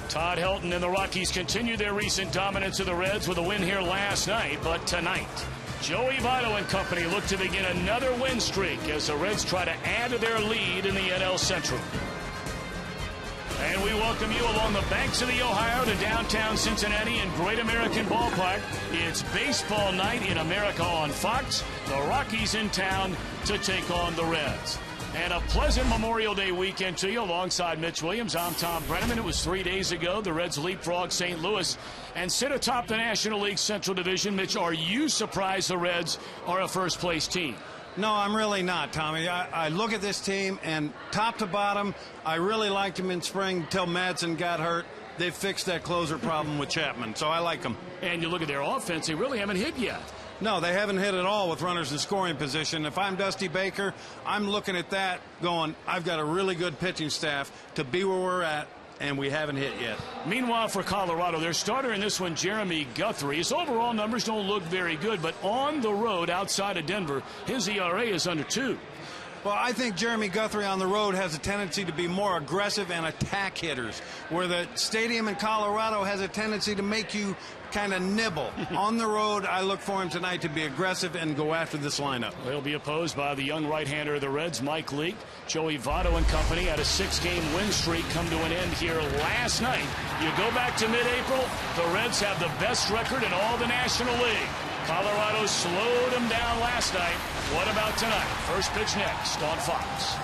Todd Helton and the Rockies continue their recent dominance of the Reds with a win here last night. But tonight, Joey Votto and company look to begin another win streak as the Reds try to add to their lead in the NL Central. And we welcome you along the banks of the Ohio to downtown Cincinnati and Great American Ballpark. It's baseball night in America on Fox. The Rockies in town to take on the Reds. And a pleasant Memorial Day weekend to you alongside Mitch Williams. I'm Tom Brenneman. It was 3 days ago. The Reds leapfrogged St. Louis and sit atop the National League Central Division. Mitch, are you surprised the Reds are a first-place team? No, I'm really not, Tommy. I look at this team, and top to bottom, I really liked them in spring until Madsen got hurt. They fixed that closer problem with Chapman, so I like them. And you look at their offense, they really haven't hit yet. No, they haven't hit at all with runners in scoring position. If I'm Dusty Baker, I'm looking at that going, I've got a really good pitching staff to be where we're at, and we haven't hit yet. Meanwhile, for Colorado, their starter in this one, Jeremy Guthrie, his overall numbers don't look very good, but on the road outside of Denver, his ERA is under 2. Well, I think Jeremy Guthrie on the road has a tendency to be more aggressive and attack hitters, where the stadium in Colorado has a tendency to make you kind of nibble. On the road, I look for him tonight to be aggressive and go after this lineup. He'll be opposed by the young right-hander of the Reds, Mike Leake. Joey Votto and company had a 6-game win streak come to an end here last night. You go back to mid-April, the Reds have the best record in all the National League. Colorado slowed them down last night. What about tonight? First pitch next on Fox.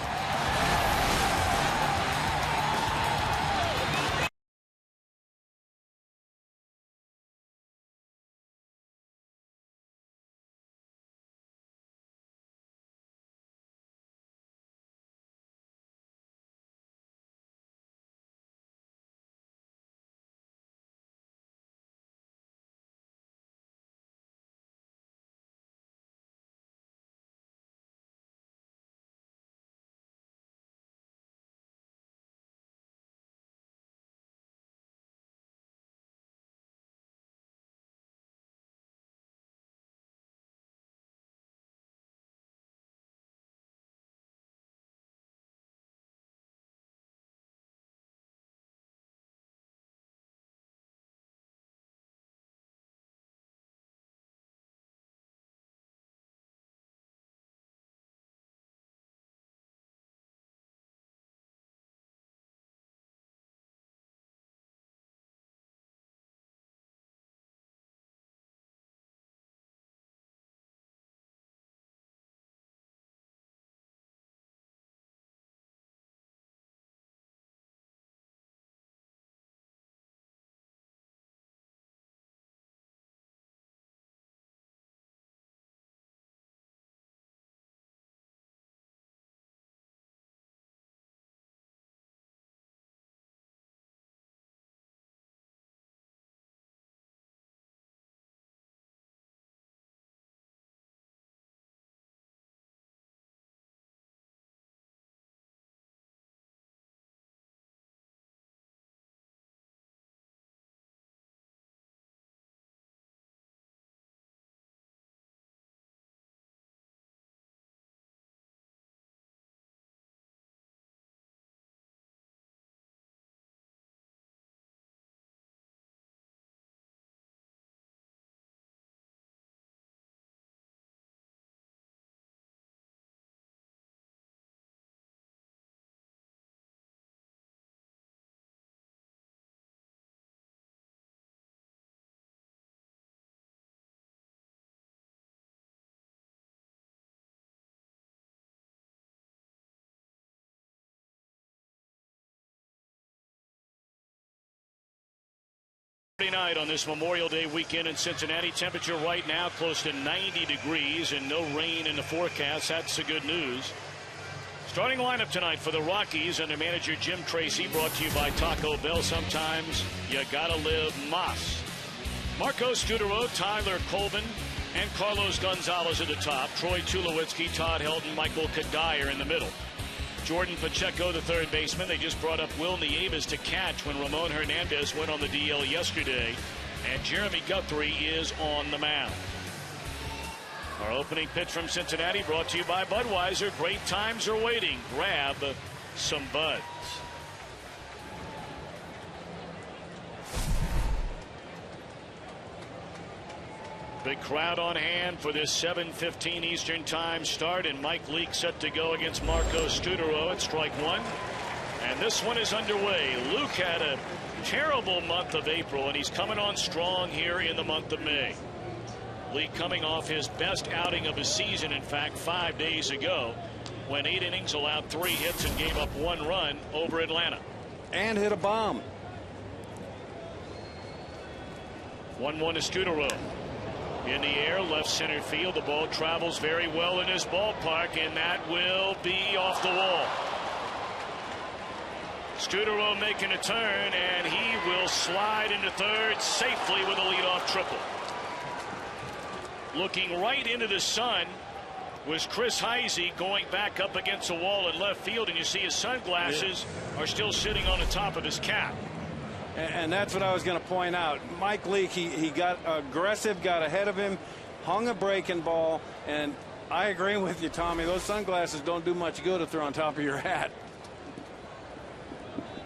Night on this Memorial Day weekend in Cincinnati. Temperature right now close to 90 degrees and no rain in the forecast. That's the good news. Starting lineup tonight for the Rockies under manager Jim Tracy, brought to you by Taco Bell. Sometimes you gotta live Moss. Marco Scudero, Tyler Colvin, and Carlos Gonzalez at the top. Troy Tulowitzki, Todd Helton, Michael Kadire in the middle. Jordan Pacheco, the third baseman. They just brought up Will Nieves to catch when Ramon Hernandez went on the DL yesterday. And Jeremy Guthrie is on the mound. Our opening pitch from Cincinnati brought to you by Budweiser. Great times are waiting. Grab some Buds. Big crowd on hand for this 7:15 Eastern Time start, and Mike Leake set to go against Marco Scutaro at strike one. And this one is underway. Luke had a terrible month of April, and he's coming on strong here in the month of May. Leake coming off his best outing of his season, in fact, 5 days ago, when 8 innings, allowed 3 hits, and gave up 1 run over Atlanta. And hit a bomb. 1-1 to Scutaro. In the air, left center field. The ball travels very well in his ballpark, and that will be off the wall. Scutaro making a turn, and he will slide into third safely with a leadoff triple. Looking right into the sun was Chris Heisey, going back up against the wall in left field, and you see his sunglasses are still sitting on the top of his cap. And that's what I was going to point out. Mike Leake, he got aggressive, got ahead of him, hung a breaking ball, and I agree with you, Tommy. Those sunglasses don't do much good if they're on top of your hat.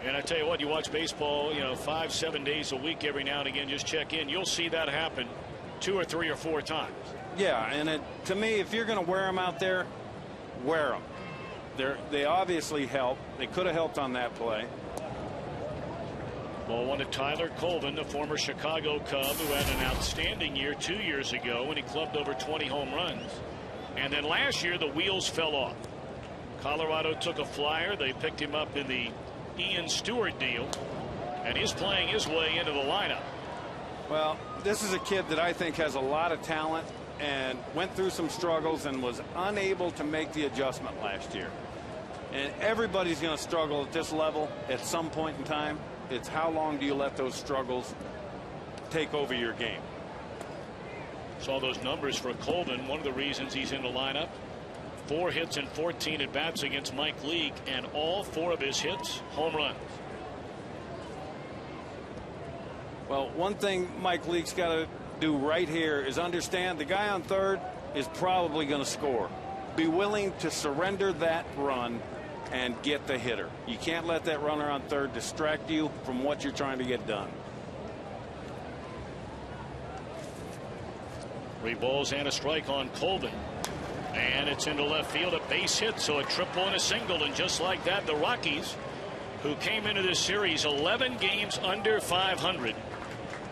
And I tell you what, you watch baseball, 5-7 days a week, every now and again, just check in. You'll see that happen 2 or 3 or 4 times. Yeah, and to me, if you're going to wear them out there, wear them. They obviously help. They could have helped on that play. Ball one to Tyler Colvin, the former Chicago Cub, who had an outstanding year 2 years ago when he clubbed over 20 home runs. And then last year, the wheels fell off. Colorado took a flyer. They picked him up in the Ian Stewart deal, and he's playing his way into the lineup. Well, this is a kid that I think has a lot of talent and went through some struggles and was unable to make the adjustment last year. And everybody's going to struggle at this level at some point in time. It's how long do you let those struggles take over your game? Saw those numbers for Colvin. One of the reasons he's in the lineup. 4 hits and 14 at bats against Mike Leake, and all 4 of his hits home runs. Well, one thing Mike Leake's got to do right here is understand the guy on third is probably going to score. Be willing to surrender that run and get the hitter. You can't let that runner on third distract you from what you're trying to get done. 3 balls and a strike on Colvin. And it's into left field, a base hit, so a triple and a single. And just like that, the Rockies, who came into this series 11 games under 500,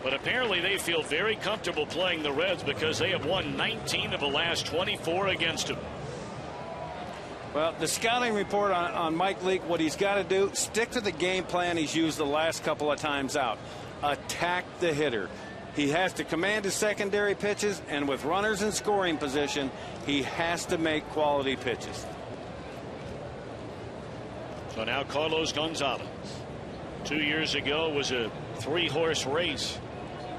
but apparently they feel very comfortable playing the Reds because they have won 19 of the last 24 against them. Well, the scouting report on Mike Leake, what he's got to do, stick to the game plan he's used the last couple of times out. Attack the hitter. He has to command his secondary pitches, and with runners in scoring position, he has to make quality pitches. So now Carlos Gonzalez. 2 years ago was a 3-horse race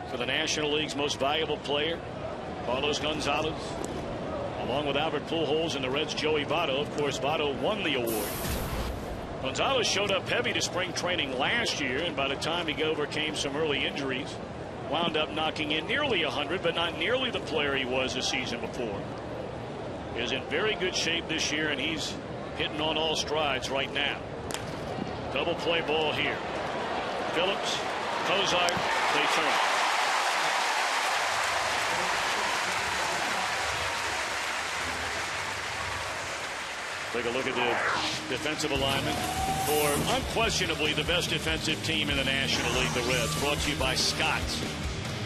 for the National League's most valuable player, Carlos Gonzalez, along with Albert Pujols and the Reds' Joey Votto. Of course, Votto won the award. Gonzalez showed up heavy to spring training last year, and by the time he overcame some early injuries, wound up knocking in nearly 100, but not nearly the player he was the season before. Is in very good shape this year, and he's hitting on all strides right now. Double play ball here. Phillips, Cozart, they turn. Take a look at the defensive alignment for unquestionably the best defensive team in the National League, the Reds. Brought to you by Scott's.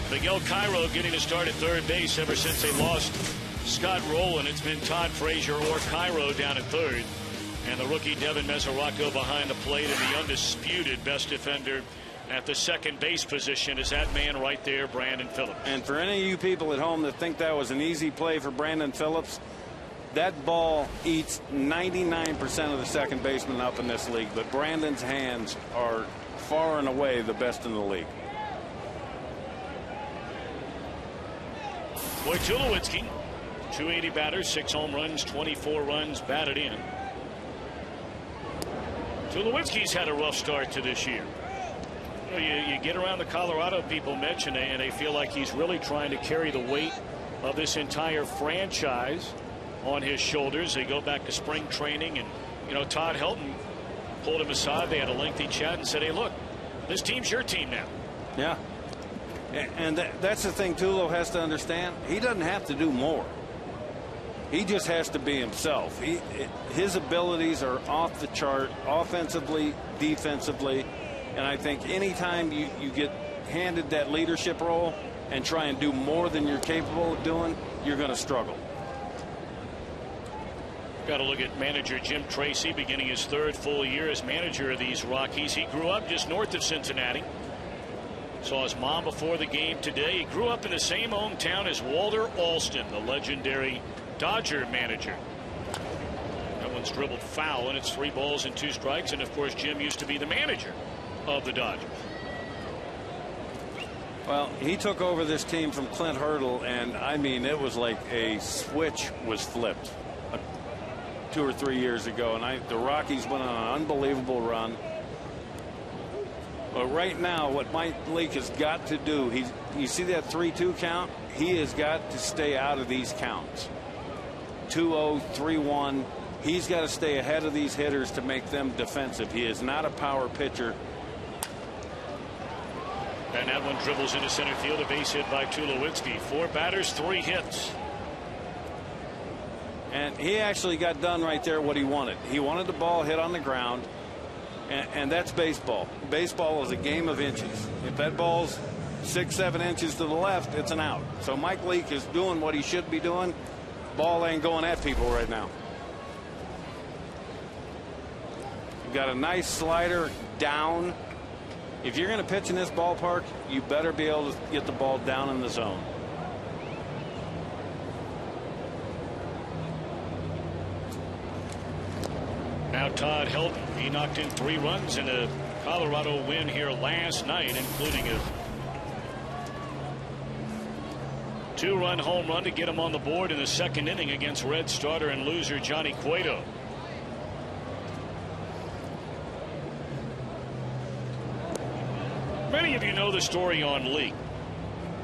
Miguel Cairo getting to start at third base ever since they lost Scott Rowland. It's been Todd Frazier or Cairo down at third. And the rookie Devin Mesoraco behind the plate, and the undisputed best defender at the second base position is that man right there, Brandon Phillips. And for any of you people at home that think that was an easy play for Brandon Phillips, that ball eats 99% of the second baseman up in this league, but Brandon's hands are far and away the best in the league. Boy, Tulowitzki, 280 batters, 6 home runs, 24 runs batted in. Tulowitzki's had a rough start to this year. You get around the Colorado people, Mitch, and they feel like he's really trying to carry the weight of this entire franchise on his shoulders. They go back to spring training, and Todd Helton pulled him aside. They had a lengthy chat and said, hey, look, this team's your team now. Yeah. And that's the thing Tulo has to understand. He doesn't have to do more. He just has to be himself. His abilities are off the chart, offensively, defensively. And I think anytime you get handed that leadership role and try and do more than you're capable of doing, you're going to struggle. Got to look at manager Jim Tracy, beginning his third full year as manager of these Rockies. He grew up just north of Cincinnati. Saw his mom before the game today. He grew up in the same hometown as Walter Alston, the legendary Dodger manager. That one's dribbled foul, and it's 3 balls and 2 strikes. And of course, Jim used to be the manager of the Dodgers. Well, he took over this team from Clint Hurdle, and I mean, it was like a switch was flipped 2 or 3 years ago, and the Rockies went on an unbelievable run. But right now, what Mike Leake has got to do, you see that 3-2 count? He has got to stay out of these counts. 2-0, 3-1. He's got to stay ahead of these hitters to make them defensive. He is not a power pitcher. And that one dribbles into center field, a base hit by Tulowitzki. 4 batters, 3 hits. And he actually got done right there what he wanted. He wanted the ball hit on the ground, and that's baseball. Baseball is a game of inches. If that ball's 6-7 inches to the left, it's an out. So Mike Leake is doing what he should be doing. Ball ain't going at people right now. You've got a nice slider down. If you're going to pitch in this ballpark, you better be able to get the ball down in the zone. Now Todd Helton. He knocked in 3 runs in a Colorado win here last night, including a 2-run home run to get him on the board in the 2nd inning against Red starter and loser Johnny Cueto. Many of you know the story on Leake.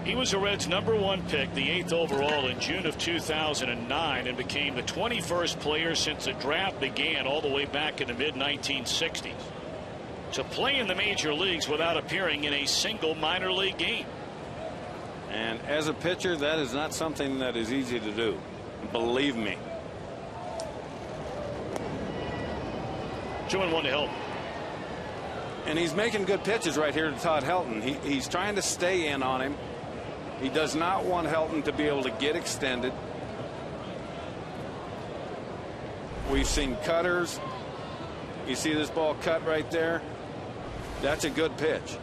He was the Reds' #1 pick, the 8th overall in June of 2009, and became the 21st player since the draft began all the way back in the mid-1960s to play in the major leagues without appearing in a single minor league game. And as a pitcher, that is not something that is easy to do. Believe me. 2-1 to Helton. And he's making good pitches right here to Todd Helton. He's trying to stay in on him. He does not want Helton to be able to get extended. We've seen cutters. You see this ball cut right there? That's a good pitch.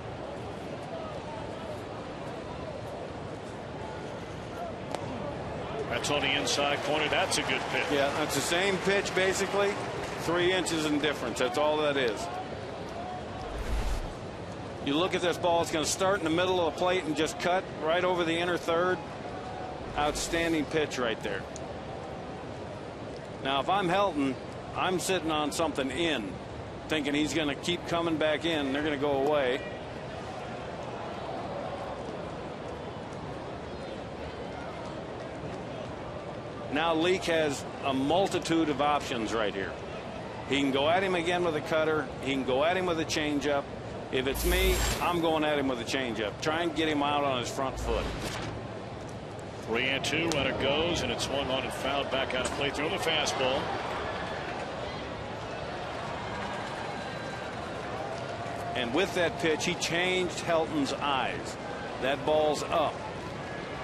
That's on the inside corner. That's a good pitch. Yeah, that's the same pitch basically. 3 inches in difference. That's all that is. You look at this ball, it's going to start in the middle of the plate and just cut right over the inner third. Outstanding pitch right there. Now, if I'm Helton, I'm sitting on something in, thinking he's going to keep coming back in. They're going to go away. Now Leake has a multitude of options right here. He can go at him again with a cutter. He can go at him with a changeup. If it's me, I'm going at him with a changeup. Try and get him out on his front foot. 3-2, runner goes, and it's swung on and fouled back out of play through the fastball. And with that pitch, he changed Helton's eyes. That ball's up.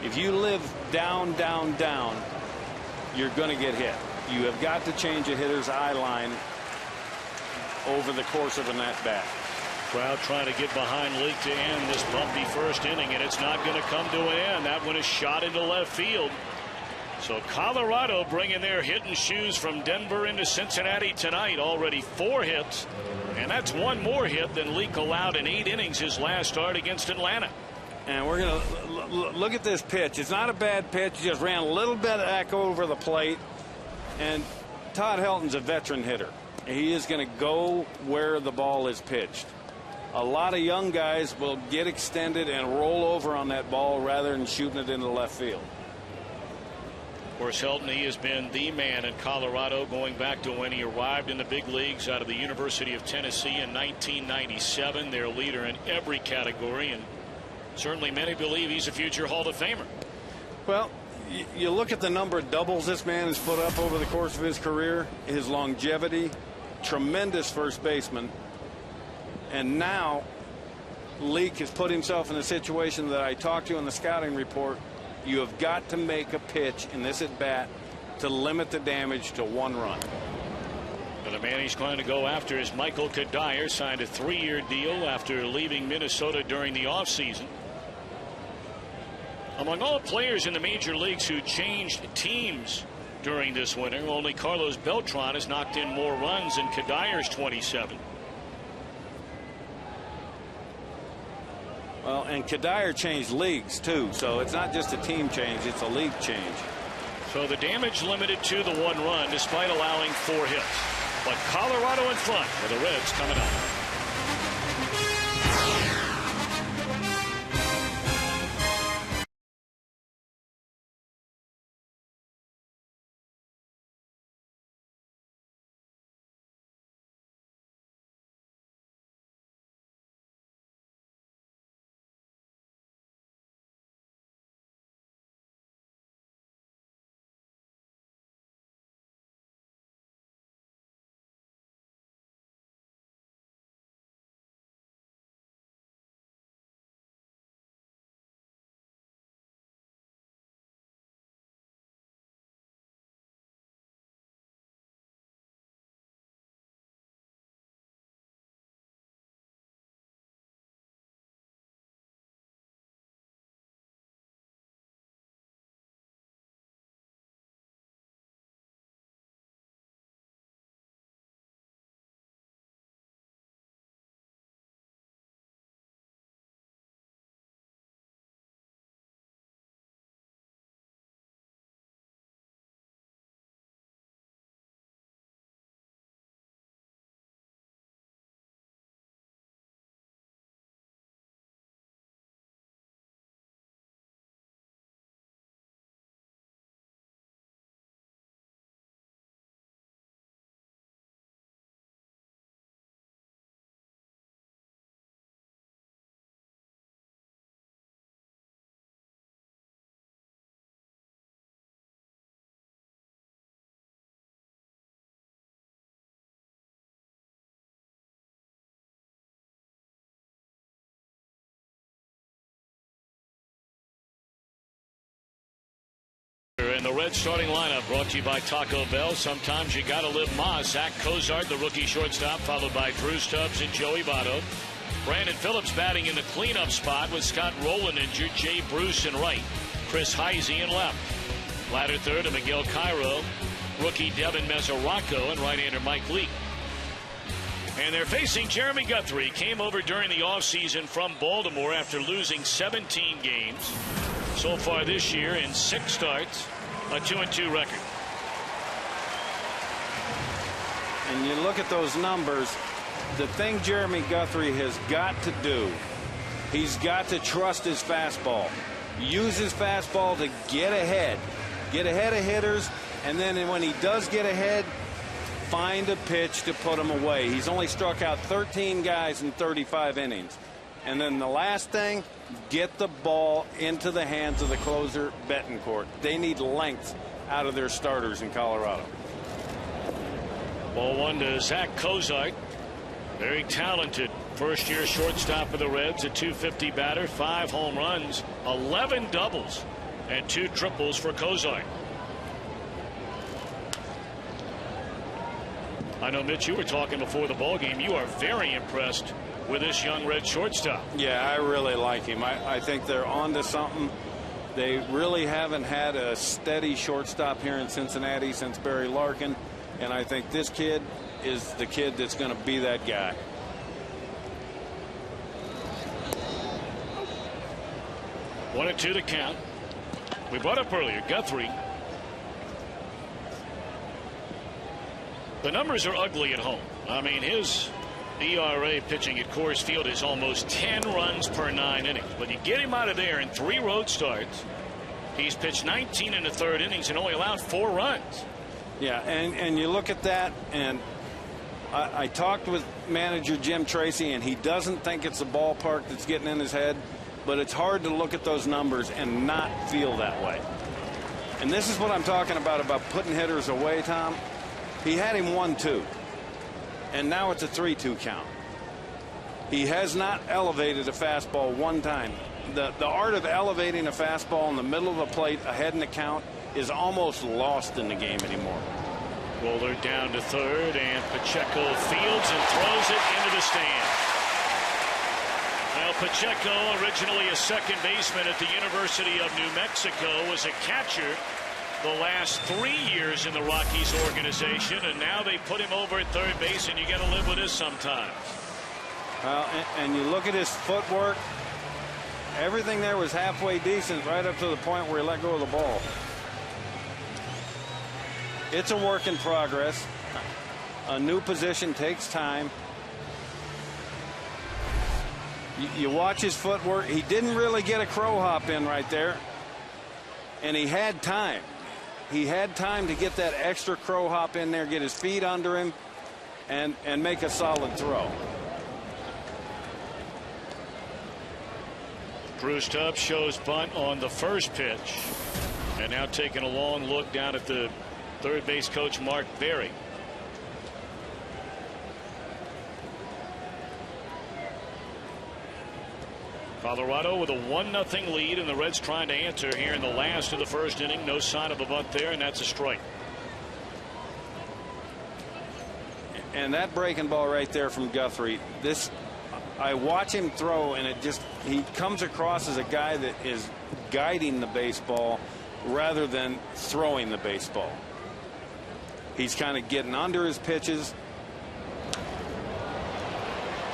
If you live down, down, down, you're going to get hit. You have got to change a hitter's eye line over the course of an at-bat. Crowd trying to get behind Leake to end this bumpy 1st inning, and it's not going to come to an end. That one is shot into left field. So Colorado bringing their hitting shoes from Denver into Cincinnati tonight. Already 4 hits, and that's 1 more hit than Leake allowed in 8 innings his last start against Atlanta. And we're going to look at this pitch. It's not a bad pitch. He just ran a little bit back over the plate. And Todd Helton's a veteran hitter. He is going to go where the ball is pitched. A lot of young guys will get extended and roll over on that ball rather than shooting it into left field. Of course, Helton, he has been the man in Colorado going back to when he arrived in the big leagues out of the University of Tennessee in 1997. Their leader in every category, and Certainly many believe he's a future Hall of Famer. Well, you look at the number of doubles this man has put up over the course of his career, his longevity, tremendous first baseman. And now Leake has put himself in a situation that I talked to in the scouting report. You have got to make a pitch in this at bat to limit the damage to 1 run. And the man he's going to go after is Michael Kadire. Signed a 3-year deal after leaving Minnesota during the offseason. Among all players in the major leagues who changed teams during this winter, only Carlos Beltran has knocked in more runs than Kadire's 27. Well, and Kadire changed leagues too, so it's not just a team change, it's a league change. So the damage limited to the 1 run despite allowing 4 hits. But Colorado in front with the Reds coming up. And the Reds starting lineup brought to you by Taco Bell. Sometimes you gotta live Ma. Zach Cozart, the rookie shortstop, followed by Drew Stubbs and Joey Votto. Brandon Phillips batting in the cleanup spot with Scott Rowland injured. Jay Bruce in right. Chris Heisey in left. Ladder third to Miguel Cairo. Rookie Devin Mesoraco and right-hander Mike Leake. And they're facing Jeremy Guthrie. Came over during the offseason from Baltimore after losing 17 games. So far this year in 6 starts, a 2-2 record. And you look at those numbers, the thing Jeremy Guthrie has got to do, he's got to trust his fastball. Use his fastball to get ahead of hitters, and then when he does get ahead, find a pitch to put him away. He's only struck out 13 guys in 35 innings. And then the last thing, get the ball into the hands of the closer, Betancourt. They need length out of their starters in Colorado. Ball 1 to Zach Cozart. Very talented first-year shortstop for the Reds. A .250 batter, 5 home runs, 11 doubles, and 2 triples for Cozart. I know, Mitch, you were talking before the ball game. You are very impressed with this young Red shortstop. Yeah, I really like him. I think they're on to something. They really haven't had a steady shortstop here in Cincinnati since Barry Larkin, and I think this kid is the kid that's going to be that guy. One and 2 to count. We brought up earlier Guthrie. The numbers are ugly at home. I mean, his ERA pitching at Coors Field is almost 10 runs per 9 innings. But you get him out of there in 3 road starts. He's pitched 19 in the 3rd innings and only allowed 4 runs. Yeah, and you look at that, and I talked with manager Jim Tracy, and he doesn't think it's the ballpark that's getting in his head. but it's hard to look at those numbers and not feel that way. And this is what I'm talking about putting hitters away, Tom. He had him 1-2, and now it's a 3-2 count. He has not elevated a fastball one time. The art of elevating a fastball in the middle of the plate ahead in the count is almost lost in the game anymore. Roller down to third, and Pacheco fields and throws it into the stands. Well, Pacheco, originally a second baseman at the University of New Mexico, was a catcher the last 3 years in the Rockies organization, and now they put him over at third base, and you got to live with this sometimes. Well, and you look at his footwork, everything there was halfway decent right up to the point where he let go of the ball. It's a work in progress. A new position takes time. You watch his footwork. He didn't really get a crow hop in right there, and he had time. He had time to get that extra crow hop in there, get his feet under him, and make a solid throw. Drew Stubbs shows bunt on the first pitch, and now taking a long look down at the third base coach Mark Berry. Colorado with a 1-0 lead, and the Reds trying to answer here in the last of the first inning. No sign of a bunt there, and that's a strike. And that breaking ball right there from Guthrie, I watch him throw, and he comes across as a guy that is guiding the baseball rather than throwing the baseball. He's kind of getting under his pitches.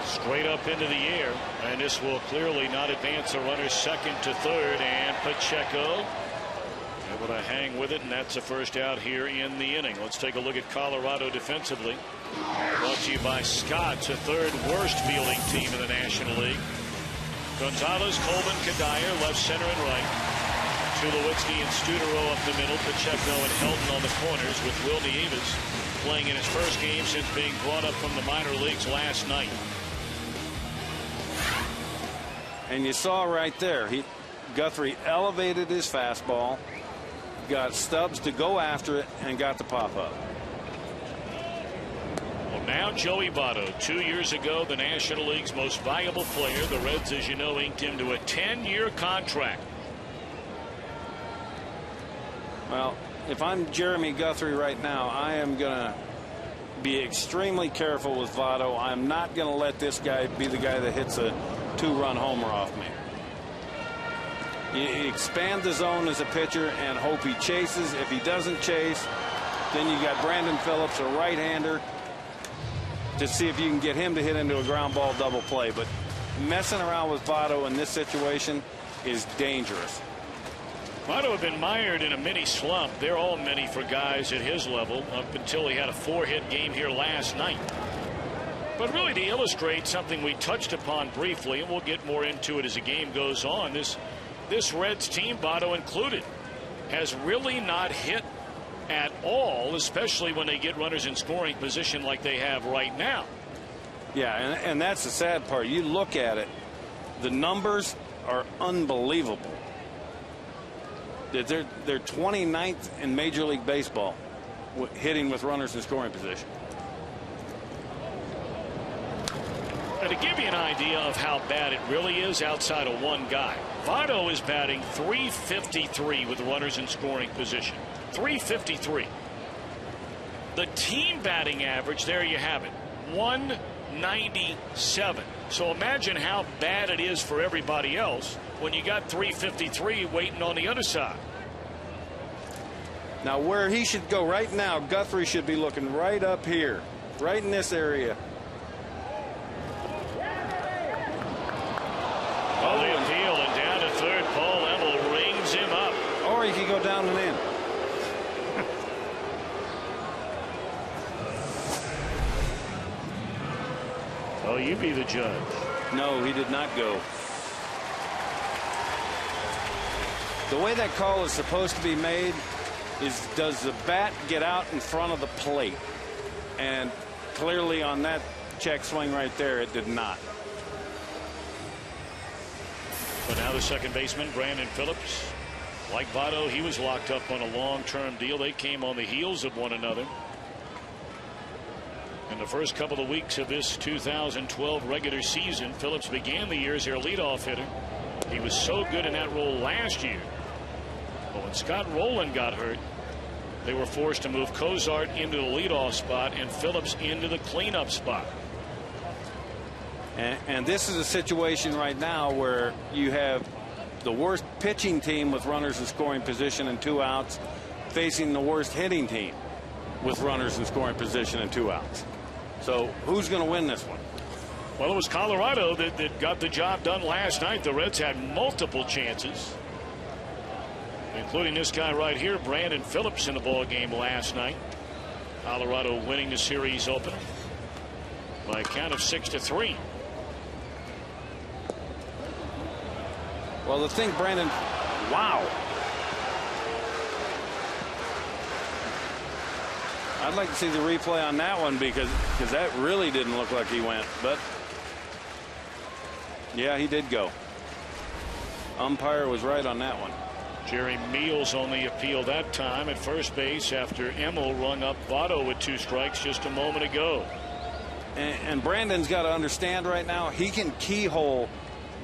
Straight up into the air, and this will clearly not advance a runner second to third, and Pacheco able to hang with it, and that's a first out here in the inning. Let's take a look at Colorado defensively. Brought to you by Scott's, a third worst fielding team in the National League. Gonzalez, Colvin, Kadire, left, center, and right. Tulowitzki and Studero up the middle. Pacheco and Helton on the corners, with Will Nieves playing in his first game since being brought up from the minor leagues last night. And you saw right there, Guthrie elevated his fastball, got Stubbs to go after it, and got the pop up. Well, now Joey Votto, 2 years ago, the National League's most valuable player. The Reds, as you know, inked him to a 10-year contract. Well, if I'm Jeremy Guthrie right now, I am going to be extremely careful with Votto. I'm not going to let this guy be the guy that hits a 2-run homer off me. You expand the zone as a pitcher and hope he chases. If he doesn't chase, then you got Brandon Phillips, a right-hander, to see if you can get him to hit into a ground ball double play. But messing around with Votto in this situation is dangerous. Votto had been mired in a mini slump. They're all mini for guys at his level, up until he had a 4-hit game here last night. But really, to illustrate something we touched upon briefly, and we'll get more into it as the game goes on, this Reds team, Votto included, has really not hit at all, especially when they get runners in scoring position like they have right now. Yeah, and that's the sad part. You look at it, the numbers are unbelievable. They're 29th in Major League Baseball hitting with runners in scoring position. Now, to give you an idea of how bad it really is outside of one guy, Votto is batting .353 with runners in scoring position. .353. The team batting average, there you have it, 197. So imagine how bad it is for everybody else when you got .353 waiting on the other side. Now, where he should go right now, Guthrie should be looking right up here, right in this area. Well, the appeal, and down to third, Paul Emmel rings him up. Or he could go down and in. Oh, you be the judge. No, he did not go. The way that call is supposed to be made is, does the bat get out in front of the plate? And clearly on that check swing right there, it did not. But now the second baseman, Brandon Phillips, like Votto, he was locked up on a long-term deal. They came on the heels of one another. In the first couple of weeks of this 2012 regular season, Phillips began the year as their leadoff hitter. He was so good in that role last year. But when Scott Rowland got hurt, they were forced to move Cozart into the leadoff spot and Phillips into the cleanup spot. And this is a situation right now where you have the worst pitching team with runners in scoring position and 2 outs facing the worst hitting team with runners in scoring position and 2 outs. So who's going to win this one? Well, it was Colorado that got the job done last night. The Reds had multiple chances, including this guy right here, Brandon Phillips, in the ball game last night. Colorado winning the series opener by a count of 6-3. Well, the thing, Brandon, wow. I'd like to see the replay on that one because that really didn't look like he went. But, yeah, he did go. Umpire was right on that one. Jerry Meals on the appeal that time at first base after Emmel rung up Votto with 2 strikes just a moment ago. And Brandon's got to understand right now he can keyhole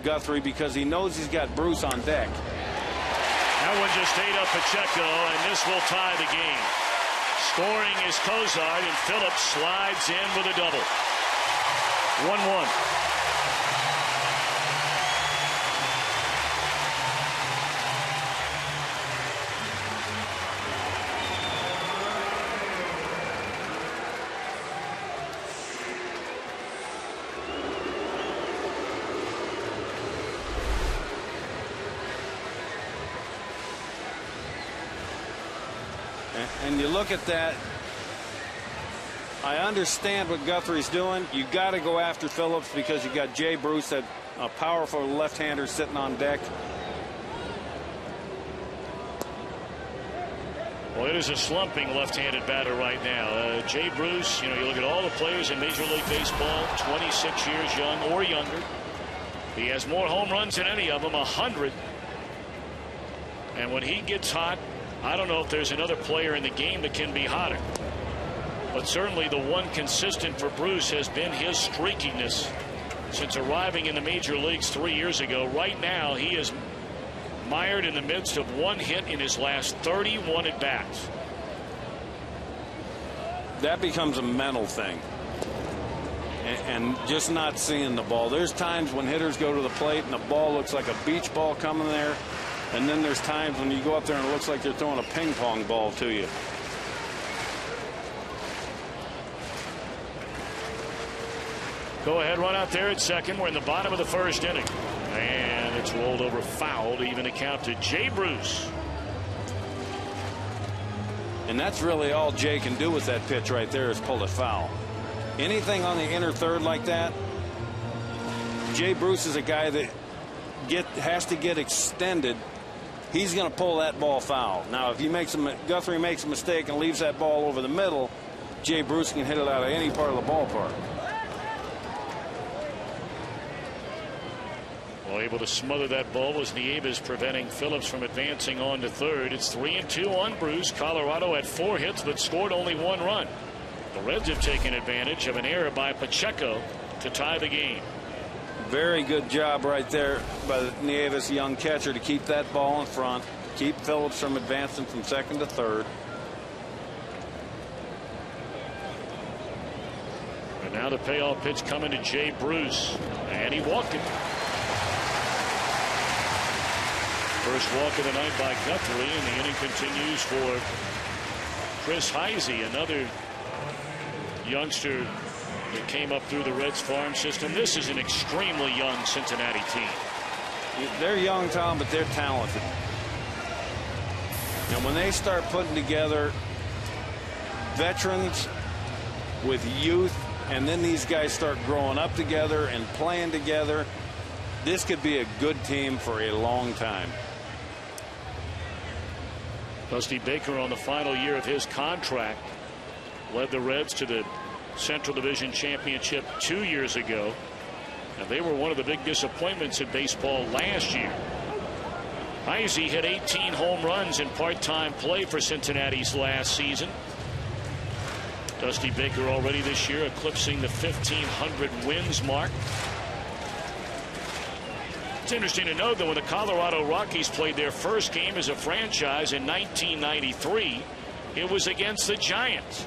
Guthrie because he knows he's got Bruce on deck. That one just ate up Pacheco, and this will tie the game. Scoring is Cozart, and Phillips slides in with a double. 1-1. And you look at that, I understand what Guthrie's doing. You got to go after Phillips because you got Jay Bruce, a powerful left-hander sitting on deck. Well, it is a slumping left-handed batter right now. Jay Bruce, you look at all the players in Major League Baseball, 26 years young or younger. He has more home runs than any of them, 100. And when he gets hot, I don't know if there's another player in the game that can be hotter. But certainly the one consistent for Bruce has been his streakiness since arriving in the major leagues 3 years ago. Right now, he is mired in the midst of 1 hit in his last 31 at-bats. That becomes a mental thing. And just not seeing the ball. There's times when hitters go to the plate and the ball looks like a beach ball coming there. And then there's times when you go up there and it looks like they're throwing a ping pong ball to you. Go ahead, run out there at second. We're in the bottom of the first inning. And it's rolled over foul to even account to Jay Bruce. And that's really all Jay can do with that pitch right there is pull it foul. Anything on the inner third like that, Jay Bruce is a guy that has to get extended. He's going to pull that ball foul. Now, if Guthrie makes a mistake and leaves that ball over the middle, Jay Bruce can hit it out of any part of the ballpark. Well, able to smother that ball was Nieves, preventing Phillips from advancing on to third. It's 3-2 on Bruce. Colorado had 4 hits but scored only 1 run. The Reds have taken advantage of an error by Pacheco to tie the game. Very good job right there by Nieves, young catcher, to keep that ball in front, keep Phillips from advancing from second to third. And now the payoff pitch coming to Jay Bruce, and he walked it. First walk of the night by Guthrie, and the inning continues for Chris Heisey, another youngster that came up through the Reds farm system. This is an extremely young Cincinnati team. They're young, Tom, but they're talented. And when they start putting together veterans with youth, and then these guys start growing up together and playing together, this could be a good team for a long time. Dusty Baker, on the final year of his contract, led the Reds to the Central Division Championship 2 years ago. And they were one of the big disappointments in baseball last year. Heisey hit 18 home runs in part-time play for Cincinnati's last season. Dusty Baker already this year eclipsing the 1,500 wins mark. It's interesting to note that when the Colorado Rockies played their first game as a franchise in 1993, it was against the Giants.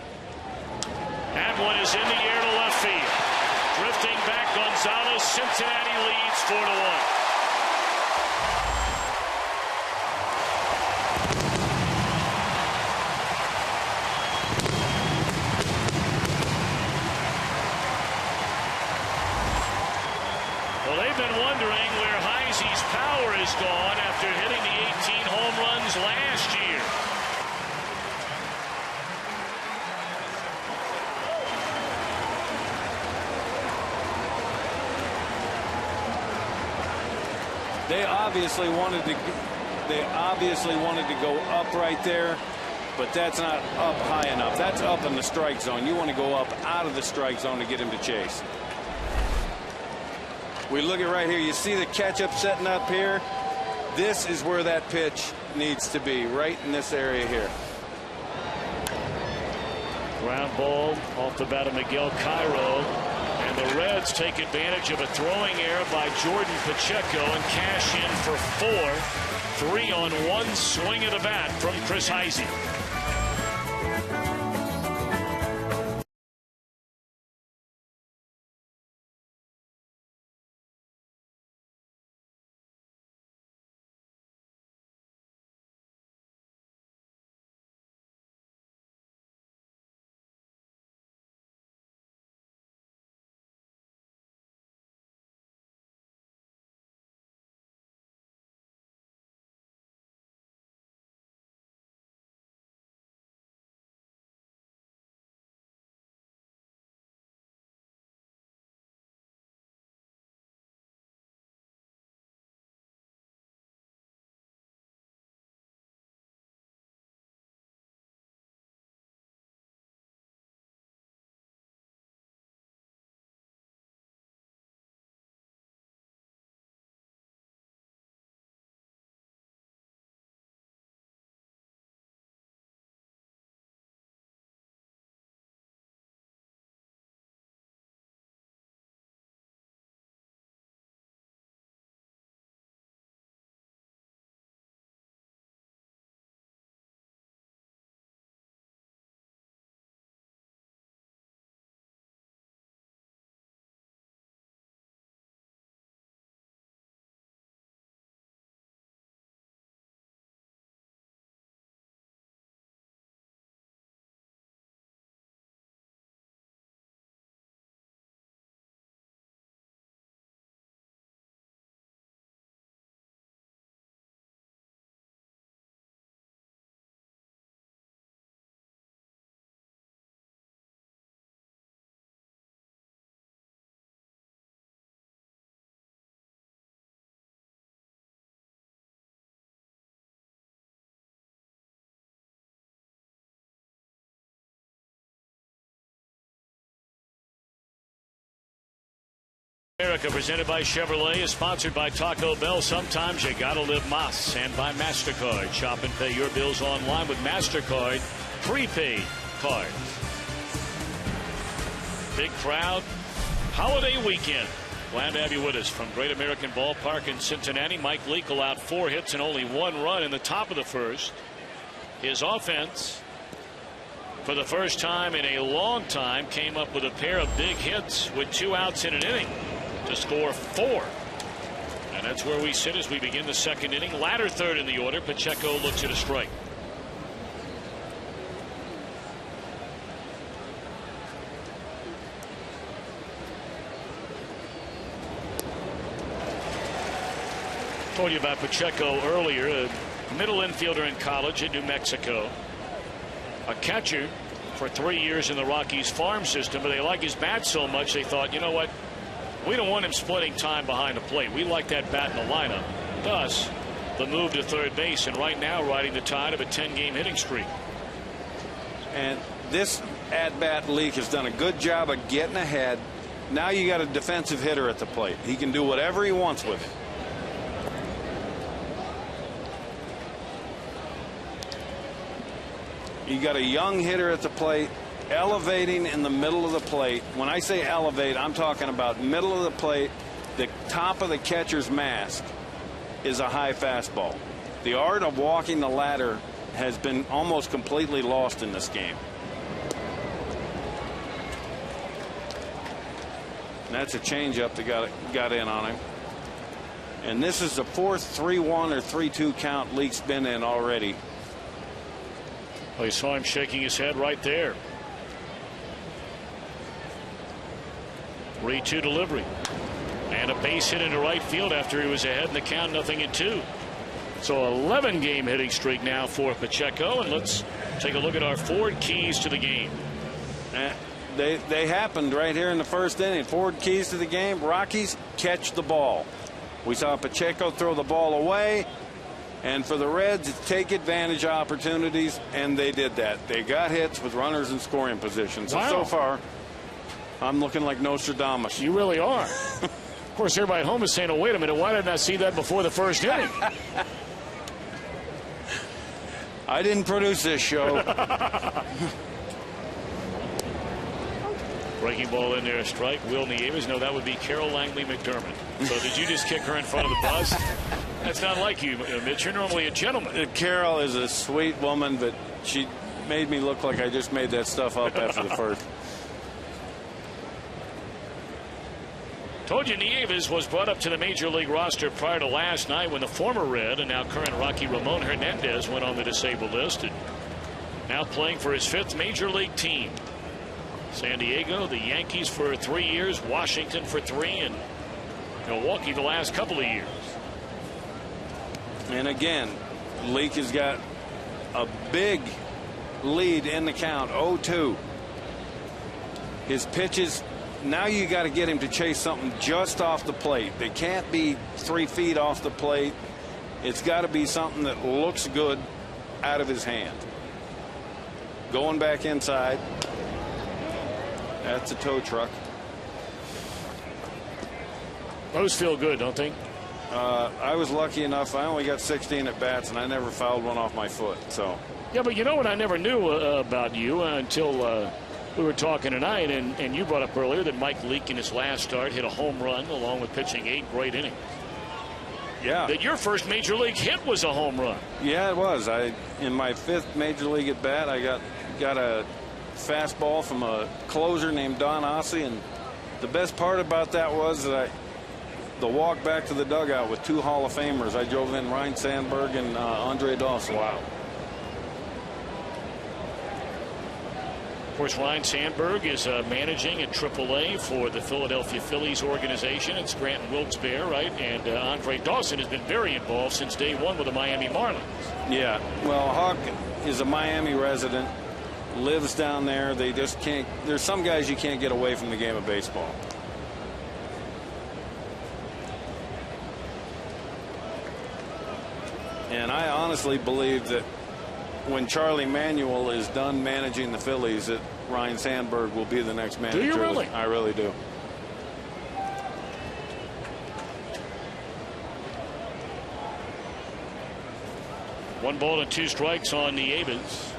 And one is in the air to left field. Drifting back, Gonzalez. Cincinnati leads 4-1. Well, they've been wondering where Heisey's power is gone after hitting the 18 home runs last year. They obviously wanted to go up right there, but that's not up high enough. That's up in the strike zone. You want to go up out of the strike zone to get him to chase. We look at right here. You see the catch-up setting up here? This is where that pitch needs to be, right in this area here. Ground ball off the bat of Miguel Cairo. And the Reds take advantage of a throwing error by Jordan Pacheco and cash in for 4. 3 on 1 swing of the bat from Chris Heisey. America, presented by Chevrolet, is sponsored by Taco Bell. Sometimes you gotta live Mas, and by MasterCard. Shop and pay your bills online with MasterCard prepaid cards. Big crowd, holiday weekend. Glad to have you with us from Great American Ballpark in Cincinnati. Mike Leake allowed 4 hits and only 1 run in the top of the first. His offense, for the first time in a long time, came up with a pair of big hits with 2 outs in an inning to score 4. And that's where we sit as we begin the second inning. Latter third in the order. Pacheco looks at a strike. Told you about Pacheco earlier, a middle infielder in college at New Mexico. A catcher for 3 years in the Rockies farm system, but they like his bat so much they thought, you know what, we don't want him splitting time behind the plate. We like that bat in the lineup. Thus, the move to third base, and right now riding the tide of a 10-game hitting streak. And this at-bat Leake has done a good job of getting ahead Now you got a defensive hitter at the plate. He can do whatever he wants with it. You got a young hitter at the plate, elevating in the middle of the plate. When I say elevate, I'm talking about middle of the plate. The top of the catcher's mask is a high fastball. The art of walking the ladder has been almost completely lost in this game. And that's a changeup that got in on him. And this is the fourth 3-1 or 3-2 count Leake's been in already. Well, you saw him shaking his head right there. 3-2 delivery. And a base hit into right field after he was ahead in the count, 0-2. So 11-game hitting streak now for Pacheco. And let's take a look at our forward keys to the game. They happened right here in the first inning. Forward keys to the game. Rockies catch the ball. We saw Pacheco throw the ball away. And for the Reds, take advantage opportunities, and they did that. They got hits with runners in scoring position. So, wow. So far, I'm looking like Nostradamus. You really are. Of course, everybody at home is saying, oh, wait a minute, why didn't I see that before the first inning? I didn't produce this show. Breaking ball in there, a strike. Will Nieves. No, that would be Carol Langley McDermott. So did you just kick her in front of the bus? That's not like you, Mitch. You're normally a gentleman. Carol is a sweet woman, but she made me look like I just made that stuff up after the first. Told you Nieves was brought up to the major league roster prior to last night when the former Red and now current Rocky Ramon Hernandez went on the disabled list, and now playing for his 5th major league team. San Diego, the Yankees for 3 years, Washington for 3, and Milwaukee the last couple of years. And again, Leake has got a big lead in the count, 0-2. His pitches, now you got to get him to chase something just off the plate. They can't be 3 feet off the plate. It's got to be something that looks good out of his hand. Going back inside. That's a tow truck. Those feel good, don't they? I was lucky enough. I only got 16 at bats, and I never fouled one off my foot. So. Yeah, but you know what I never knew about you until we were talking tonight, and you brought up earlier that Mike Leake in his last start hit a home run along with pitching 8 great innings. Yeah. That your first major league hit was a home run. Yeah, it was. In my 5th major league at bat, I got a fastball from a closer named Don Ossie, and the best part about that was that the walk back to the dugout with 2 Hall of Famers. I drove in Ryan Sandberg and Andre Dawson. Wow. Of course, Ryan Sandberg is managing at AAA for the Philadelphia Phillies organization at Scranton Wilkes-Barre, right? And Andre Dawson has been very involved since day one with the Miami Marlins. Yeah. Well, Hawk is a Miami resident, lives down there. They just can't. There's some guys you can't get away from the game of baseball. And I honestly believe that when Charlie Manuel is done managing the Phillies, that Ryan Sandberg will be the next manager. Do you really? I really do. One ball and 2 strikes on Nieves.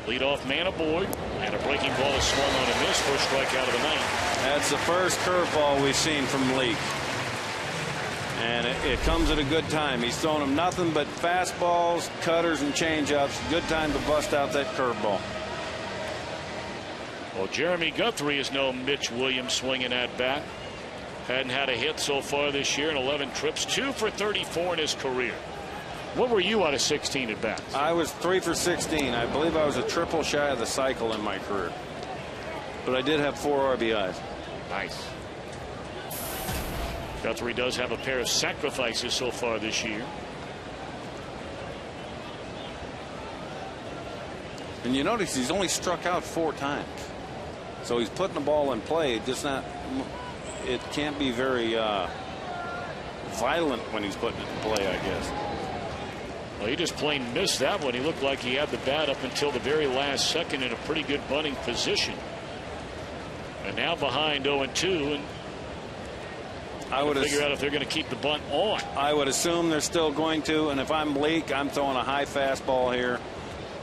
Leadoff man aboard, and a breaking ball is swung on and missed. First strikeout of the night. That's the first curveball we've seen from Leake. And it comes at a good time. He's throwing them nothing but fastballs, cutters, and changeups. Good time to bust out that curveball. Well, Jeremy Guthrie is no Mitch Williams swinging at bat. Hadn't had a hit so far this year in 11 trips, 2 for 34 in his career. What were you out of 16 at bats? I was 3 for 16. I believe I was a triple shy of the cycle in my career. But I did have 4 RBIs. Nice. Guthrie does have a pair of sacrifices so far this year. And you notice he's only struck out 4 times. So he's putting the ball in play. Just not. It can't be very violent when he's putting it in play, I guess. Well, he just plain missed that one. He looked like he had the bat up until the very last second in a pretty good bunting position. And now behind 0-2, and I would figure out if they're going to keep the bunt on. I would assume they're still going to, and if I'm Leake, I'm throwing a high fastball here.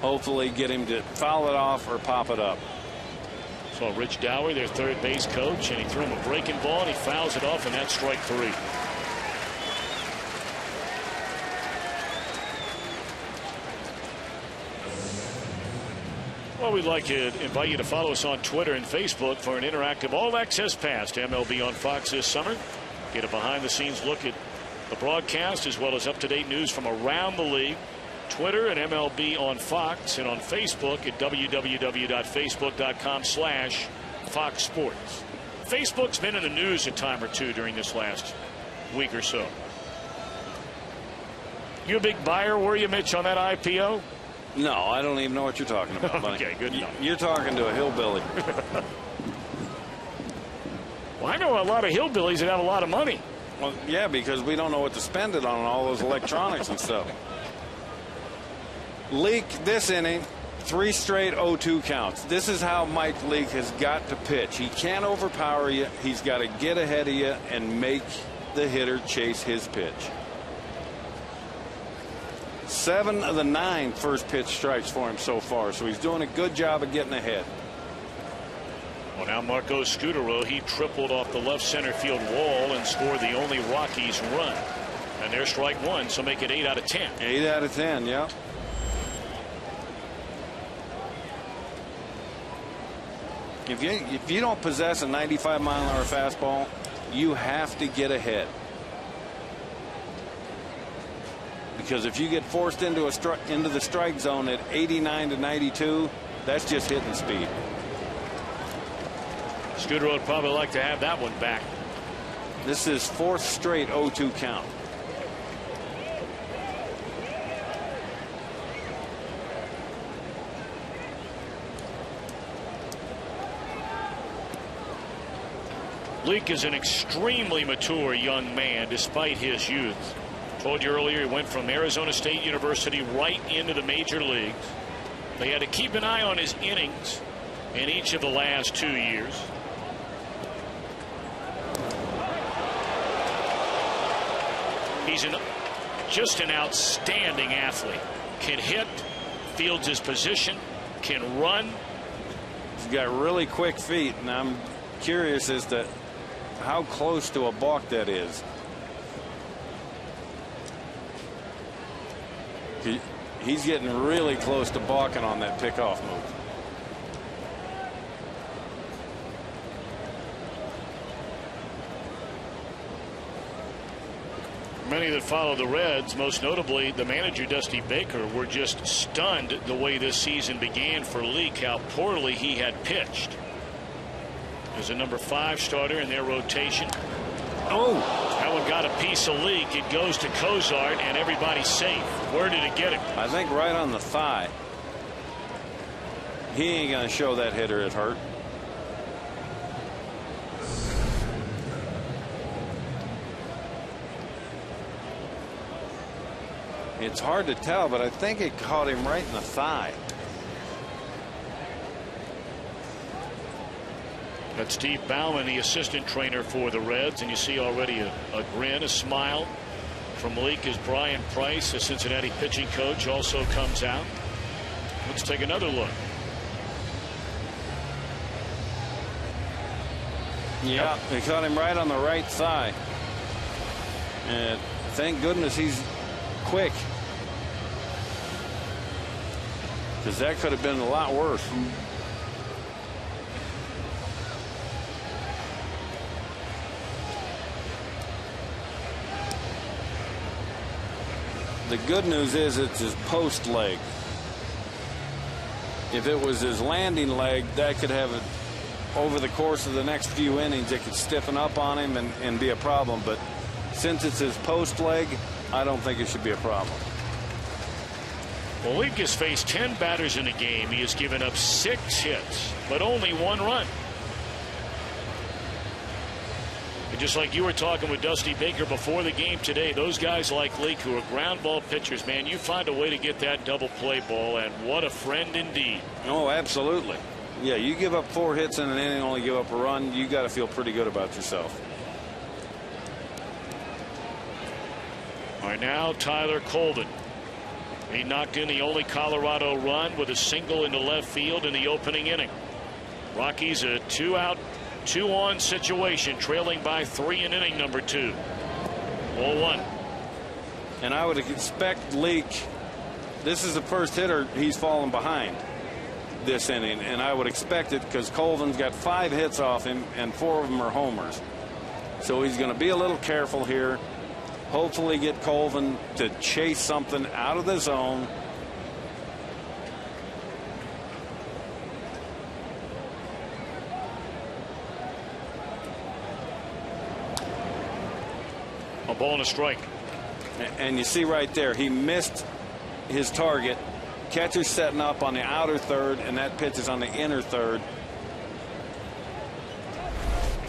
Hopefully get him to foul it off or pop it up. So Rich Dowie, their third base coach, and he threw him a breaking ball, and he fouls it off, and that's strike 3. Well, we'd like to invite you to follow us on Twitter and Facebook for an interactive all-access pass to MLB on Fox this summer. Get a behind-the-scenes look at the broadcast as well as up-to-date news from around the league. Twitter at MLB on Fox, and on Facebook at www.facebook.com/Fox Sports. Facebook's been in the news a time or two during this last week or so. You a big buyer, were you, Mitch, on that IPO? No, I don't even know what you're talking about, buddy. Okay, good enough. You're talking to a hillbilly. Well, I know a lot of hillbillies that have a lot of money. Well, yeah, because we don't know what to spend it on all those electronics and stuff. Leake this inning, 3 straight 0-2 counts. This is how Mike Leake has got to pitch. He can't overpower you. He's got to get ahead of you and make the hitter chase his pitch. 7 of the 9 first pitch strikes for him so far, so he's doing a good job of getting ahead. Well, now Marco Scutaro, he tripled off the left center field wall and scored the only Rockies run. And there's strike 1, so make it 8 out of 10. 8 out of 10, yeah. If you don't possess a 95-mile-an-hour fastball, you have to get ahead. Because if you get forced into the strike zone at 89 to 92, that's just hitting speed. Scutaro would probably like to have that one back. This is 4th straight 0-2 count. Leake is an extremely mature young man despite his youth. Told you earlier he went from Arizona State University right into the major leagues. They had to keep an eye on his innings in each of the last 2 years. He's just an outstanding athlete. Can hit, fields his position, can run. He's got really quick feet, and I'm curious as to how close to a balk that is. He's getting really close to balking on that pickoff move. Many that follow the Reds, most notably the manager Dusty Baker, were just stunned the way this season began for Leake, how poorly he had pitched. There's a number 5 starter in their rotation. Oh, that one got a piece of Leake. It goes to Cozart, and everybody's safe. Where did it get him? I think right on the thigh. He ain't going to show that hitter it hurt. It's hard to tell, but I think it caught him right in the thigh. That's Steve Bauman, the assistant trainer for the Reds, and you see already a grin, a smile from Leake as Brian Price, the Cincinnati pitching coach, also comes out. Let's take another look. Yeah, they caught him right on the right thigh. And thank goodness he's quick, because that could have been a lot worse. The good news is it's his post leg. If it was his landing leg, that could have it over the course of the next few innings. It could stiffen up on him and be a problem. But since it's his post leg, I don't think it should be a problem. Well, Leake has faced 10 batters in a game. He has given up 6 hits, but only 1 run. And just like you were talking with Dusty Baker before the game today, those guys like Leake who are ground ball pitchers, man, you find a way to get that double play ball, and what a friend indeed. Oh, absolutely. Yeah, you give up 4 hits in an inning, only give up a run, you got to feel pretty good about yourself. All right, now Tyler Colvin. He knocked in the only Colorado run with a single into left field in the opening inning. Rockies a 2-out, 2-on situation, trailing by 3 in inning number 2. 0-1. And I would expect Leake. This is the first hitter he's fallen behind this inning, and I would expect it because Colvin's got 5 hits off him, and 4 of them are homers. So he's going to be a little careful here. Hopefully get Colvin to chase something out of the zone. A ball and a strike. And you see right there, he missed his target. Catcher's setting up on the outer third, and that pitch is on the inner third.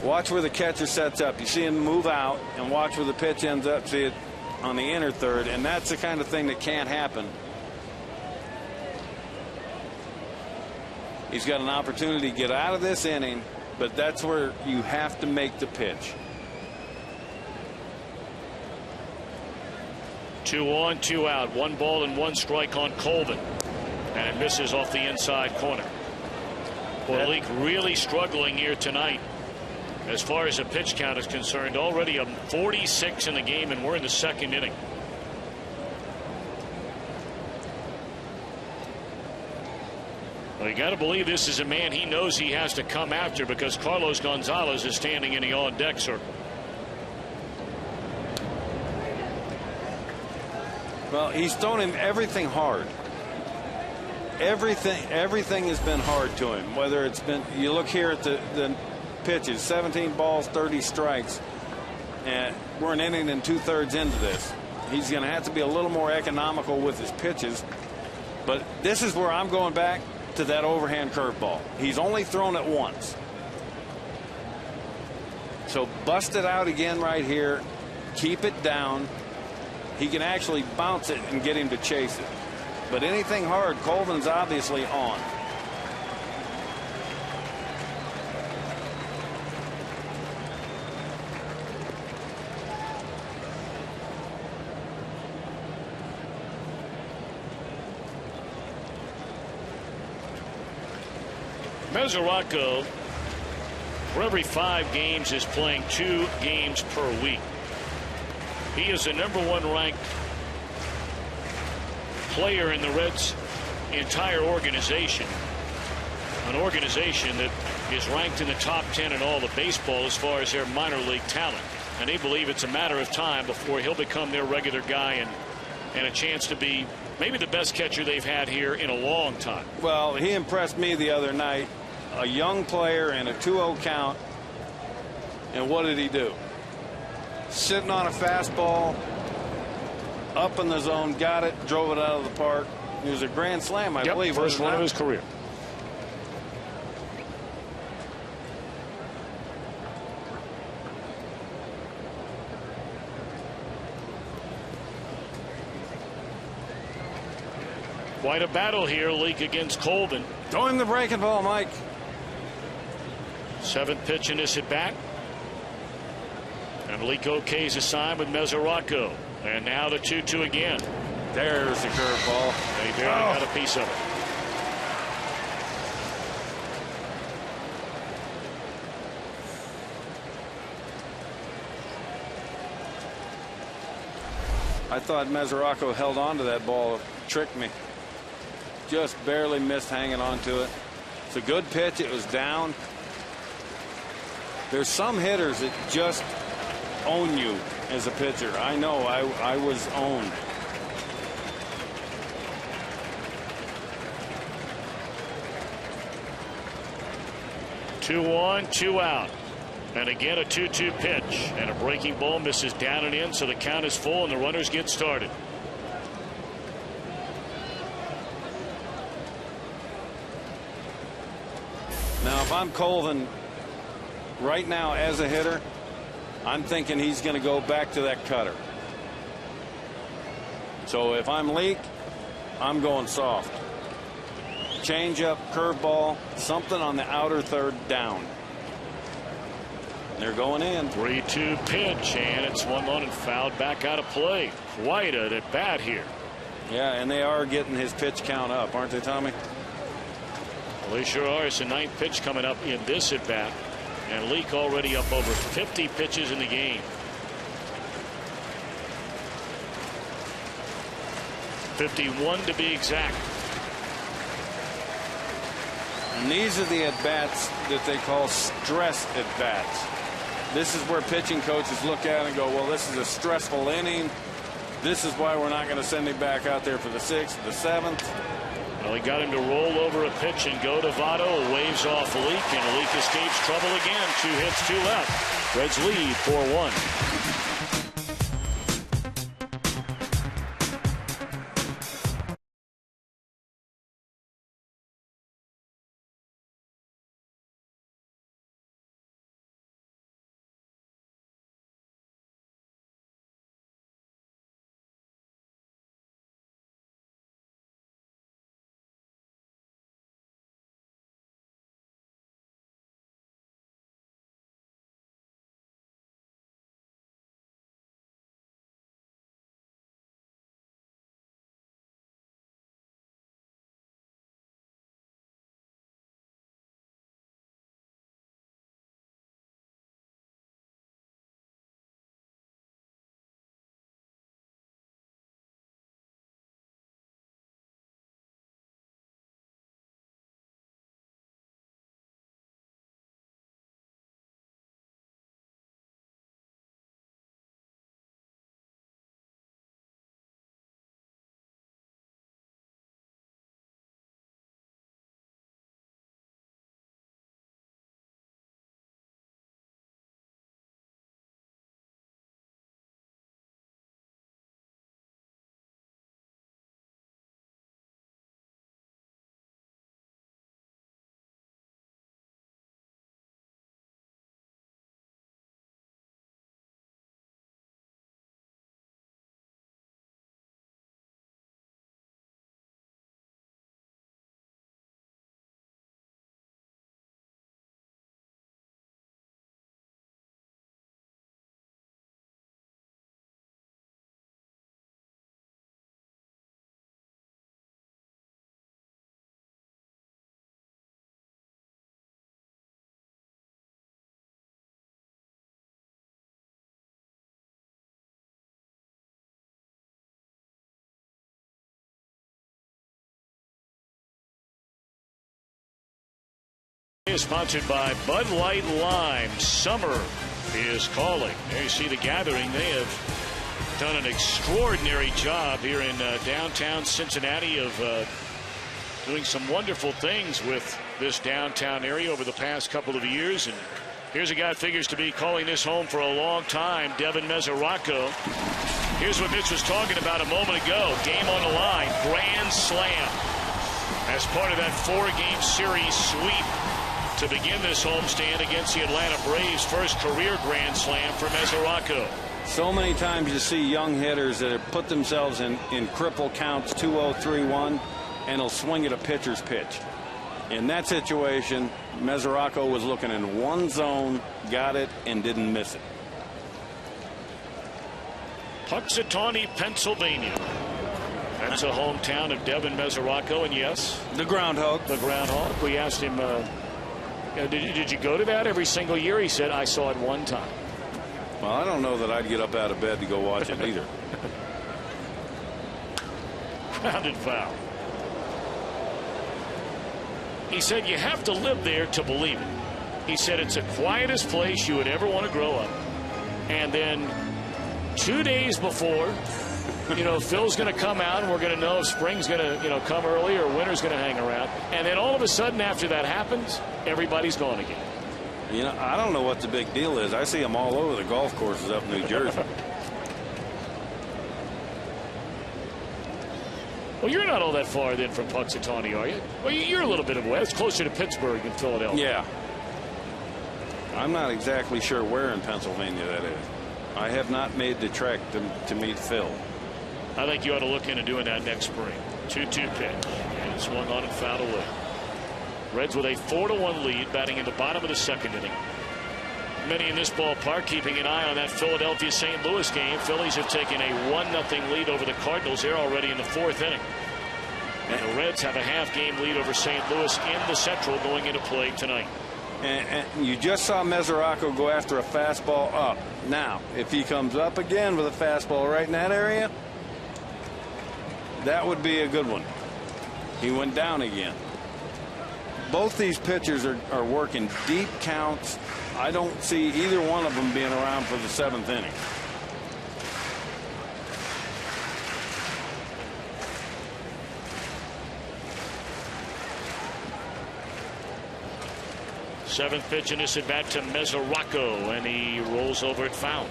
Watch where the catcher sets up. You see him move out, and watch where the pitch ends up. See it on the inner third, and that's the kind of thing that can't happen. He's got an opportunity to get out of this inning, but that's where you have to make the pitch. 2 on, 2 out. 1 ball and 1 strike on Colvin, and it misses off the inside corner. Well, Leake really struggling here tonight as far as the pitch count is concerned. Already a 46 in the game, and we're in the 2nd inning. Well, you got to believe this is a man he knows he has to come after, because Carlos Gonzalez is standing in the on-deck circle. Well, he's thrown him everything hard. Everything has been hard to him. Whether it's been, you look here at the pitches, 17 balls, 30 strikes, and we're an inning and 2/3 into this. He's going to have to be a little more economical with his pitches. But this is where I'm going back to that overhand curveball. He's only thrown it once. So bust it out again right here. Keep it down. He can actually bounce it and get him to chase it. But anything hard, Colvin's obviously on. Mesoraco, for every 5 games, is playing 2 games per week. He is the #1 ranked player in the Reds' entire organization. An organization that is ranked in the top 10 in all of baseball as far as their minor league talent. And they believe it's a matter of time before he'll become their regular guy and a chance to be maybe the best catcher they've had here in a long time. Well, he impressed me the other night. A young player in a 2-0 count. And what did he do? Sitting on a fastball, up in the zone, got it, drove it out of the park. It was a grand slam, I believe. First one of his career. Quite a battle here, Leake against Colvin. Throw him the breaking ball, Mike. 7th pitch in this at bat. And Leake okays a sign with Mesoraco. And now the 2-2 again. There's the curveball. They barely got a piece of it. I thought Mesoraco held on to that ball. Tricked me. Just barely missed hanging on to it. It's a good pitch. It was down. There's some hitters that just own you as a pitcher. I know I was owned. Two on, 2 out. And again a 2-2 pitch. And a breaking ball misses down and in, so the count is full and the runners get started. Now, if I'm Colvin right now as a hitter, I'm thinking he's going to go back to that cutter. So if I'm Leake, I'm going soft. Change up, curveball, something on the outer third down. They're going in. 3-2 pitch, and it's 1-1 and fouled back out of play. Quite an at bat here. Yeah, and they are getting his pitch count up, aren't they, Tommy? Well, they sure are. It's the 9th pitch coming up in this at bat, and Leake already up over 50 pitches in the game. 51 to be exact. And these are the at-bats that they call stress at-bats. This is where pitching coaches look at it and go, well, this is a stressful inning. This is why we're not going to send him back out there for the 6th, the 7th. Well, he got him to roll over a pitch and go to Votto. Waves off Leake, and Leake escapes trouble again. 2 hits, 2 left. Reds lead 4-1. Is sponsored by Bud Light Lime. Summer is calling. There you see the gathering. They have done an extraordinary job here in downtown Cincinnati of doing some wonderful things with this downtown area over the past couple of years. And here's a guy who figures to be calling this home for a long time, Devin Mesoraco. Here's what Mitch was talking about a moment ago. Game on the line. Grand slam as part of that 4-game series sweep to begin this homestand against the Atlanta Braves. First career grand slam for Mesoraco. So many times you see young hitters that have put themselves in cripple counts, 2-0, 3-1, and they'll swing at a pitcher's pitch. In that situation, Mesoraco was looking in one zone, got it, and didn't miss it. Punxsutawney, Pennsylvania. That's a hometown of Devin Mesoraco, and yes, the groundhog. The groundhog. We asked him, did you go to that every single year? He said, I saw it one time. Well, I don't know that I'd get up out of bed to go watch it either. Grounded foul. He said you have to live there to believe it. He said it's the quietest place you would ever want to grow up. And then 2 days before, Phil's going to come out and we're going to know if spring's going to, come early or winter's going to hang around. And then all of a sudden after that happens, everybody's gone again. I don't know what the big deal is. I see them all over the golf courses up in New Jersey. Well, you're not all that far then from Punxsutawney, are you? Well, you're a little bit of west, closer to Pittsburgh than Philadelphia. Yeah. I'm not exactly sure where in Pennsylvania that is. I have not made the trek to meet Phil. I think you ought to look into doing that next spring. 2-2 pitch. And it's swung on and fouled away. Reds with a 4-1 lead, batting in the bottom of the 2nd inning. many in this ballpark keeping an eye on that Philadelphia-St. Louis game. Phillies have taken a 1-0 lead over the Cardinals. They're already in the 4th inning. And the Reds have a half-game lead over St. Louis in the Central going into play tonight. And you just saw Mesoraco go after a fastball up. Now, if he comes up again with a fastball right in that area, that would be a good one. He went down again. Both these pitchers are working deep counts. I don't see either one of them being around for the 7th inning. Seventh pitch in this at bat to Mesoraco, and he rolls over at foul.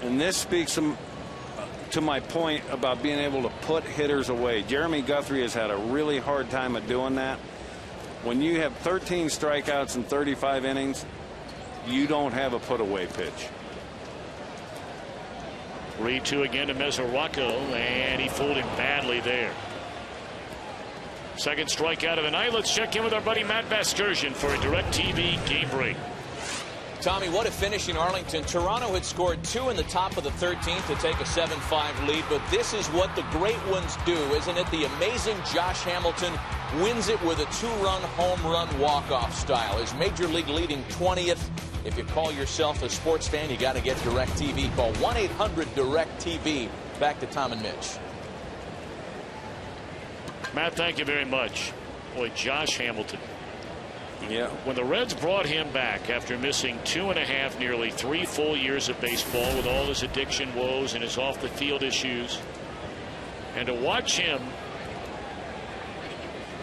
And this speaks to my point about being able to put hitters away. Jeremy Guthrie has had a really hard time of doing that. When you have 13 strikeouts in 35 innings, you don't have a put away pitch. 3-2 again to Mesoraco, and he fooled him badly there. Second strikeout of the night. Let's check in with our buddy Matt Vasgersian for a DirecTV game break. Tommy, what a finish in Arlington. Toronto had scored 2 in the top of the 13th to take a 7-5 lead, but this is what the great ones do, isn't it? The amazing Josh Hamilton wins it with a 2-run home run walk-off style. His major league leading 20th. If you call yourself a sports fan, you got to get DirecTV. Call 1-800-DirecTV. Back to Tom and Mitch. Matt, thank you very much. Boy, Josh Hamilton. Yeah. When the Reds brought him back after missing 2.5, nearly 3 full years of baseball with all his addiction woes and his off the field issues, and to watch him,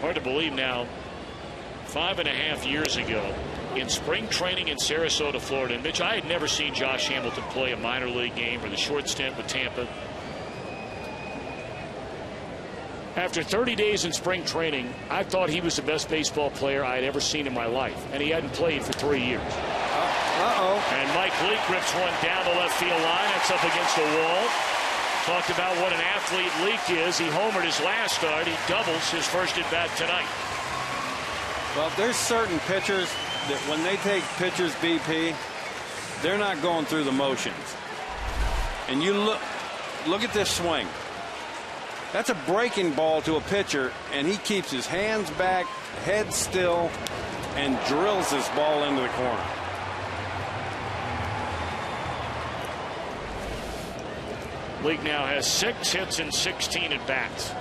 hard to believe now, 5.5 years ago in spring training in Sarasota, Florida. And Mitch, I had never seen Josh Hamilton play a minor league game or the short stint with Tampa. After 30 days in spring training, I thought he was the best baseball player I had ever seen in my life, and he hadn't played for 3 years. And Mike Leake rips one down the left field line. That's up against the wall. Talked about what an athlete Leake is. He homered his last start. He doubles his first at bat tonight. Well, there's certain pitchers that when they take pitchers BP, they're not going through the motions. And you look at this swing. That's a breaking ball to a pitcher, and he keeps his hands back, head still, and drills this ball into the corner. Leake now has 6 hits and 16 at bats.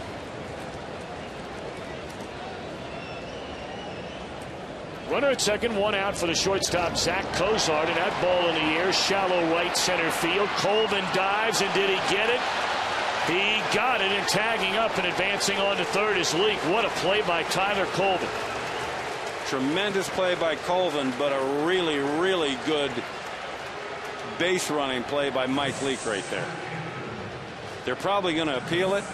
Runner at second, 1 out for the shortstop, Zach Cozart, and that ball in the air, shallow right center field. Colvin dives, and did he get it? He got it, and tagging up and advancing on to third is Leake. What a play by Tyler Colvin. Tremendous play by Colvin, but a really, really good base running play by Mike Leake right there. They're probably going to appeal it.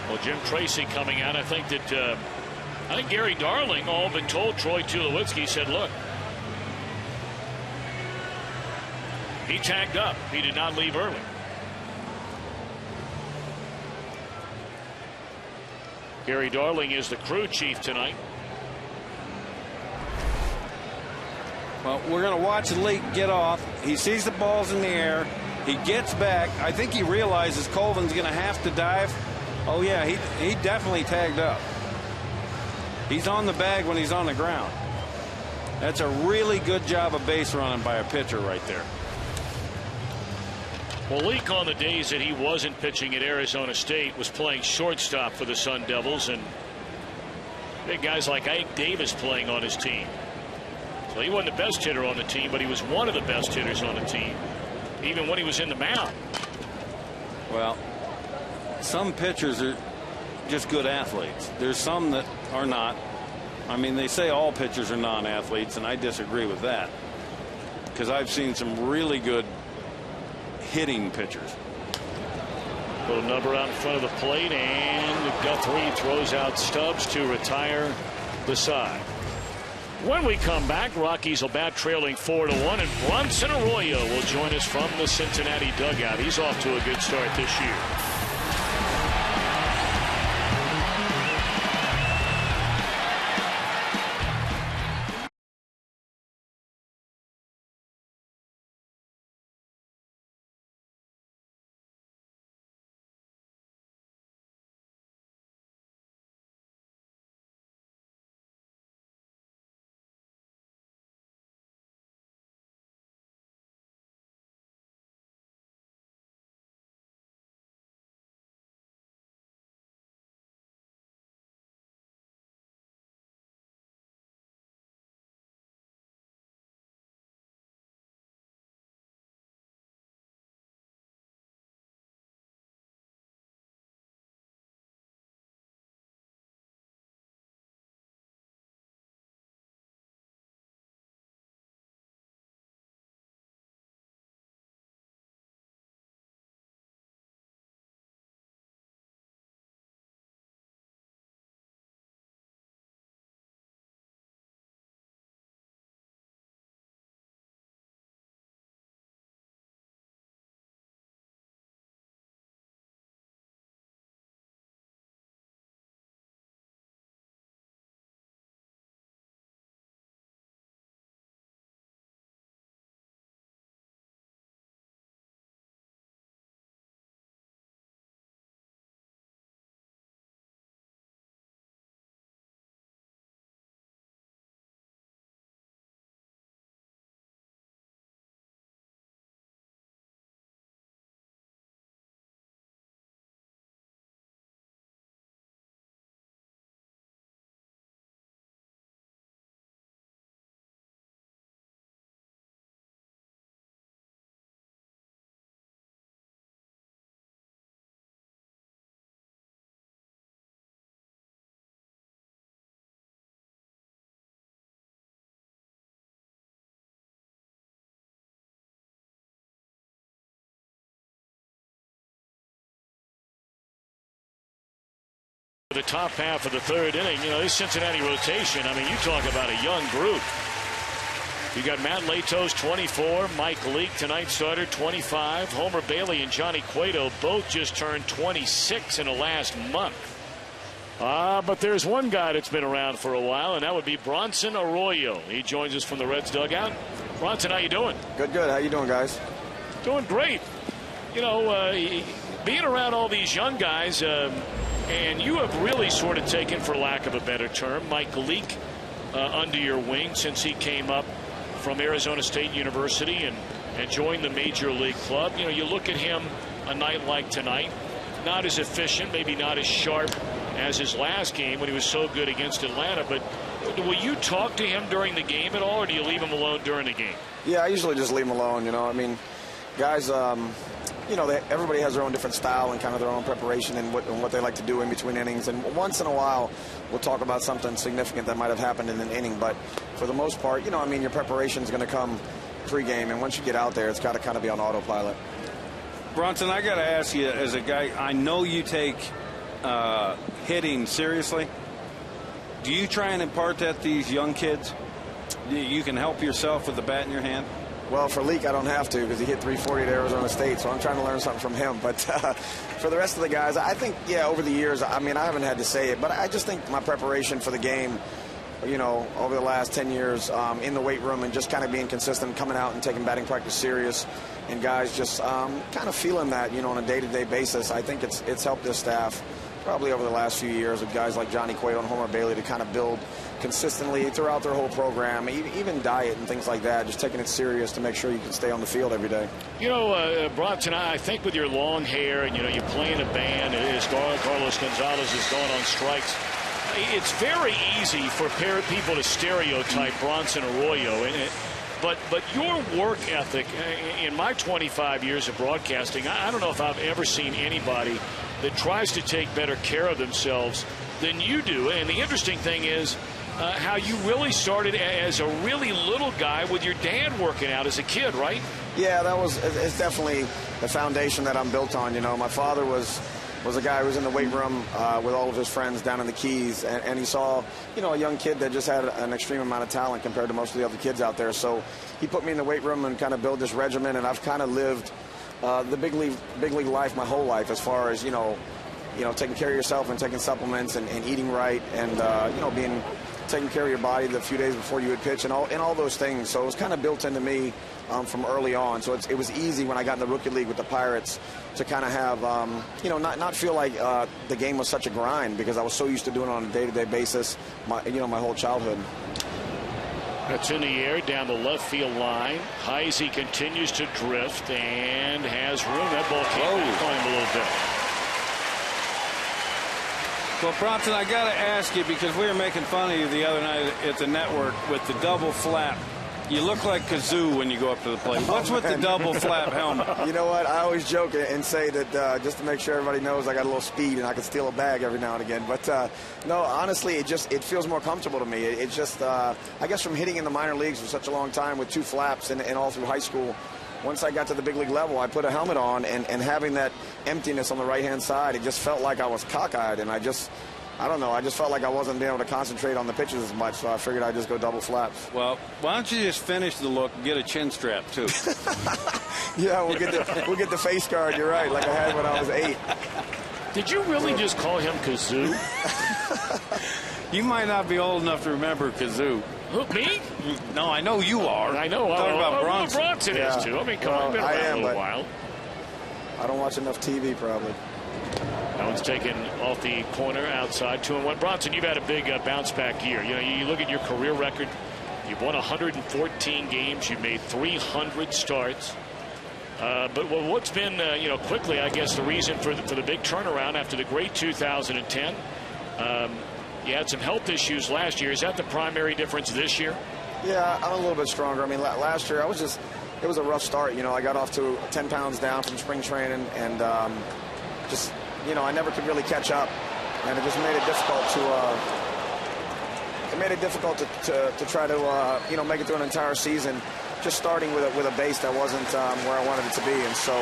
Well, Jim Tracy coming out. I think Gary Darling all but told Troy Tulowitzki, said, look, he tagged up. He did not leave early. Gary Darling is the crew chief tonight. Well, we're going to watch Leake get off. He sees the balls in the air. He gets back. I think he realizes Colvin's going to have to dive. Oh, yeah, he definitely tagged up. He's on the bag when he's on the ground. That's a really good job of base running by a pitcher right there. Well, Leake on the days that he wasn't pitching at Arizona State was playing shortstop for the Sun Devils, and big guys like Ike Davis playing on his team. So he wasn't the best hitter on the team, but he was one of the best hitters on the team, even when he was in the mound. Well, some pitchers are just good athletes. There's some that are not. I mean, they say all pitchers are non-athletes, and I disagree with that, because I've seen some really good hitting pitchers. Little number out in front of the plate, and Guthrie throws out Stubbs to retire the side. When we come back, Rockies will bat trailing 4-1, and Bronson Arroyo will join us from the Cincinnati dugout. He's off to a good start this year. The top half of the third inning, you know, this Cincinnati rotation, I mean, you talk about a young group. You got Matt Latos, 24, Mike Leake, tonight's starter, 25. Homer Bailey and Johnny Cueto both just turned 26 in the last month. But there's one guy that's been around for a while, and that would be Bronson Arroyo. He joins us from the Reds dugout. Bronson, how you doing? Good, good. How you doing, guys? Doing great. You know, being around all these young guys, and you have really sort of taken, for lack of a better term, Mike Leake under your wing since he came up from Arizona State University and joined the major league club. You know, you look at him a night like tonight, not as efficient, maybe not as sharp as his last game when he was so good against Atlanta, but will you talk to him during the game at all, or do you leave him alone during the game? Yeah, I usually just leave him alone, you know. I mean, guys, you know, everybody has their own different style and kind of their own preparation and what they like to do in between innings. And once in a while, we'll talk about something significant that might have happened in an inning. But for the most part, you know, I mean, your preparation is going to come pregame. And once you get out there, it's got to kind of be on autopilot. Bronson, I got to ask you, as a guy, I know you take hitting seriously. Do you try and impart that to these young kids? You can help yourself with the bat in your hand? Well, for Leake, I don't have to because he hit 340 at Arizona State, so I'm trying to learn something from him. But for the rest of the guys, I think, yeah, over the years, I mean, I haven't had to say it, but I just think my preparation for the game, you know, over the last 10 years in the weight room and just kind of being consistent, coming out and taking batting practice serious, and guys just kind of feeling that, you know, on a day-to-day basis. I think it's helped this staff probably over the last few years with guys like Johnny Cueto and Homer Bailey to kind of build consistently throughout their whole program, even diet and things like that, just taking it serious to make sure you can stay on the field every day. You know, Bronson, I think with your long hair and, you know, you play in a band as Carlos Gonzalez has gone on strikes, it's very easy for people to stereotype Bronson Arroyo. But your work ethic, in my 25 years of broadcasting, I don't know if I've ever seen anybody that tries to take better care of themselves than you do. And the interesting thing is how you really started as a really little guy with your dad working out as a kid, right? Yeah, it's definitely the foundation that I'm built on. You know, my father was was a guy who was in the weight room with all of his friends down in the Keys, and he saw, you know, a young kid that just had an extreme amount of talent compared to most of the other kids out there. So he put me in the weight room and kind of built this regimen, and I've kind of lived the big league life my whole life, as far as, you know, taking care of yourself and taking supplements and eating right, and you know, taking care of your body the few days before you would pitch, and all those things. So it was kind of built into me from early on. So it was easy when I got in the rookie league with the Pirates to kind of have, you know, not feel like the game was such a grind, because I was so used to doing it on a day-to-day basis, my whole childhood. That's in the air down the left field line. Heisey continues to drift and has room. That ball came back on him a little bit. Well, Bronson, I got to ask you, because we were making fun of you the other night at the network with the double flap. You look like Kazoo when you go up to the plate. What's with the double flap helmet? You know what? I always joke and say that just to make sure everybody knows I got a little speed and I can steal a bag every now and again. But no, honestly, it feels more comfortable to me. It's just, I guess, from hitting in the minor leagues for such a long time with two flaps and all through high school, once I got to the big league level, I put a helmet on, and having that emptiness on the right-hand side, it just felt like I was cockeyed, and I don't know, I just felt like I wasn't being able to concentrate on the pitches as much, so I figured I'd just go double flaps. Well, why don't you just finish the look and get a chin strap, too? Yeah, we'll get the face guard, you're right, like I had when I was 8. Did you really just call him Kazoo? You might not be old enough to remember Kazoo. Who, me? No, I know you are. I know. I'm talking about Bronson. Bronson is, too. I mean, come on, been around a little while. I don't watch enough TV, probably. That one's taken off the corner outside, 2-1. Bronson, you've had a big bounce back year. You know, you look at your career record. You've won 114 games. You've made 300 starts. But what's been, you know, quickly, I guess, the reason for the big turnaround after the great 2010? You had some health issues last year. Is that the primary difference this year? Yeah, I'm a little bit stronger. I mean, last year it was a rough start. You know, I got off to 10 pounds down from spring training, and just, you know, I never could really catch up, and it just made it difficult to try to you know, make it through an entire season, just starting with a base that wasn't where I wanted it to be. And so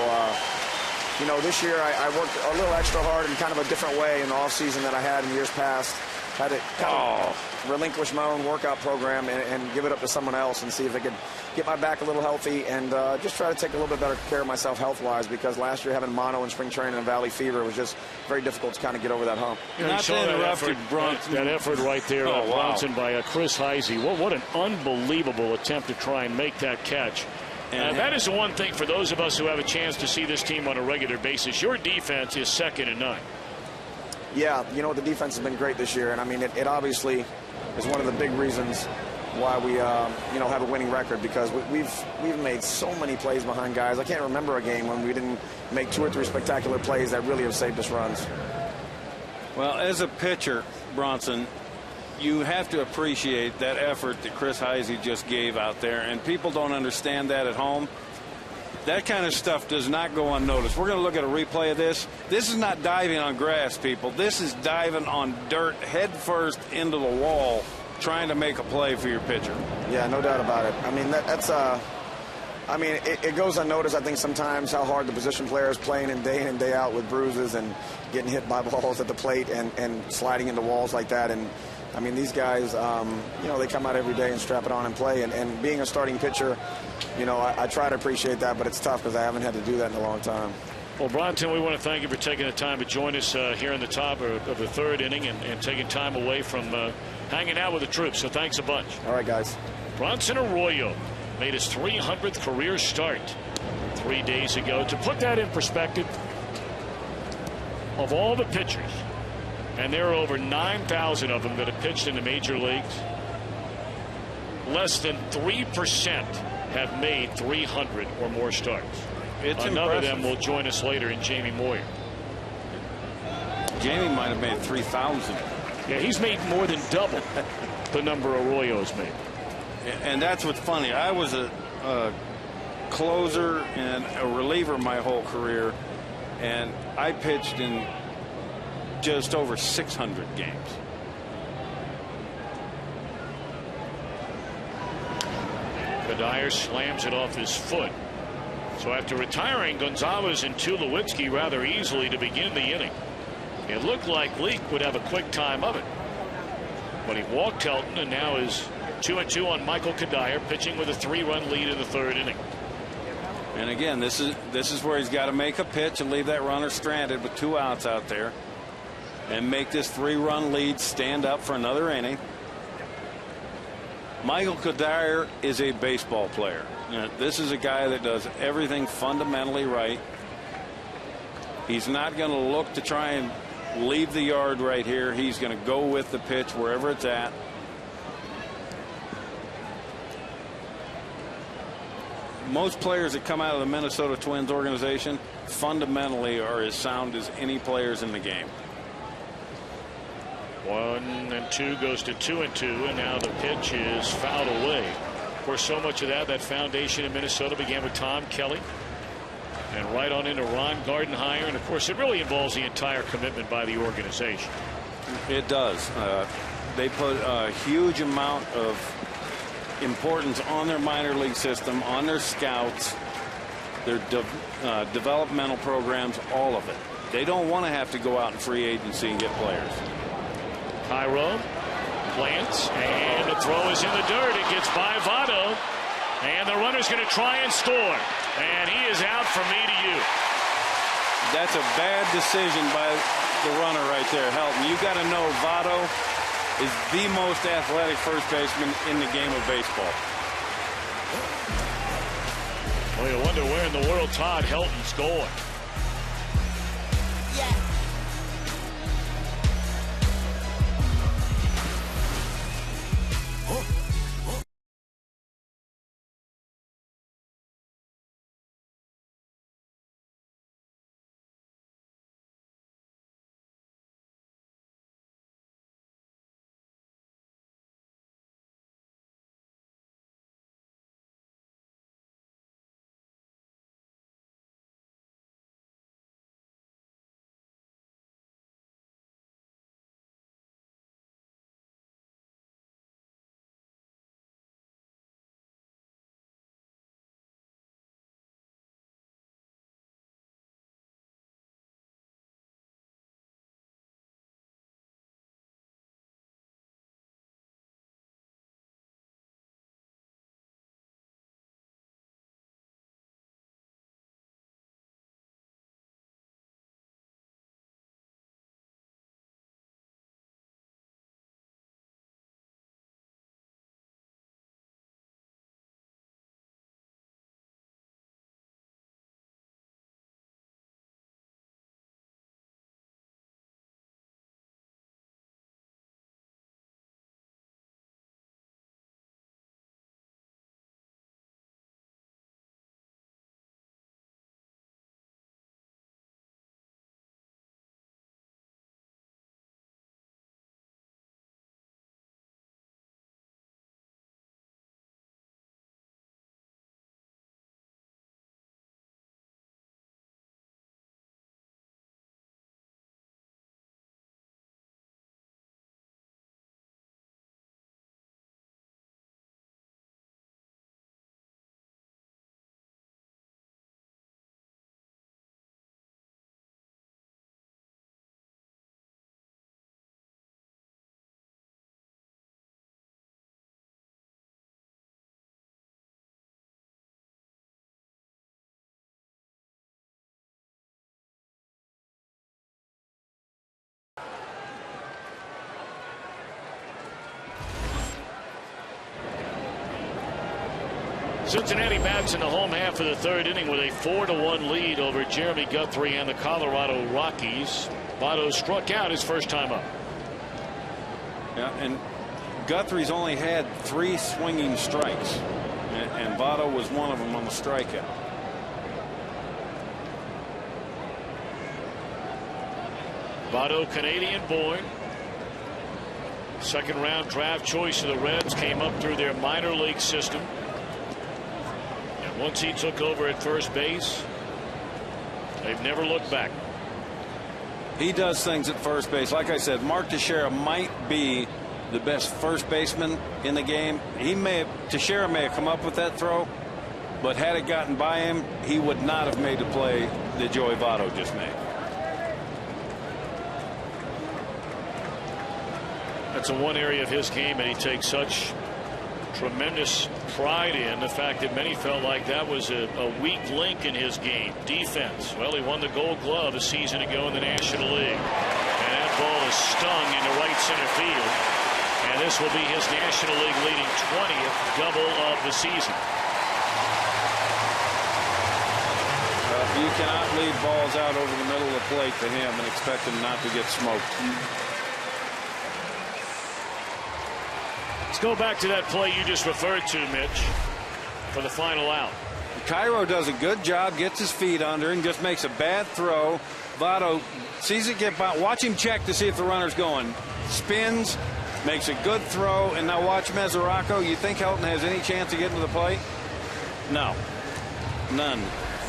you know, this year I worked a little extra hard in kind of a different way in the off season than I had in years past. Had to kind of relinquish my own workout program and give it up to someone else and see if I could get my back a little healthy, and just try to take a little bit better care of myself health-wise, because last year having mono in spring training and valley fever was just very difficult to kind of get over that hump. Not to interrupt you, Bronson. That effort right there, Bronson, by Chris Heisey. What an unbelievable attempt to try and make that catch. And that is the one thing for those of us who have a chance to see this team on a regular basis. Your defense is second to none. Yeah, you know, the defense has been great this year, and I mean, it obviously is one of the big reasons why we, you know, have a winning record, because we've made so many plays behind guys. I can't remember a game when we didn't make 2 or 3 spectacular plays that really have saved us runs. Well, as a pitcher, Bronson, you have to appreciate that effort that Chris Heisey just gave out there, and people don't understand that at home. That kind of stuff does not go unnoticed. We're going to look at a replay of this. This is not diving on grass, people. This is diving on dirt head first into the wall, trying to make a play for your pitcher. Yeah, no doubt about it. I mean, that's I mean, it goes unnoticed, I think, sometimes how hard the position player is playing in day out with bruises and getting hit by balls at the plate and sliding into walls like that. And I mean, these guys, you know, they come out every day and strap it on and play. And being a starting pitcher, you know, I try to appreciate that, but it's tough because I haven't had to do that in a long time. Well, Bronson, we want to thank you for taking the time to join us here in the top of the third inning and taking time away from hanging out with the troops. So thanks a bunch. All right, guys. Bronson Arroyo made his 300th career start 3 days ago. To put that in perspective, of all the pitchers, and there are over 9,000 of them that have pitched in the major leagues, less than 3% have made 300 or more starts. It's Another impressive. of them will join us later in Jamie Moyer. Jamie might have made 3,000. Yeah, he's made more than double the number Arroyo's made. And that's what's funny. I was a closer and a reliever my whole career, and I pitched in just over 600 games. Dyer slams it off his foot. So after retiring, Gonzalez and Tulowitzki rather easily to begin the inning. It looked like Leake would have a quick time of it, but he walked Helton, and now is 2-2 on Michael Kadire, pitching with a 3-run lead in the third inning. And again, this is where he's got to make a pitch and leave that runner stranded with 2 outs out there, and make this 3-run lead stand up for another inning. Michael Kadire is a baseball player. This is a guy that does everything fundamentally right. He's not going to look to try and leave the yard right here. He's going to go with the pitch wherever it's at. Most players that come out of the Minnesota Twins organization fundamentally are as sound as any players in the game. 1-2 goes to 2-2, and now the pitch is fouled away. Of course, so much of that foundation in Minnesota began with Tom Kelly, and right on into Ron Gardenhire, and of course it really involves the entire commitment by the organization. It does. They put a huge amount of importance on their minor league system, on their scouts, their developmental programs, all of it. They don't want to have to go out in free agency and get players. Cairo plants, and the throw is in the dirt. It gets by Votto, and the runner's going to try and score, and he is out from me to you. That's a bad decision by the runner right there, Helton. You got to know Votto is the most athletic first baseman in the game of baseball. Well, you wonder where in the world Todd Helton's going. Yeah. Cincinnati bats in the home half of the third inning with a 4-1 lead over Jeremy Guthrie and the Colorado Rockies. Votto struck out his first time up. Yeah, and Guthrie's only had 3 swinging strikes, and Votto was one of them on the strikeout. Votto, Canadian born. Second round draft choice of the Reds, came up through their minor league system. And once he took over at first base, they've never looked back. He does things at first base. Like I said, Mark Teixeira might be the best first baseman in the game. Teixeira may have come up with that throw, but had it gotten by him, he would not have made the play that Joey Votto just made. That's the one area of his game that he takes such tremendous pride in. The fact that many felt like that was a weak link in his game. Defense. Well, he won the Gold Glove a season ago in the National League. And that ball is stung into right center field. And this will be his National League leading 20th double of the season. You cannot lead balls out over the middle of the plate to him and expect him not to get smoked. Let's go back to that play you just referred to, Mitch, for the final out. Cairo does a good job, gets his feet under him, just makes a bad throw. Votto sees it get by. Watch him check to see if the runner's going. Spins, makes a good throw, and now watch Mesoraco. You think Helton has any chance to get into the plate? No. None.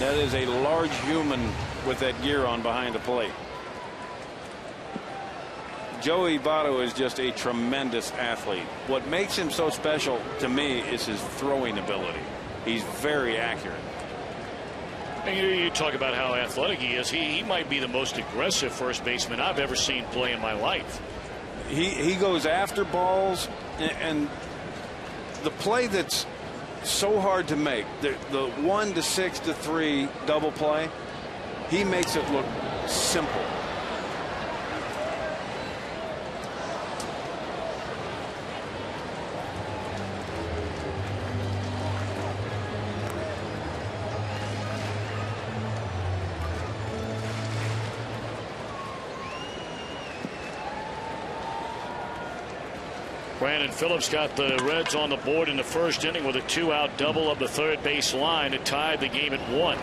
That is a large human with that gear on behind the plate. Joey Votto is just a tremendous athlete. What makes him so special to me is his throwing ability. He's very accurate. And you talk about how athletic he is. He might be the most aggressive first baseman I've ever seen play in my life. He goes after balls, and the play that's so hard to make, the 1 to 6 to 3 double play, he makes it look simple. Brandon Phillips got the Reds on the board in the first inning with a 2-out double up the third base line. It tied the game at 1.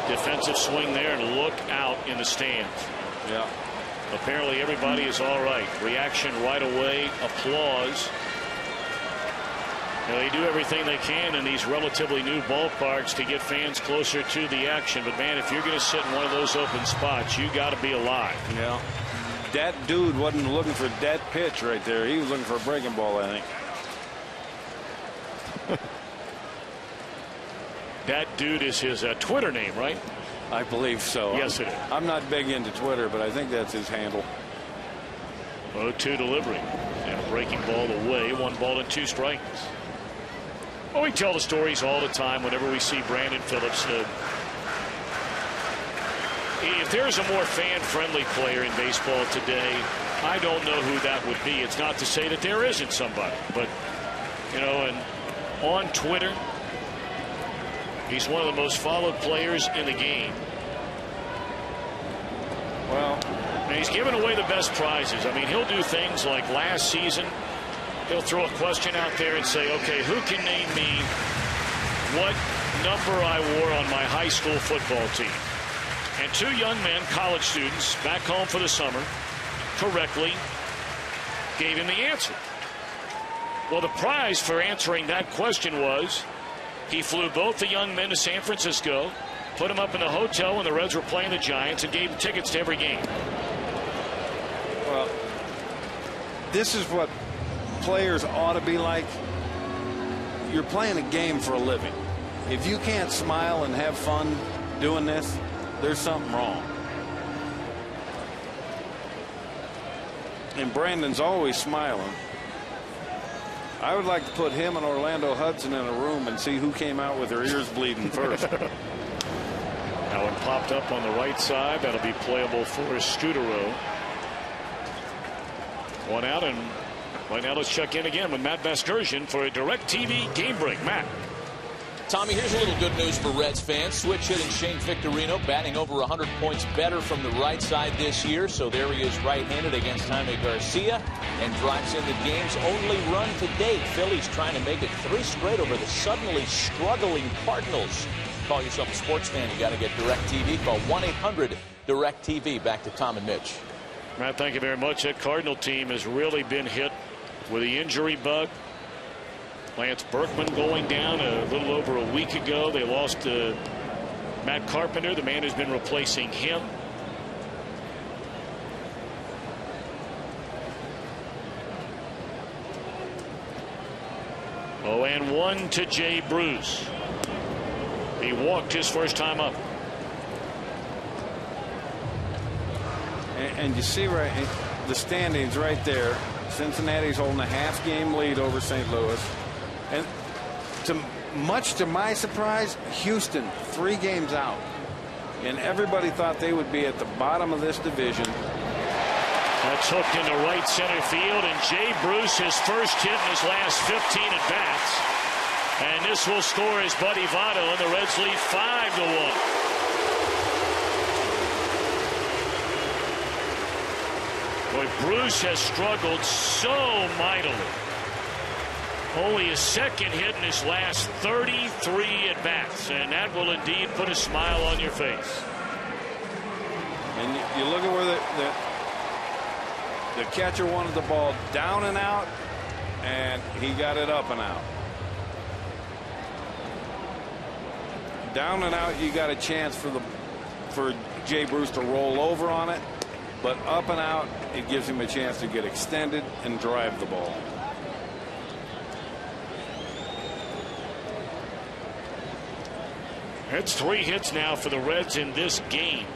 Defensive swing there, and look out in the stands. Yeah. Apparently everybody is all right. Reaction right away. Applause. Now, they do everything they can in these relatively new ballparks to get fans closer to the action. But man, if you're going to sit in one of those open spots, you got to be alive. Yeah. That dude wasn't looking for that pitch right there. He was looking for a breaking ball, I think. That dude is his Twitter name, right? I believe so. Yes, it is. I'm not big into Twitter, but I think that's his handle. 0-2 delivery. And a breaking ball away. 1 ball and 2 strikes. Well, we tell the stories all the time whenever we see Brandon Phillips. If there's a more fan-friendly player in baseball today, I don't know who that would be. It's not to say that there isn't somebody, but, you know, and on Twitter, he's one of the most followed players in the game. Well, and he's giving away the best prizes. I mean, he'll do things like last season, he'll throw a question out there and say, okay, who can name me what number I wore on my high school football team? And 2 young men, college students, back home for the summer, correctly gave him the answer. Well, the prize for answering that question was he flew both the young men to San Francisco, put them up in the hotel when the Reds were playing the Giants, and gave them tickets to every game. Well, this is what players ought to be like. You're playing a game for a living. If you can't smile and have fun doing this, there's something wrong. And Brandon's always smiling. I would like to put him and Orlando Hudson in a room and see who came out with their ears bleeding first. Now one popped up on the right side. That'll be playable for Scudero. 1 out, and right now let's check in again with Matt Vasgersian for a DirecTV Game Break. Matt. Tommy, here's a little good news for Reds fans. Switch hitting Shane Victorino batting over 100 points better from the right side this year. So there he is right-handed against Jaime Garcia and drives in the game's only run to date. Phillies trying to make it 3 straight over the suddenly struggling Cardinals. Call yourself a sports fan, you got to get DirecTV. Call 1-800-DirecTV. Back to Tom and Mitch. Matt, thank you very much. That Cardinal team has really been hit with the injury bug. Lance Berkman going down a little over a week ago. They lost Matt Carpenter, the man who's been replacing him. Oh, and 1 to Jay Bruce. He walked his first time up. And you see, right, the standings right there. Cincinnati's holding a half-game lead over St. Louis. And much to my surprise, Houston 3 games out. And everybody thought they would be at the bottom of this division. That's hooked into right center field, and Jay Bruce, his first hit in his last 15 at bats. And this will score his buddy Votto, and the Reds lead 5-1. Boy, Bruce has struggled so mightily. Only his second hit in his last 33 at bats, and that will indeed put a smile on your face. And you look at where the catcher wanted the ball down and out, and he got it up and out. Down and out, you got a chance for Jay Bruce to roll over on it, but up and out, it gives him a chance to get extended and drive the ball. It's 3 hits now for the Reds in this game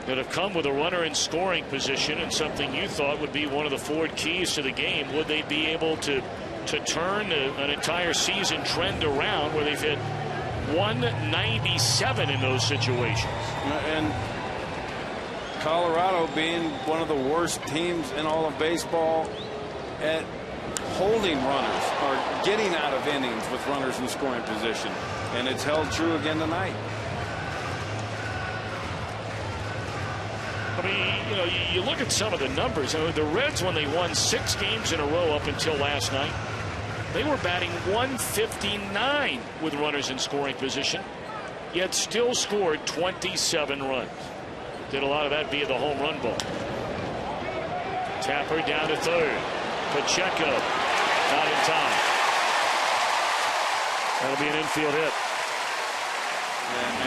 that have come with a runner in scoring position, and something you thought would be one of the forward keys to the game. Would they be able to turn an entire season trend around where they've hit 197 in those situations? And Colorado being one of the worst teams in all of baseball at holding runners or getting out of innings with runners in scoring position. And it's held true again tonight. I mean, you know, you look at some of the numbers. I mean, the Reds, when they won 6 games in a row up until last night, they were batting 159 with runners in scoring position, yet still scored 27 runs. Did a lot of that via the home run ball. Tapper down to third. Pacheco not in time. That'll be an infield hit.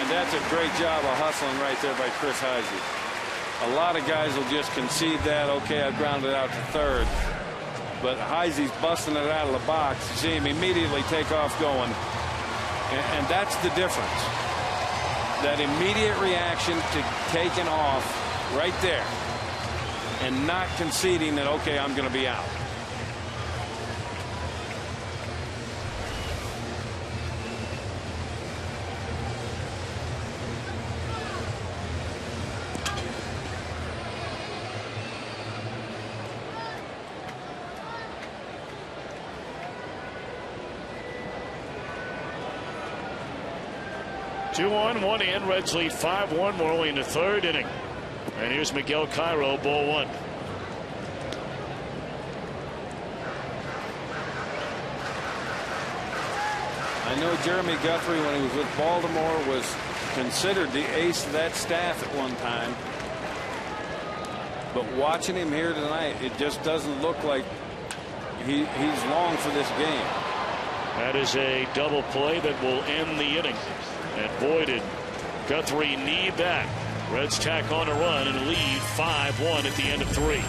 And that's a great job of hustling right there by Chris Heisey. A lot of guys will just concede that, okay, I grounded out to third. But Heisey's busting it out of the box. You see him immediately take off going. And that's the difference. That immediate reaction to taking off right there and not conceding that, okay, I'm going to be out. Two on, 1 in. Reds lead 5-1. We're only in the 3rd inning. And here's Miguel Cairo, ball 1. I know Jeremy Guthrie, when he was with Baltimore, was considered the ace of that staff at one time. But watching him here tonight, it just doesn't look like he's long for this game. That is a double play that will end the inning. And boy, did Guthrie need that. Reds tack on a run and lead 5-1 at the end of 3.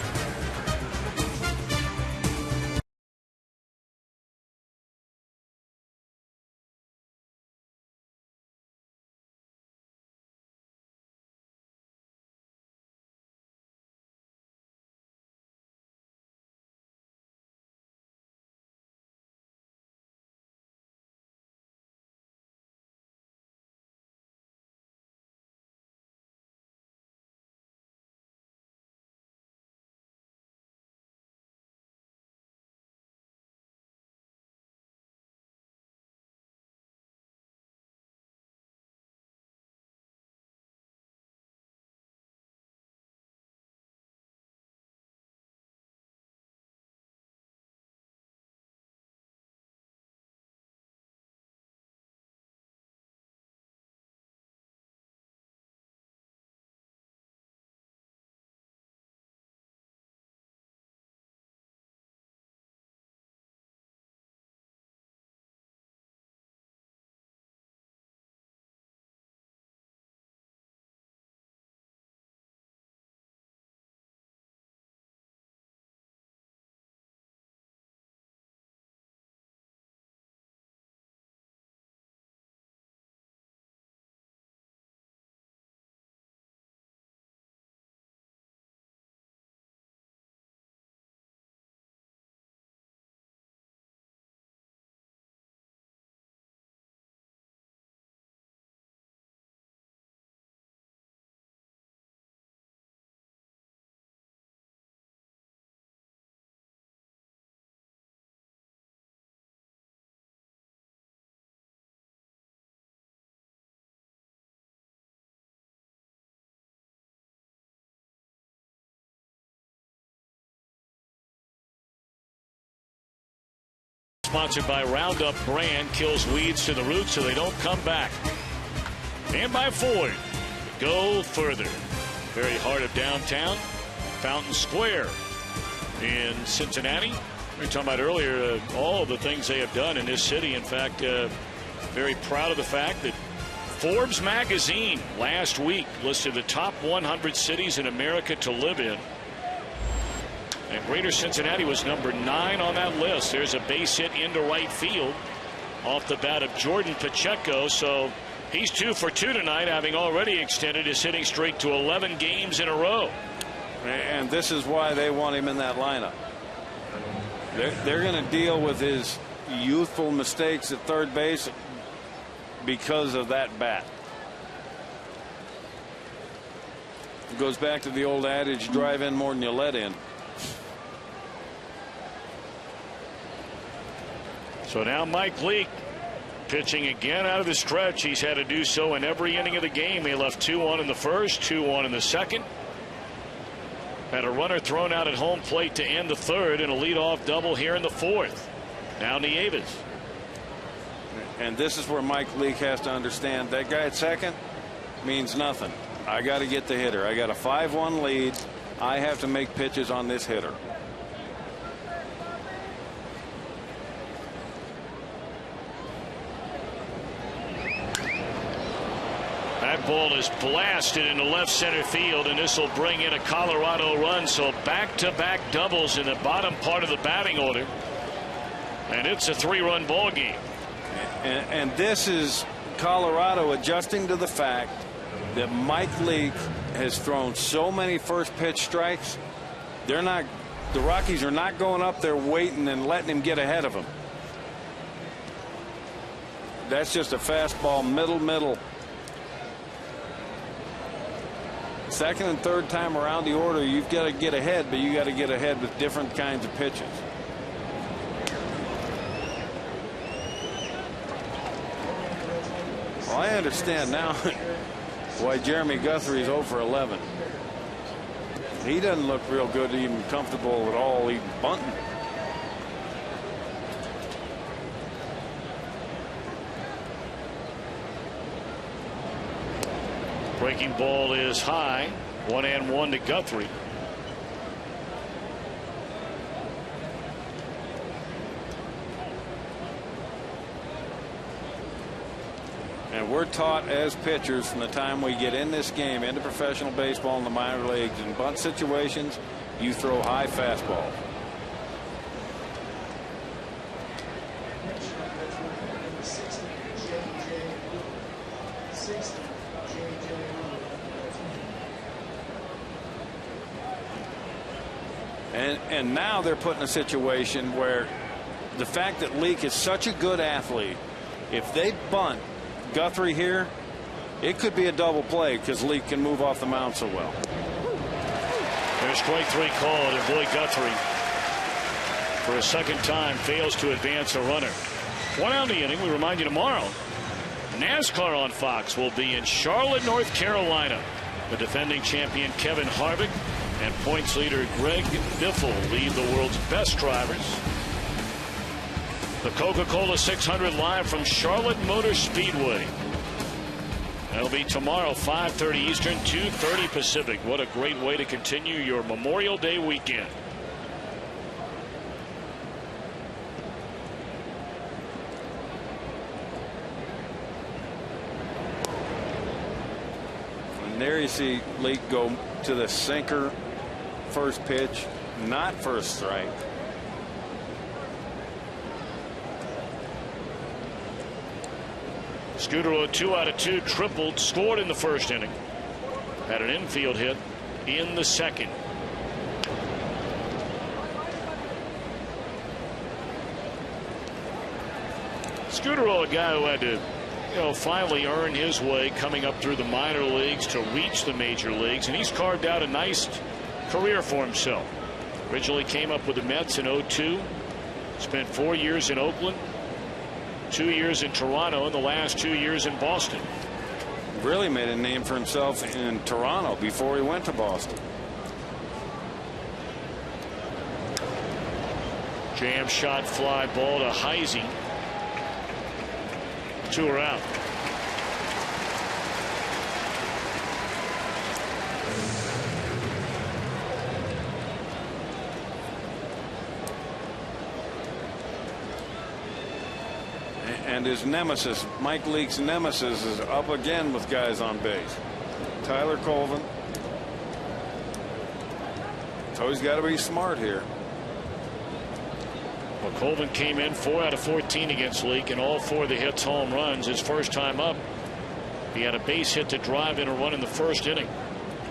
sponsored by Roundup brand. Kills weeds to the roots so they don't come back. And by Ford. Go further. Very heart of downtown. Fountain Square in Cincinnati. We were talking about earlier all of the things they have done in this city. In fact, very proud of the fact that Forbes magazine last week listed the top 100 cities in America to live in. And Greater Cincinnati was number 9 on that list. There's a base hit into right field off the bat of Jordan Pacheco. So he's 2 for 2 tonight, having already extended his hitting streak to 11 games in a row. And this is why they want him in that lineup. They're going to deal with his youthful mistakes at third base because of that bat. It goes back to the old adage, drive in more than you let in. So now Mike Leake pitching again out of the stretch. He's had to do so in every inning of the game. He left 2-1 in the first, 2-1 in the second. Had a runner thrown out at home plate to end the third, and a leadoff double here in the fourth. Now Nieves. And this is where Mike Leake has to understand that guy at second means nothing. I got to get the hitter. I got a 5-1 lead. I have to make pitches on this hitter. That ball is blasted into left center field, and this will bring in a Colorado run. So back-to-back doubles in the bottom part of the batting order, and it's a 3-run ball game. And this is Colorado adjusting to the fact that Mike Leake has thrown so many first pitch strikes. The Rockies are not going up there waiting and letting him get ahead of them. That's just a fastball, middle. Second and third time around the order, you've got to get ahead, but you got to get ahead with different kinds of pitches. Well, I understand now why Jeremy Guthrie's 0 for 11. He doesn't look real good, even comfortable at all, even bunting. Breaking ball is high. 1-1 to Guthrie. And we're taught as pitchers from the time we get in this game, into professional baseball in the minor leagues, in bunt situations, you throw high fastballs. And now they're put in a situation where the fact that Leake is such a good athlete, if they bunt Guthrie here, it could be a double play because Leake can move off the mound so well. There's strike 3 called, and boy, Guthrie, for a second time, fails to advance a runner. 1 out in the inning. We remind you tomorrow, NASCAR on Fox will be in Charlotte, North Carolina. The defending champion Kevin Harvick and points leader Greg Biffle lead the world's best drivers. The Coca-Cola 600 live from Charlotte Motor Speedway. That'll be tomorrow, 5:30 Eastern, 2:30 Pacific. What a great way to continue your Memorial Day weekend. And there you see Leake go to the sinker, first pitch, not first strike. Scudero, 2 out of 2, tripled, scored in the first inning. Had an infield hit in the second. Scudero, a guy who had to, finally earn his way coming up through the minor leagues to reach the major leagues, and he's carved out a nice career for himself. Originally came up with the Mets in 2002, spent 4 years in Oakland, 2 years in Toronto, and the last 2 years in Boston. Really made a name for himself in Toronto before he went to Boston. Jam shot fly ball to Heisey. 2 are out. And his nemesis, Mike Leake's nemesis, is up again with guys on base. Tyler Colvin. So he's got to be smart here. Well, Colvin came in 4 out of 14 against Leake, and all 4 of the hits home runs. His first time up, he had a base hit to drive in a run in the first inning.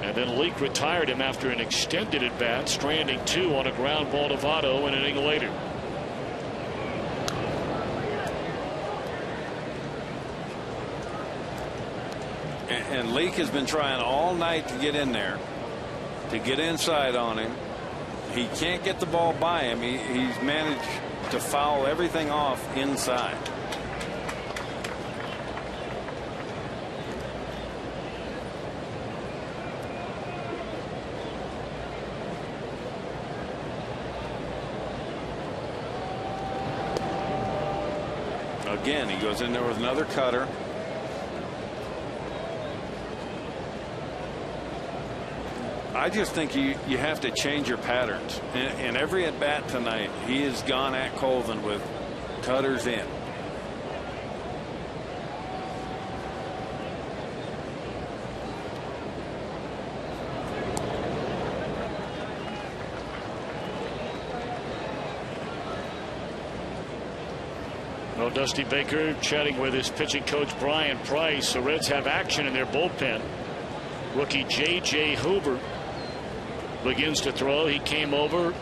And then Leake retired him after an extended at bat, stranding 2 on a ground ball to Votto an inning later. And Leake has been trying all night to get in there, to get inside on him. He can't get the ball by him. He's managed to foul everything off inside. Again, he goes in there with another cutter. I just think you have to change your patterns. In every at bat tonight, he has gone at Colvin with cutters in. Well, Dusty Baker chatting with his pitching coach Brian Price. The Reds have action in their bullpen. Rookie J.J. Hoover begins to throw. He came over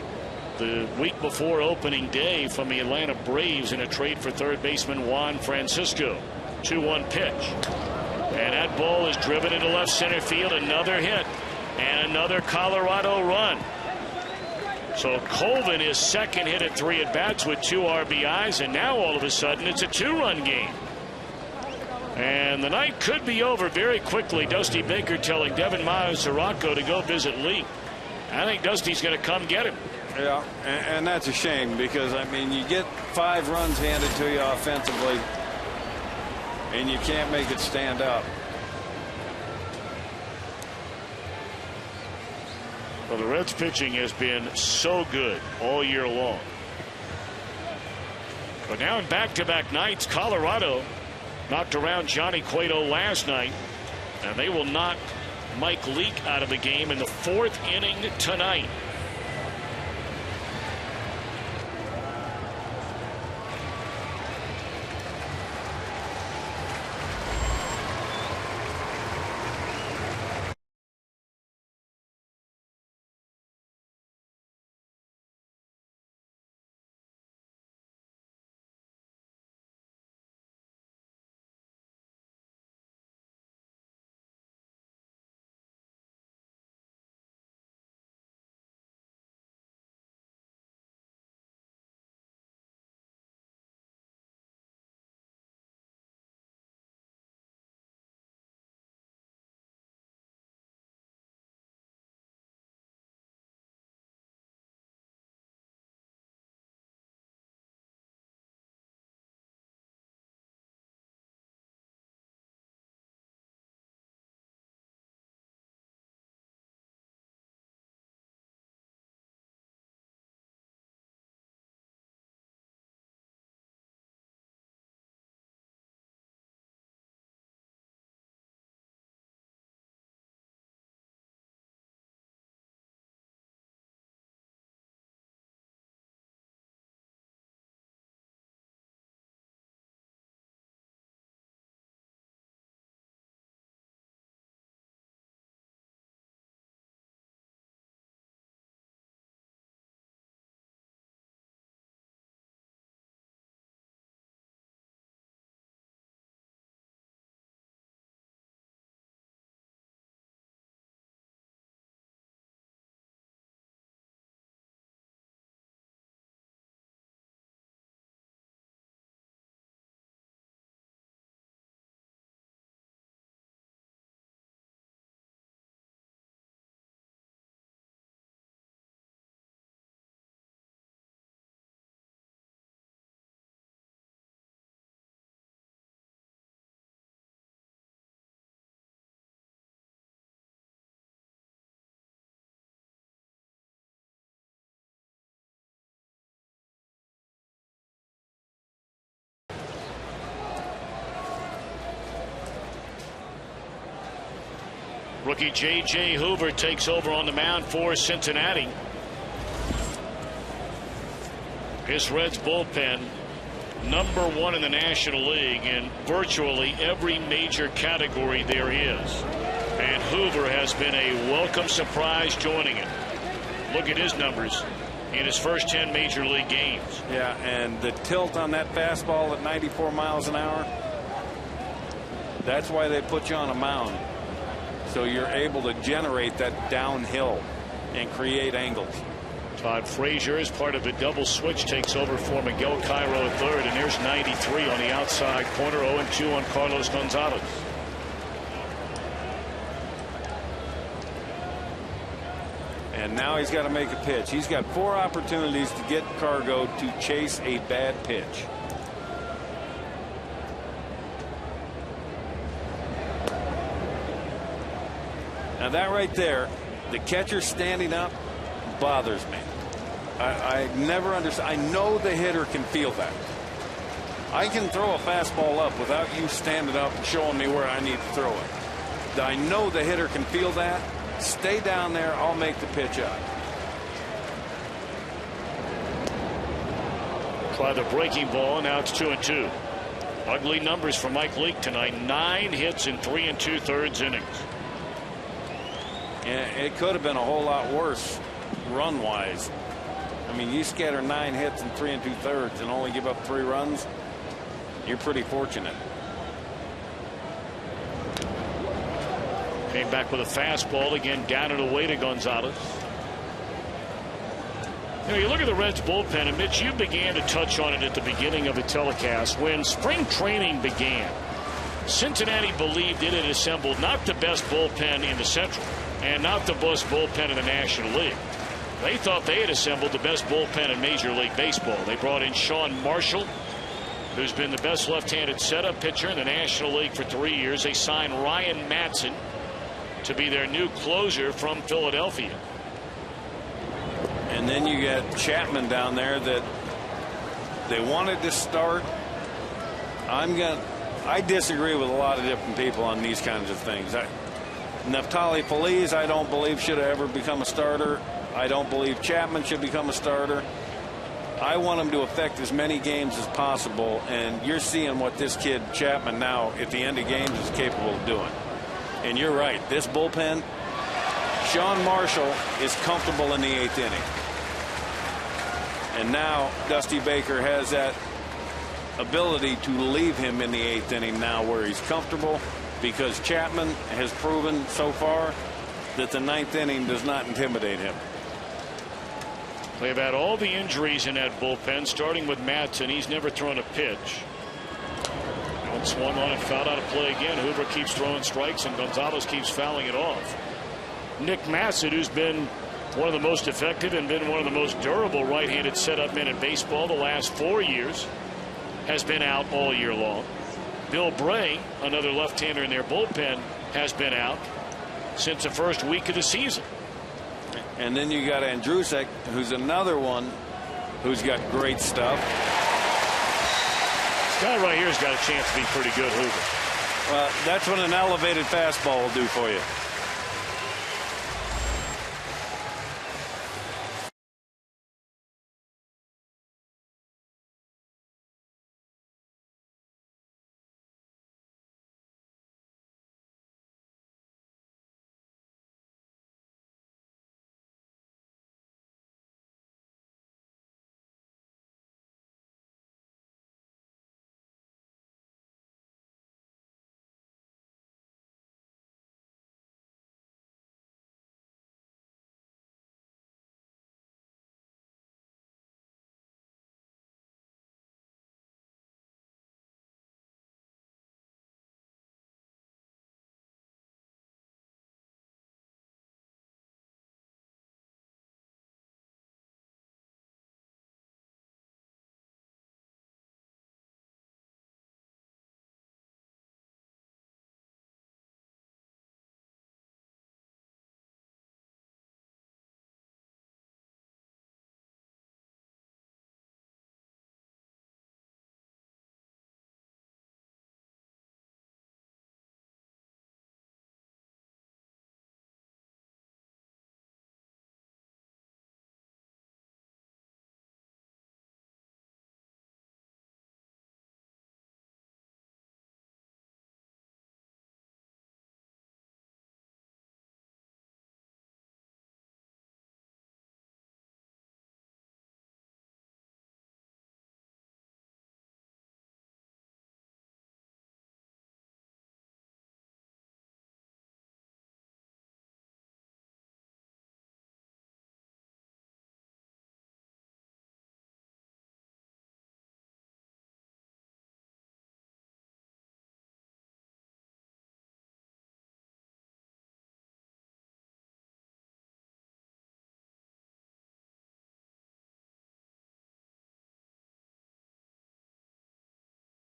the week before opening day from the Atlanta Braves in a trade for third baseman Juan Francisco. 2-1 pitch. And that ball is driven into left center field. Another hit and another Colorado run. So Colvin is second hit at 3 at bats with 2 RBIs, and now all of a sudden it's a 2-run game. And the night could be over very quickly. Dusty Baker telling Devin Mazaraco to go visit Lee. I think Dusty's going to come get him. Yeah, and that's a shame because, I mean, you get 5 runs handed to you offensively, and you can't make it stand up. Well, the Reds pitching has been so good all year long. But now in back-to-back nights, Colorado knocked around Johnny Cueto last night, and they will knock Mike Leake out of the game in the 4th inning tonight. Rookie J.J. Hoover takes over on the mound for Cincinnati. This Reds bullpen, #1 in the National League in virtually every major category there is. And Hoover has been a welcome surprise joining it. Look at his numbers in his first 10 major league games. Yeah, and the tilt on that fastball at 94 miles an hour, that's why they put you on a mound. So you're able to generate that downhill and create angles. Todd Frazier, as part of a double switch, takes over for Miguel Cairo at third, and there's 93 on the outside corner. 0-2 on Carlos Gonzalez. And now he's got to make a pitch. He's got 4 opportunities to get Cargo to chase a bad pitch. Now that right there, the catcher standing up, bothers me. I never understand. I know the hitter can feel that. I can throw a fastball up without you standing up and showing me where I need to throw it. I know the hitter can feel that. Stay down there. I'll make the pitch up. Try the breaking ball. Now it's 2-2. Ugly numbers for Mike Leake tonight. 9 hits in 3 2/3 innings. And it could have been a whole lot worse run wise. I mean, you scatter 9 hits in 3 2/3 and only give up 3 runs. You're pretty fortunate. Came back with a fastball again, down and away to Gonzalez. You know, you look at the Reds bullpen, and Mitch, you began to touch on it at the beginning of the telecast. When spring training began, Cincinnati believed it had assembled not the best bullpen in the Central and not the best bullpen in the National League. They thought they had assembled the best bullpen in Major League Baseball. They brought in Sean Marshall, who's been the best left-handed setup pitcher in the National League for 3 years. They signed Ryan Madson to be their new closer from Philadelphia. And then you got Chapman down there that they wanted to start. I disagree with a lot of different people on these kinds of things. Neftali Feliz, I don't believe should have ever become a starter. I don't believe Chapman should become a starter. I want him to affect as many games as possible, and you're seeing what this kid Chapman now at the end of games is capable of doing. And you're right, this bullpen, Sean Marshall is comfortable in the 8th inning. And now Dusty Baker has that ability to leave him in the 8th inning now where he's comfortable, because Chapman has proven so far that the 9th inning does not intimidate him. They've had all the injuries in that bullpen, starting with Madsen. He's never thrown a pitch. One swung on and fouled out of play again. Hoover keeps throwing strikes, and Gonzalez keeps fouling it off. Nick Massett, who's been one of the most effective and been one of the most durable right-handed setup men in baseball the last 4 years, has been out all year long. Bill Bray, another left-hander in their bullpen, has been out since the first week of the season. And then you got Andrusek, who's another one who's got great stuff. This guy right here has got a chance to be pretty good, Hoover. Well, that's what an elevated fastball will do for you.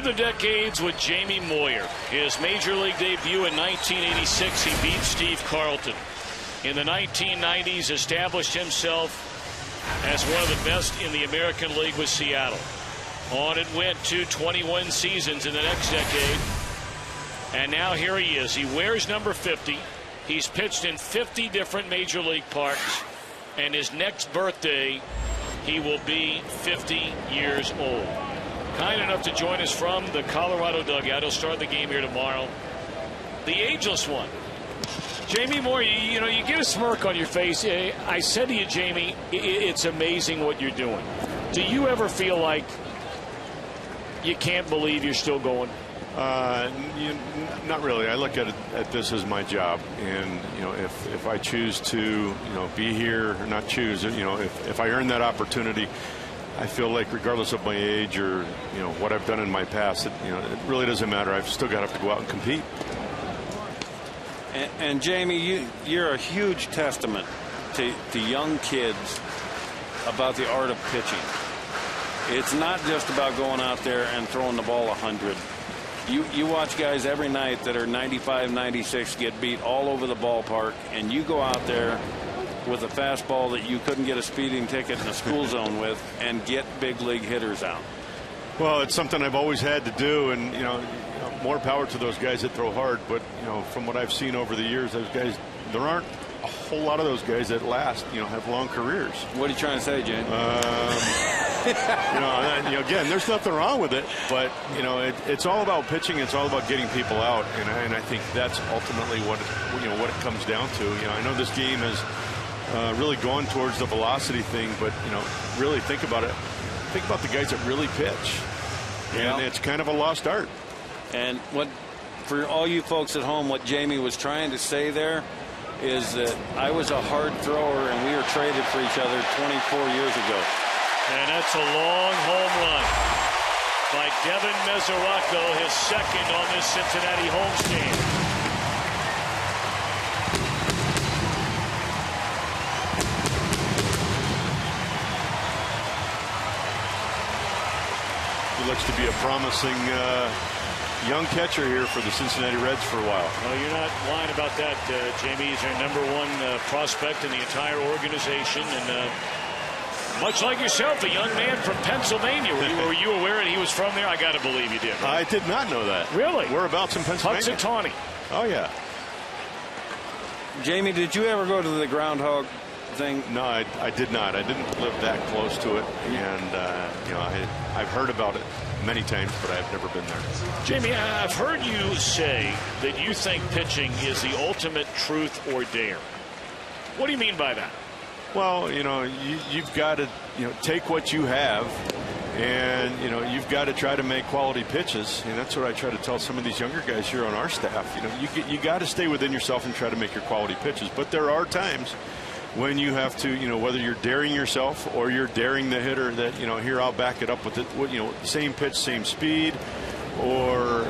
The decades with Jamie Moyer. His major league debut in 1986, he beat Steve Carlton. In the 1990s, established himself as one of the best in the American League with Seattle. On it went to 21 seasons in the next decade. And now here he is. He wears number 50. He's pitched in 50 different major league parks. And his next birthday, he will be 50 years old. Kind enough to join us from the Colorado dugout. He'll start the game here tomorrow. The ageless one. Jamie Moore, you know, you get a smirk on your face. I said to you, Jamie, it's amazing what you're doing. Do you ever feel like you can't believe you're still going? Not really. I look at this as my job, and you know, if I choose to, be here or not choose, if I earn that opportunity, I feel like regardless of my age or what I've done in my past, it really doesn't matter. I've still got to have to go out and compete. And Jamie, you're a huge testament to young kids about the art of pitching. It's not just about going out there and throwing the ball 100. You watch guys every night that are 95, 96 get beat all over the ballpark, and you go out there with a fastball that you couldn't get a speeding ticket in a school zone with and get big league hitters out. Well, it's something I've always had to do, and more power to those guys that throw hard. But from what I've seen over the years, those guys, there aren't a whole lot of those guys that last, have long careers. What are you trying to say, Jane? Again, there's nothing wrong with it, but it's all about pitching. It's all about getting people out, and I think that's ultimately what it comes down to. I know this game has really gone towards the velocity thing, but really think about it. Think about the guys that really pitch, and it's kind of a lost art. And for all you folks at home, what Jamie was trying to say there is that I was a hard thrower and we were traded for each other 24 years ago. And that's a long home run by Devin Mesoraco, his second on this Cincinnati homestand. He looks to be a promising young catcher here for the Cincinnati Reds for a while. Well, you're not lying about that, Jamie. He's their #1 prospect in the entire organization, and much like yourself, a young man from Pennsylvania. Were you aware that he was from there? I got to believe you did. Right? I did not know that. Really? Whereabouts in Pennsylvania? Punxsutawney. Oh, yeah. Jamie, did you ever go to the groundhog thing? No, I did not. I didn't live that close to it, and I've heard about it many times, but I've never been there. Jamie, I've heard you say that you think pitching is the ultimate truth or dare. What do you mean by that? Well, you've got to take what you have, and you've got to try to make quality pitches, and that's what I try to tell some of these younger guys here on our staff. You got to stay within yourself and try to make your quality pitches, but there are times when you have to, whether you're daring yourself or you're daring the hitter that, here I'll back it up with it, same pitch, same speed, or,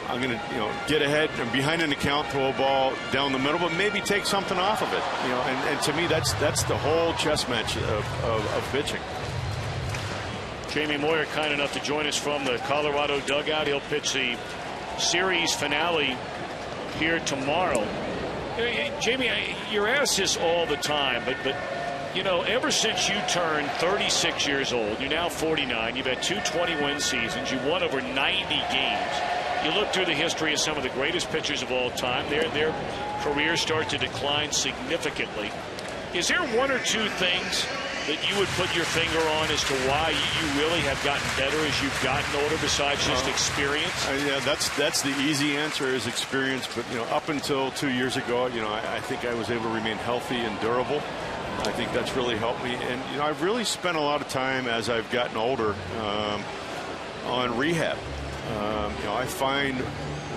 I'm going to, get ahead and behind an account, throw a ball down the middle, but maybe take something off of it, and to me, that's the whole chess match of pitching. Jamie Moyer kind enough to join us from the Colorado dugout. He'll pitch the series finale here tomorrow. Jamie, you're asked this all the time, but ever since you turned 36 years old, you're now 49, you've had 2 20-win seasons, you've won over 90 games. You look through the history of some of the greatest pitchers of all time, their careers start to decline significantly. Is there one or two things that you would put your finger on as to why you really have gotten better as you've gotten older, besides just experience? Yeah, that's the easy answer, is experience. But up until 2 years ago, I think I was able to remain healthy and durable. I think that's really helped me. And I've really spent a lot of time as I've gotten older on rehab. I find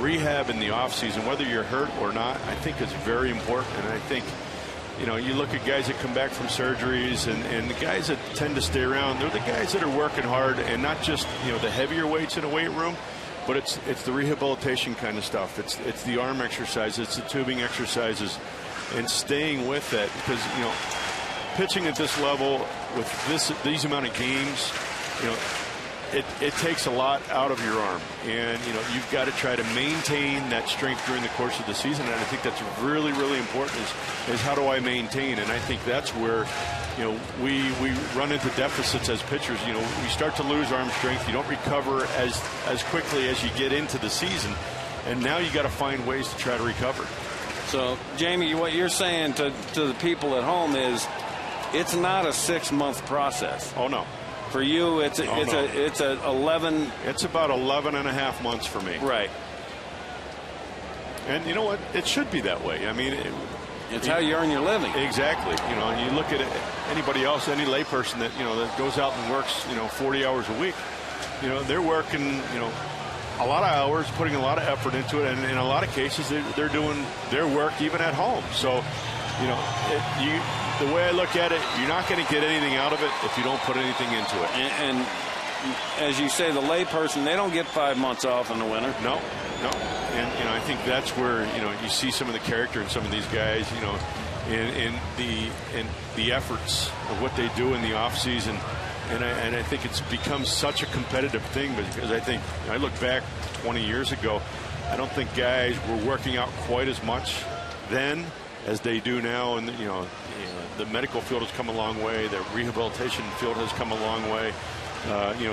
rehab in the off season, whether you're hurt or not, I think is very important. And I think you look at guys that come back from surgeries, and the guys that tend to stay around, they're the guys that are working hard, and not just the heavier weights in a weight room, but it's the rehabilitation kind of stuff. It's the arm exercises, it's the tubing exercises, and staying with that, because pitching at this level with these amount of games, it takes a lot out of your arm, and you've got to try to maintain that strength during the course of the season. And I think that's really, really important. Is how do I maintain? And I think that's where we run into deficits as pitchers. We start to lose arm strength. You don't recover as quickly as you get into the season, and now you got to find ways to try to recover. So, Jamie, what you're saying to the people at home is it's not a 6-month process. Oh no. For you, it's a 11. It's about 11 and a half months for me. Right. And you know what? It should be that way. I mean, it's how you earn your living. Exactly. You look at anybody else, any layperson that that goes out and works 40 hours a week. They're working a lot of hours, putting a lot of effort into it, and in a lot of cases they're doing their work even at home. So the way I look at it, you're not going to get anything out of it if you don't put anything into it. And as you say, the layperson, they don't get 5 months off in the winter. No. And I think that's where you see some of the character in some of these guys. In the efforts of what they do in the off season. And I think it's become such a competitive thing, because I think I look back 20 years ago, I don't think guys were working out quite as much then as they do now. And the medical field has come a long way. The rehabilitation field has come a long way.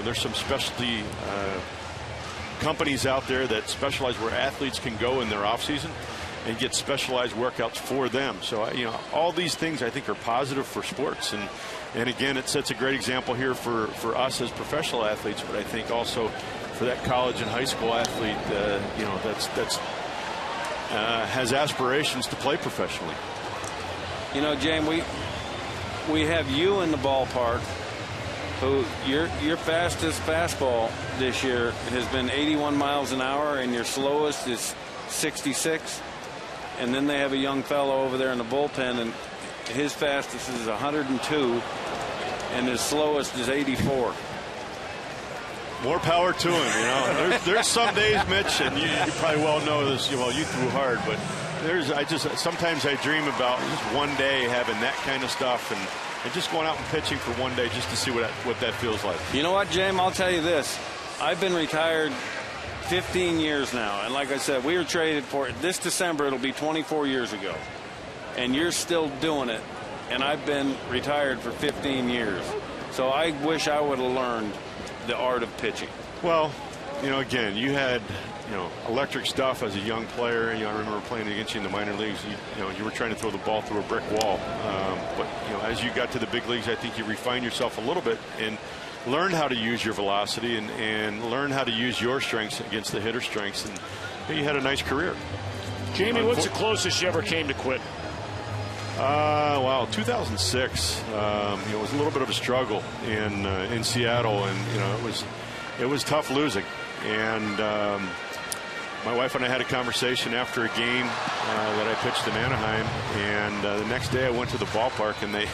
There's some specialty companies out there that specialize where athletes can go in their off season and get specialized workouts for them. So all these things I think are positive for sports, and again, it sets a great example here for us as professional athletes, but I think also for that college and high school athlete that's has aspirations to play professionally. James, we have you in the ballpark who your fastest fastball this year has been 81 miles an hour, and your slowest is 66. And then they have a young fellow over there in the bullpen, and his fastest is 102, and his slowest is 84. More power to him. There's some days, Mitch, and you probably well know this. Well, you threw hard, but sometimes I dream about just one day having that kind of stuff, and just going out and pitching for one day just to see what that feels like. You know what, James? I'll tell you this. I've been retired 15 years now, and like I said, we were traded for this December. It'll be 24 years ago, and you're still doing it, and I've been retired for 15 years. So I wish I would have learned the art of pitching. Well, again, you had electric stuff as a young player. I remember playing against you in the minor leagues. You were trying to throw the ball through a brick wall, but as you got to the big leagues, I think you refined yourself a little bit and learn how to use your velocity and learn how to use your strengths against the hitter's strengths, and you had a nice career. Jamie, what's the closest you ever came to quit? Wow, 2006. It was a little bit of a struggle in Seattle, and it was tough losing. And my wife and I had a conversation after a game that I pitched in Anaheim, and the next day I went to the ballpark, and they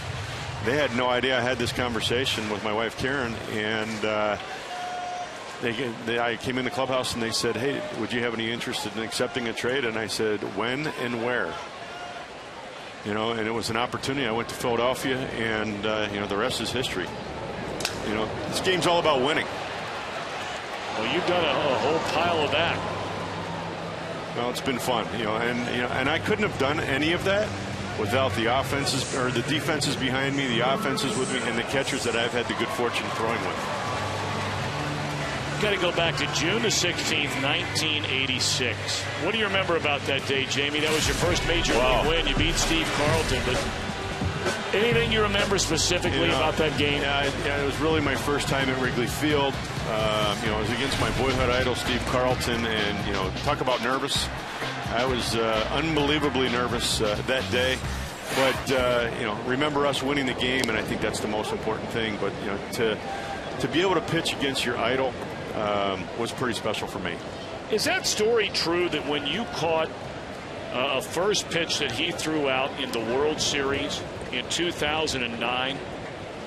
had no idea I had this conversation with my wife Karen, and I came in the clubhouse and they said, "Hey, would you have any interest in accepting a trade?" And I said, "When and where?" And it was an opportunity. I went to Philadelphia, and the rest is history. This game's all about winning. Well, you've done a whole pile of that. Well, it's been fun, and I couldn't have done any of that without the offenses or the defenses behind me, the offenses with me, and the catchers that I've had the good fortune throwing with. Got to go back to June the 16th, 1986. What do you remember about that day, Jamie? That was your first major league win. You beat Steve Carlton, but anything you remember specifically about that game? Yeah, it was really my first time at Wrigley Field. It was against my boyhood idol, Steve Carlton, and talk about nervous. I was unbelievably nervous that day, but remember us winning the game, and I think that's the most important thing. But to be able to pitch against your idol was pretty special for me. Is that story true that when you caught a first pitch that he threw out in the World Series in 2009,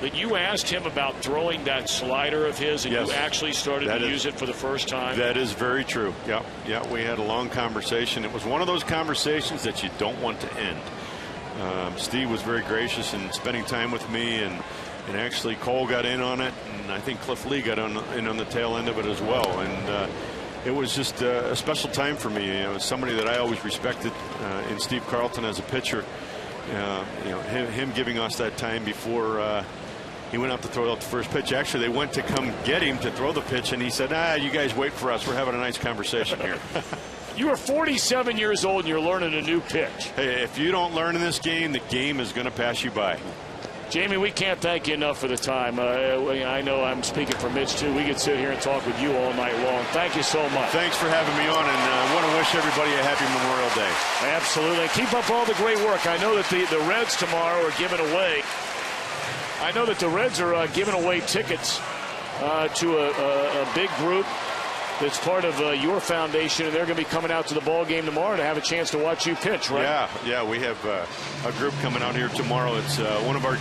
that you asked him about throwing that slider of his, and you actually started to use it for the first time? That is very true. Yeah, we had a long conversation. It was one of those conversations that you don't want to end. Steve was very gracious in spending time with me, and And actually, Cole got in on it, and I think Cliff Lee got in on the tail end of it as well. And it was just a special time for me. It was somebody that I always respected in Steve Carlton as a pitcher. Him giving us that time before he went out to throw out the first pitch. Actually, they went to come get him to throw the pitch, and he said, you guys wait for us. We're having a nice conversation here. You are 47 years old, and you're learning a new pitch. Hey, if you don't learn in this game, the game is going to pass you by. Jamie, we can't thank you enough for the time. I know I'm speaking for Mitch, too. We could sit here and talk with you all night long. Thank you so much. Thanks for having me on, and I want to wish everybody a happy Memorial Day. Absolutely. Keep up all the great work. I know that the Reds tomorrow are giving away. I know that the Reds are giving away tickets to a big group that's part of your foundation, and they're going to be coming out to the ball game tomorrow to have a chance to watch you pitch, right? Yeah, we have a group coming out here tomorrow. It's one of our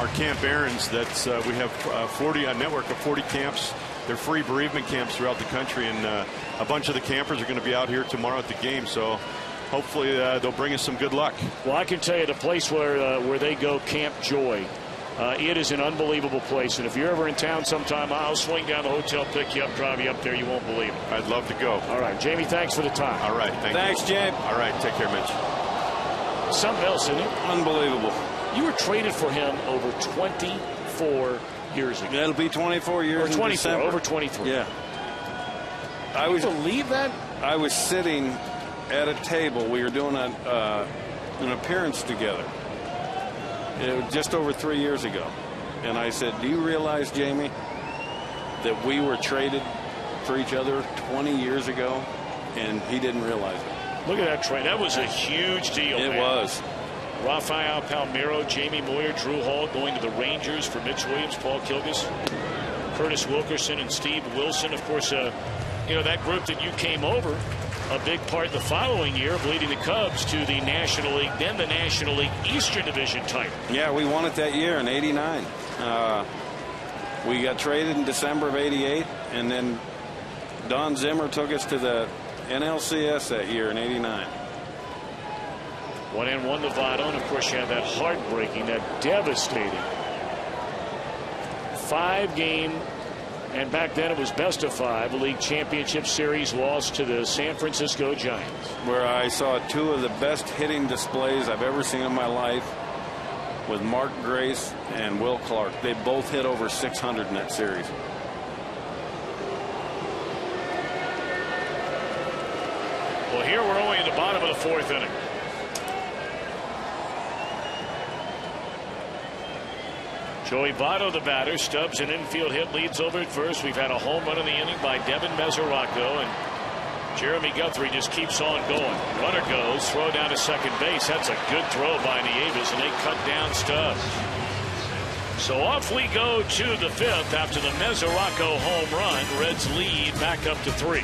camp errands. That's we have a network of 40 camps. They're free bereavement camps throughout the country, and a bunch of the campers are going to be out here tomorrow at the game. So hopefully they'll bring us some good luck. Well, I can tell you the place where they go, Camp Joy. It is an unbelievable place, and if you're ever in town sometime, I'll swing down the hotel, pick you up, drive you up there. You won't believe it. I'd love to go. All right, Jamie, thanks for the time. All right, thanks, James. All right, take care, Mitch. Something else, isn't it? Unbelievable. You were traded for him over 24 years ago. It'll be 24 years. Or 24, in December. over 23. Yeah. Can you believe that? I was sitting at a table. We were doing an appearance together. It was just over 3 years ago. And I said, do you realize, Jamie, that we were traded for each other 20 years ago? And he didn't realize it. Look at that trade. That was a huge deal. It was. Rafael Palmeiro, Jamie Moyer, Drew Hall going to the Rangers for Mitch Williams, Paul Kilgus, Curtis Wilkerson, and Steve Wilson. Of course, that group that you came over, a big part the following year of leading the Cubs to the National League, then the National League Eastern Division title. Yeah, we won it that year in '89. We got traded in December of '88, and then Don Zimmer took us to the NLCS that year in '89. 1-1 to Votto, and of course you had that heartbreaking, that devastating 5-game, and back then it was best of 5, League Championship Series loss to the San Francisco Giants. Where I saw two of the best hitting displays I've ever seen in my life with Mark Grace and Will Clark. They both hit over 600 in that series. Well, here we're only in the bottom of the 4th inning. Joey Votto, the batter. Stubbs, an infield hit, leads over at first. We've had a home run in the inning by Devin Mesoraco, and Jeremy Guthrie just keeps on going. Runner goes, throw down to second base. That's a good throw by Nieves, and they cut down Stubbs. So off we go to the 5th after the Mesoraco home run. Reds lead back up to 3.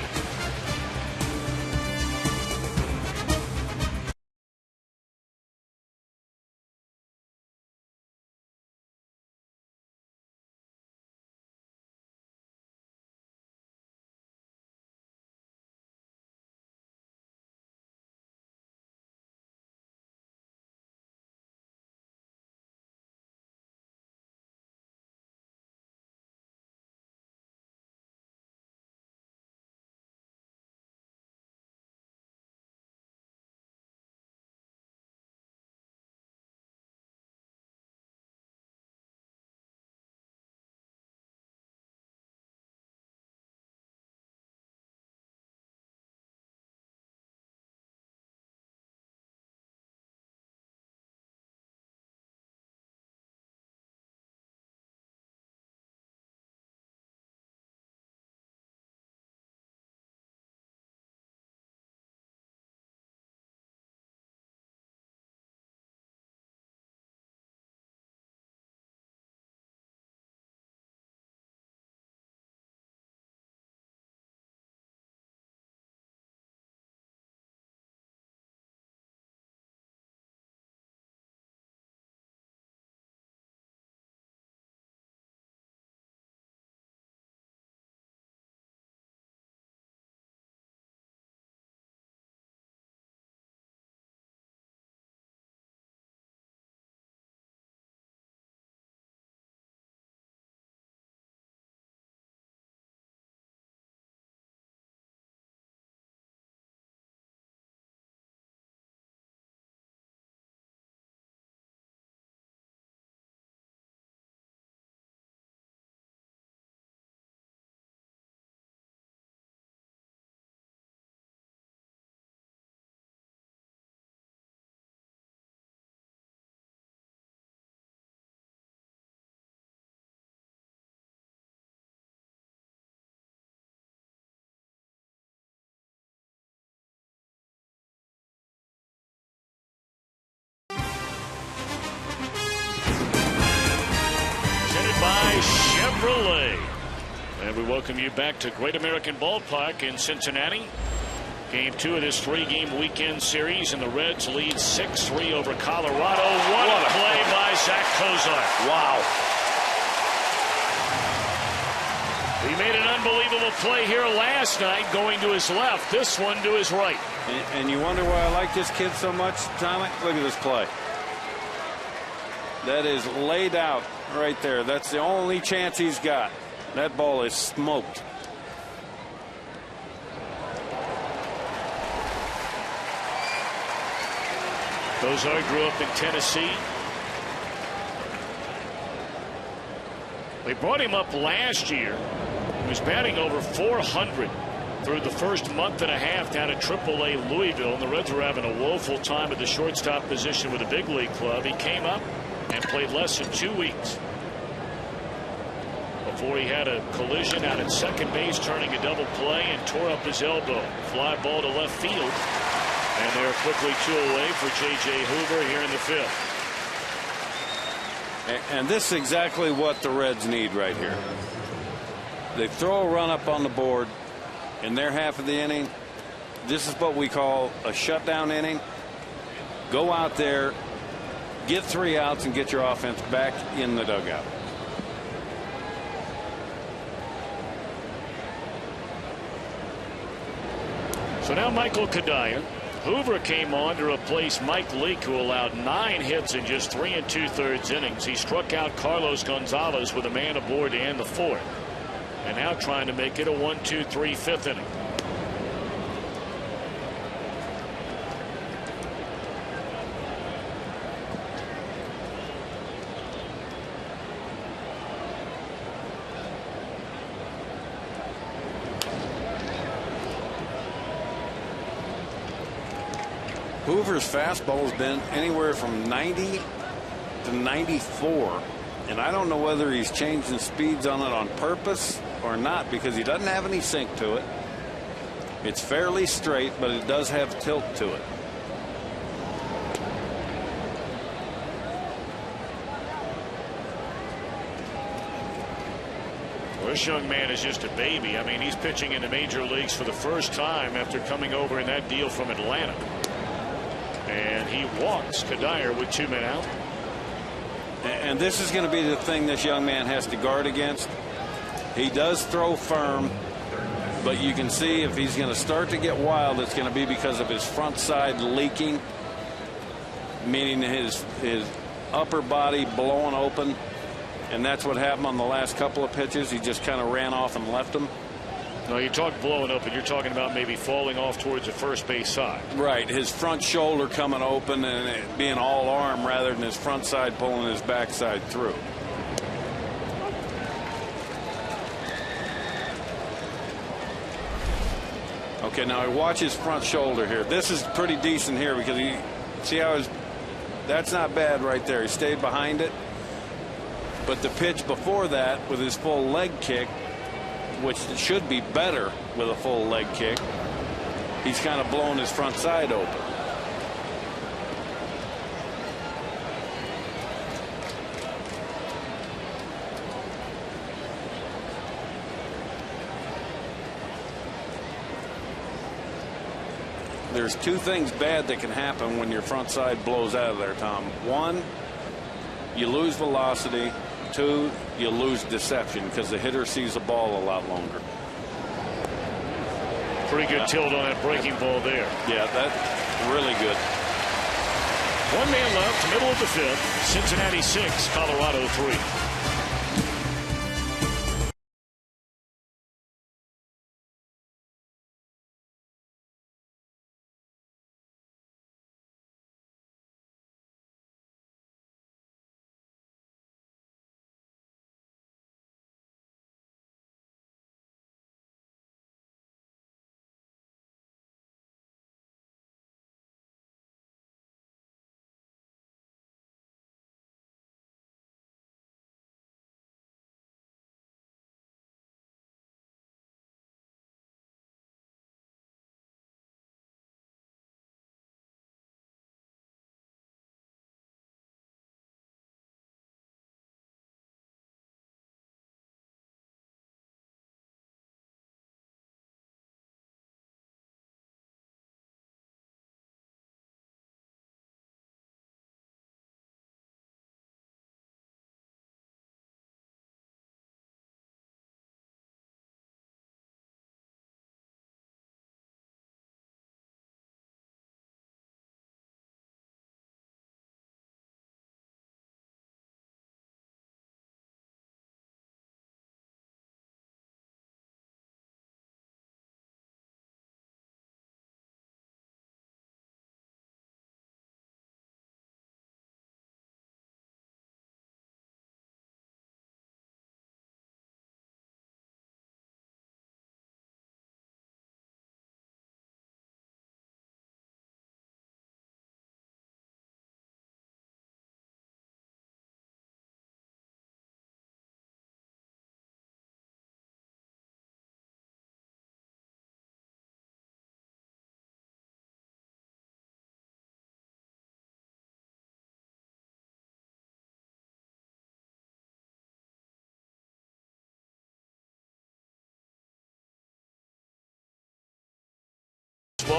Chevrolet. And we welcome you back to Great American Ballpark in Cincinnati. Game 2 of this 3-game weekend series, and the Reds lead 6-3 over Colorado. What a play by Zach Kozar. Wow. He made an unbelievable play here last night, going to his left, this one to his right. And you wonder why I like this kid so much, Tommy? Look at this play. That is laid out right there. That's the only chance he's got. That ball is smoked. Kozar grew up in Tennessee. They brought him up last year. He was batting over 400 through the first month and a half down at AAA Louisville, and the Reds were having a woeful time at the shortstop position with a big league club. He came up and played less than 2 weeks before he had a collision out at second base, turning a double play, and tore up his elbow. Fly ball to left field, and they're quickly 2 away for J.J. Hoover here in the 5th. And this is exactly what the Reds need right here. They throw a run up on the board in their half of the inning. This is what we call a shutdown inning. Go out there, get 3 outs, and get your offense back in the dugout. So now Michael Kadaya. Hoover came on to replace Mike Leake, who allowed 9 hits in just 3 2/3 innings. He struck out Carlos Gonzalez with a man aboard to end the 4th. And now trying to make it a 1-2-3 5th inning. Hoover's fastball has been anywhere from 90 to 94, and I don't know whether he's changing speeds on it on purpose or not, because he doesn't have any sink to it. It's fairly straight, but it does have tilt to it. Well, this young man is just a baby. I mean, he's pitching in the major leagues for the first time after coming over in that deal from Atlanta. And he walks Kadire with 2 men out. And this is going to be the thing this young man has to guard against. He does throw firm, but you can see if he's going to start to get wild, it's going to be because of his front side leaking, meaning his upper body blowing open. And that's what happened on the last couple of pitches. He just kind of ran off and left him. No, you talk blowing up, and you're talking about maybe falling off towards the first base side. Right. His front shoulder coming open and it being all arm rather than his front side pulling his backside through. Okay, now watch his front shoulder here. This is pretty decent here because he, see how that's not bad right there. He stayed behind it. But the pitch before that with his full leg kick, which should be better with a full leg kick, he's kind of blown his front side open. There's 2 things bad that can happen when your front side blows out of there, Tom. 1, you lose velocity. 2, you lose deception because the hitter sees the ball a lot longer. Pretty good tilt on that breaking ball there. Yeah, that's really good. 1 man left, middle of the 5th. Cincinnati 6, Colorado 3.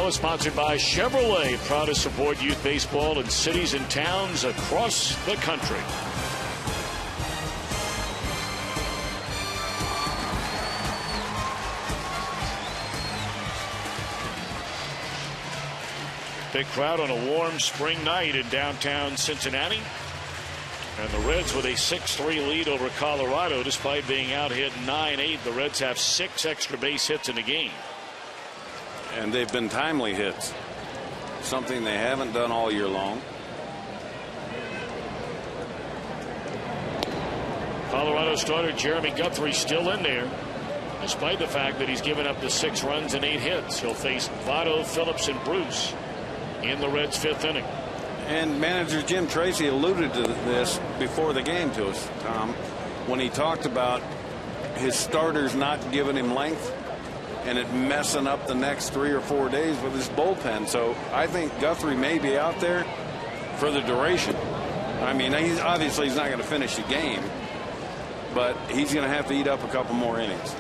is sponsored by Chevrolet, proud to support youth baseball in cities and towns across the country. Big crowd on a warm spring night in downtown Cincinnati. And the Reds with a 6-3 lead over Colorado despite being out hit 9-8. The Reds have 6 extra base hits in the game. And they've been timely hits, something they haven't done all year long. Colorado starter Jeremy Guthrie still in there despite the fact that he's given up the 6 runs and 8 hits. He'll face Votto, Phillips, and Bruce in the Reds' 5th inning. And manager Jim Tracy alluded to this before the game to us, Tom, when he talked about his starters not giving him length and it messing up the next 3 or 4 days with his bullpen. So I think Guthrie may be out there for the duration. I mean, he's not going to finish the game, but he's going to have to eat up a couple more innings.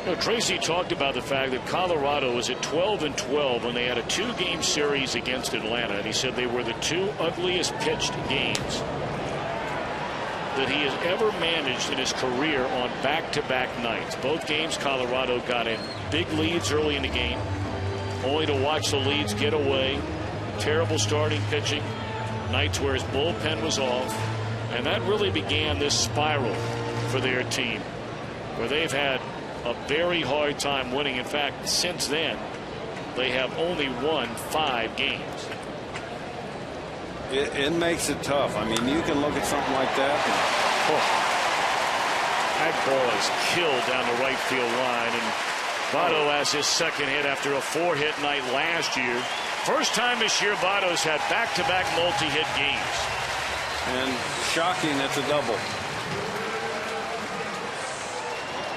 You know, Tracy talked about the fact that Colorado was at 12-12 when they had a 2-game series against Atlanta, and he said they were the 2 ugliest pitched games that he has ever managed in his career on back-to-back nights. Both games Colorado got in big leads early in the game, only to watch the leads get away. Terrible starting pitching, nights where his bullpen was off, and that really began this spiral for their team, where they've had a very hard time winning. In fact, since then, they have only won 5 games. It makes it tough. I mean, you can look at something like that. That ball is killed down the right field line, and Votto has his 2nd hit after a 4-hit night last year. First time this year Votto's had back-to-back multi-hit games. And shocking, it's a double.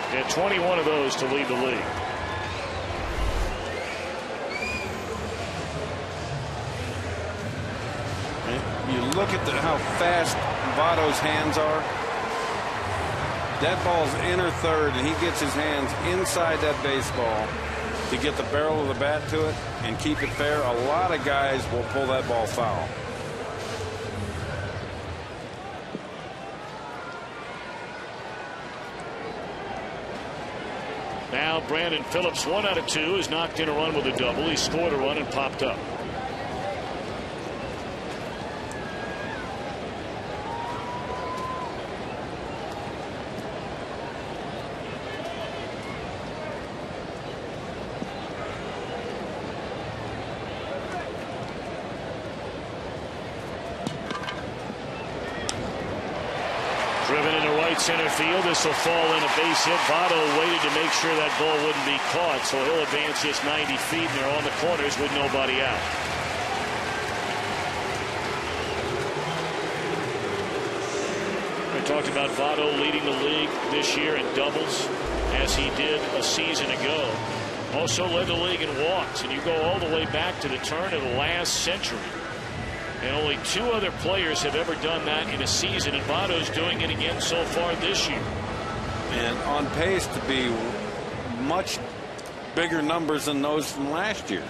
He had 21 of those to lead the league. You look at how fast Votto's hands are. That ball's inner third, and he gets his hands inside that baseball to get the barrel of the bat to it and keep it fair. A lot of guys will pull that ball foul. Now Brandon Phillips, 1 out of 2, has knocked in a run with a double. He scored a run and popped up. Driven into right center field. This will fall in a base hit. Votto waited to make sure that ball wouldn't be caught, so he'll advance just 90 feet, and they're on the corners with nobody out. I talked about Votto leading the league this year in doubles, as he did a season ago. Also led the league in walks, and you go all the way back to the turn of the last century. And only 2 other players have ever done that in a season, and Votto's doing it again so far this year. And on pace to be much bigger numbers than those from last year.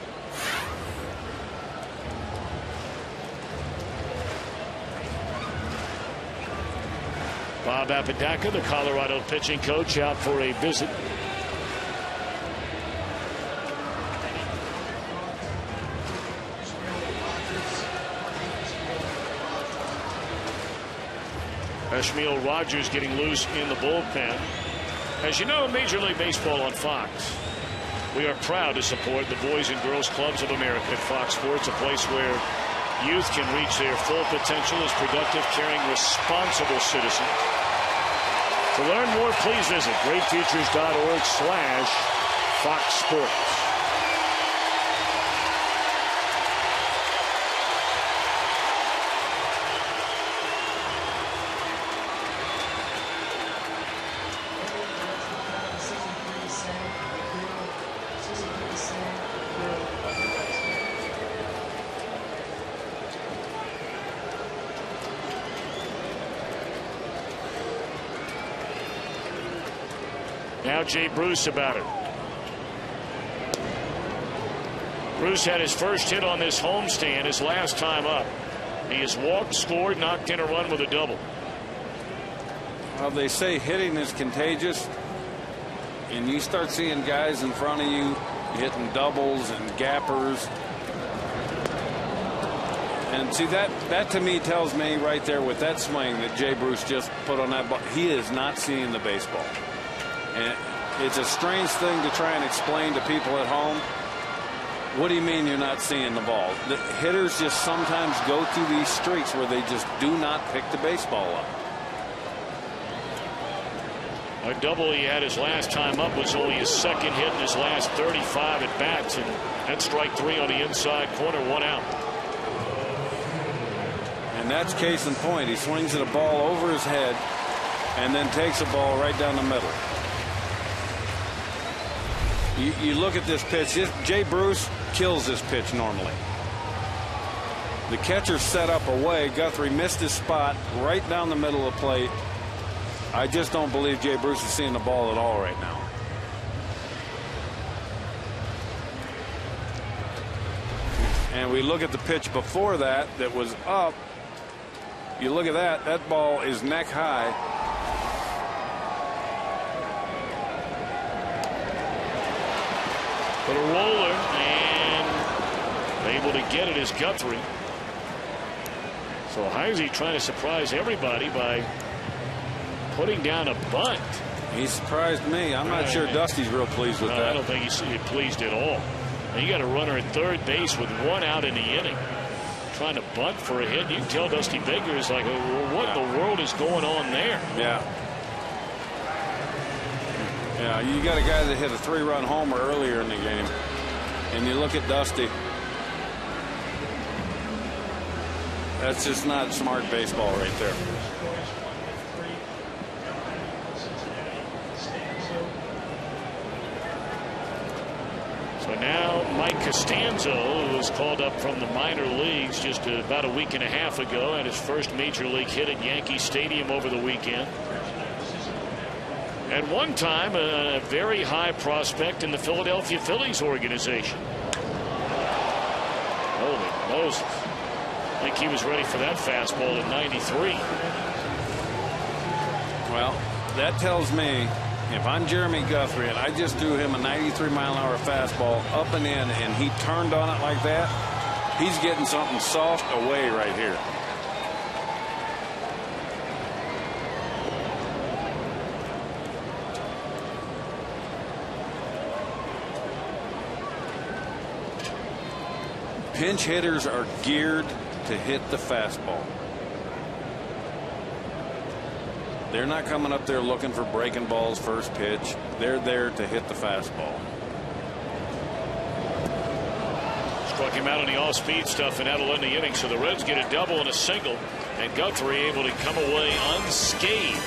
Bob Apodaca, the Colorado pitching coach, out for a visit. Ishmael Rogers getting loose in the bullpen. As you know, Major League Baseball on Fox. We are proud to support the Boys and Girls Clubs of America at Fox Sports, a place where youth can reach their full potential as productive, caring, responsible citizens. To learn more, please visit greatfutures.org/Fox Sports. Now Jay Bruce about it. Bruce had his first hit on this homestand his last time up. He has walked, scored, knocked in a run with a double. Well, they say hitting is contagious, and you start seeing guys in front of you hitting doubles and gappers. And see, that to me tells me right there with that swing that Jay Bruce just put on that ball, he is not seeing the baseball. And it's a strange thing to try and explain to people at home. What do you mean you're not seeing the ball? The hitters just sometimes go through these streaks where they just do not pick the baseball up. A double he had his last time up was only his second hit in his last 35 at bats, and that's strike 3 on the inside corner, 1 out. And that's case in point. He swings at a ball over his head and then takes a ball right down the middle. You look at this pitch. Jay Bruce kills this pitch normally. The catcher set up away. Guthrie missed his spot right down the middle of the plate. I just don't believe Jay Bruce is seeing the ball at all right now. And we look at the pitch before that was up. You look at that. That ball is neck high. But a roller, and able to get it is Guthrie. So Heisey trying to surprise everybody by putting down a bunt. He surprised me. I'm not sure Dusty's real pleased with that. I don't think he's pleased at all. And you got a runner at third base with 1 out in the inning, trying to bunt for a hit. You can tell Dusty Baker is like, well, what in the world is going on there? Yeah. Yeah, you got a guy that hit a 3-run homer earlier in the game, and you look at Dusty. That's just not smart baseball right there. So now Mike Costanzo, who was called up from the minor leagues just about a week and a half ago, had his first major league hit at Yankee Stadium over the weekend. At one time, a very high prospect in the Philadelphia Phillies organization. Holy Moses. I think he was ready for that fastball in 93. Well, that tells me if I'm Jeremy Guthrie and I just threw him a 93-mile-an-hour fastball up and in and he turned on it like that, he's getting something soft away right here. Pinch hitters are geared to hit the fastball. They're not coming up there looking for breaking balls first pitch. They're there to hit the fastball. Struck him out on the off-speed stuff, and that'll end the inning. So the Reds get a double and a single, and Guthrie able to come away unscathed.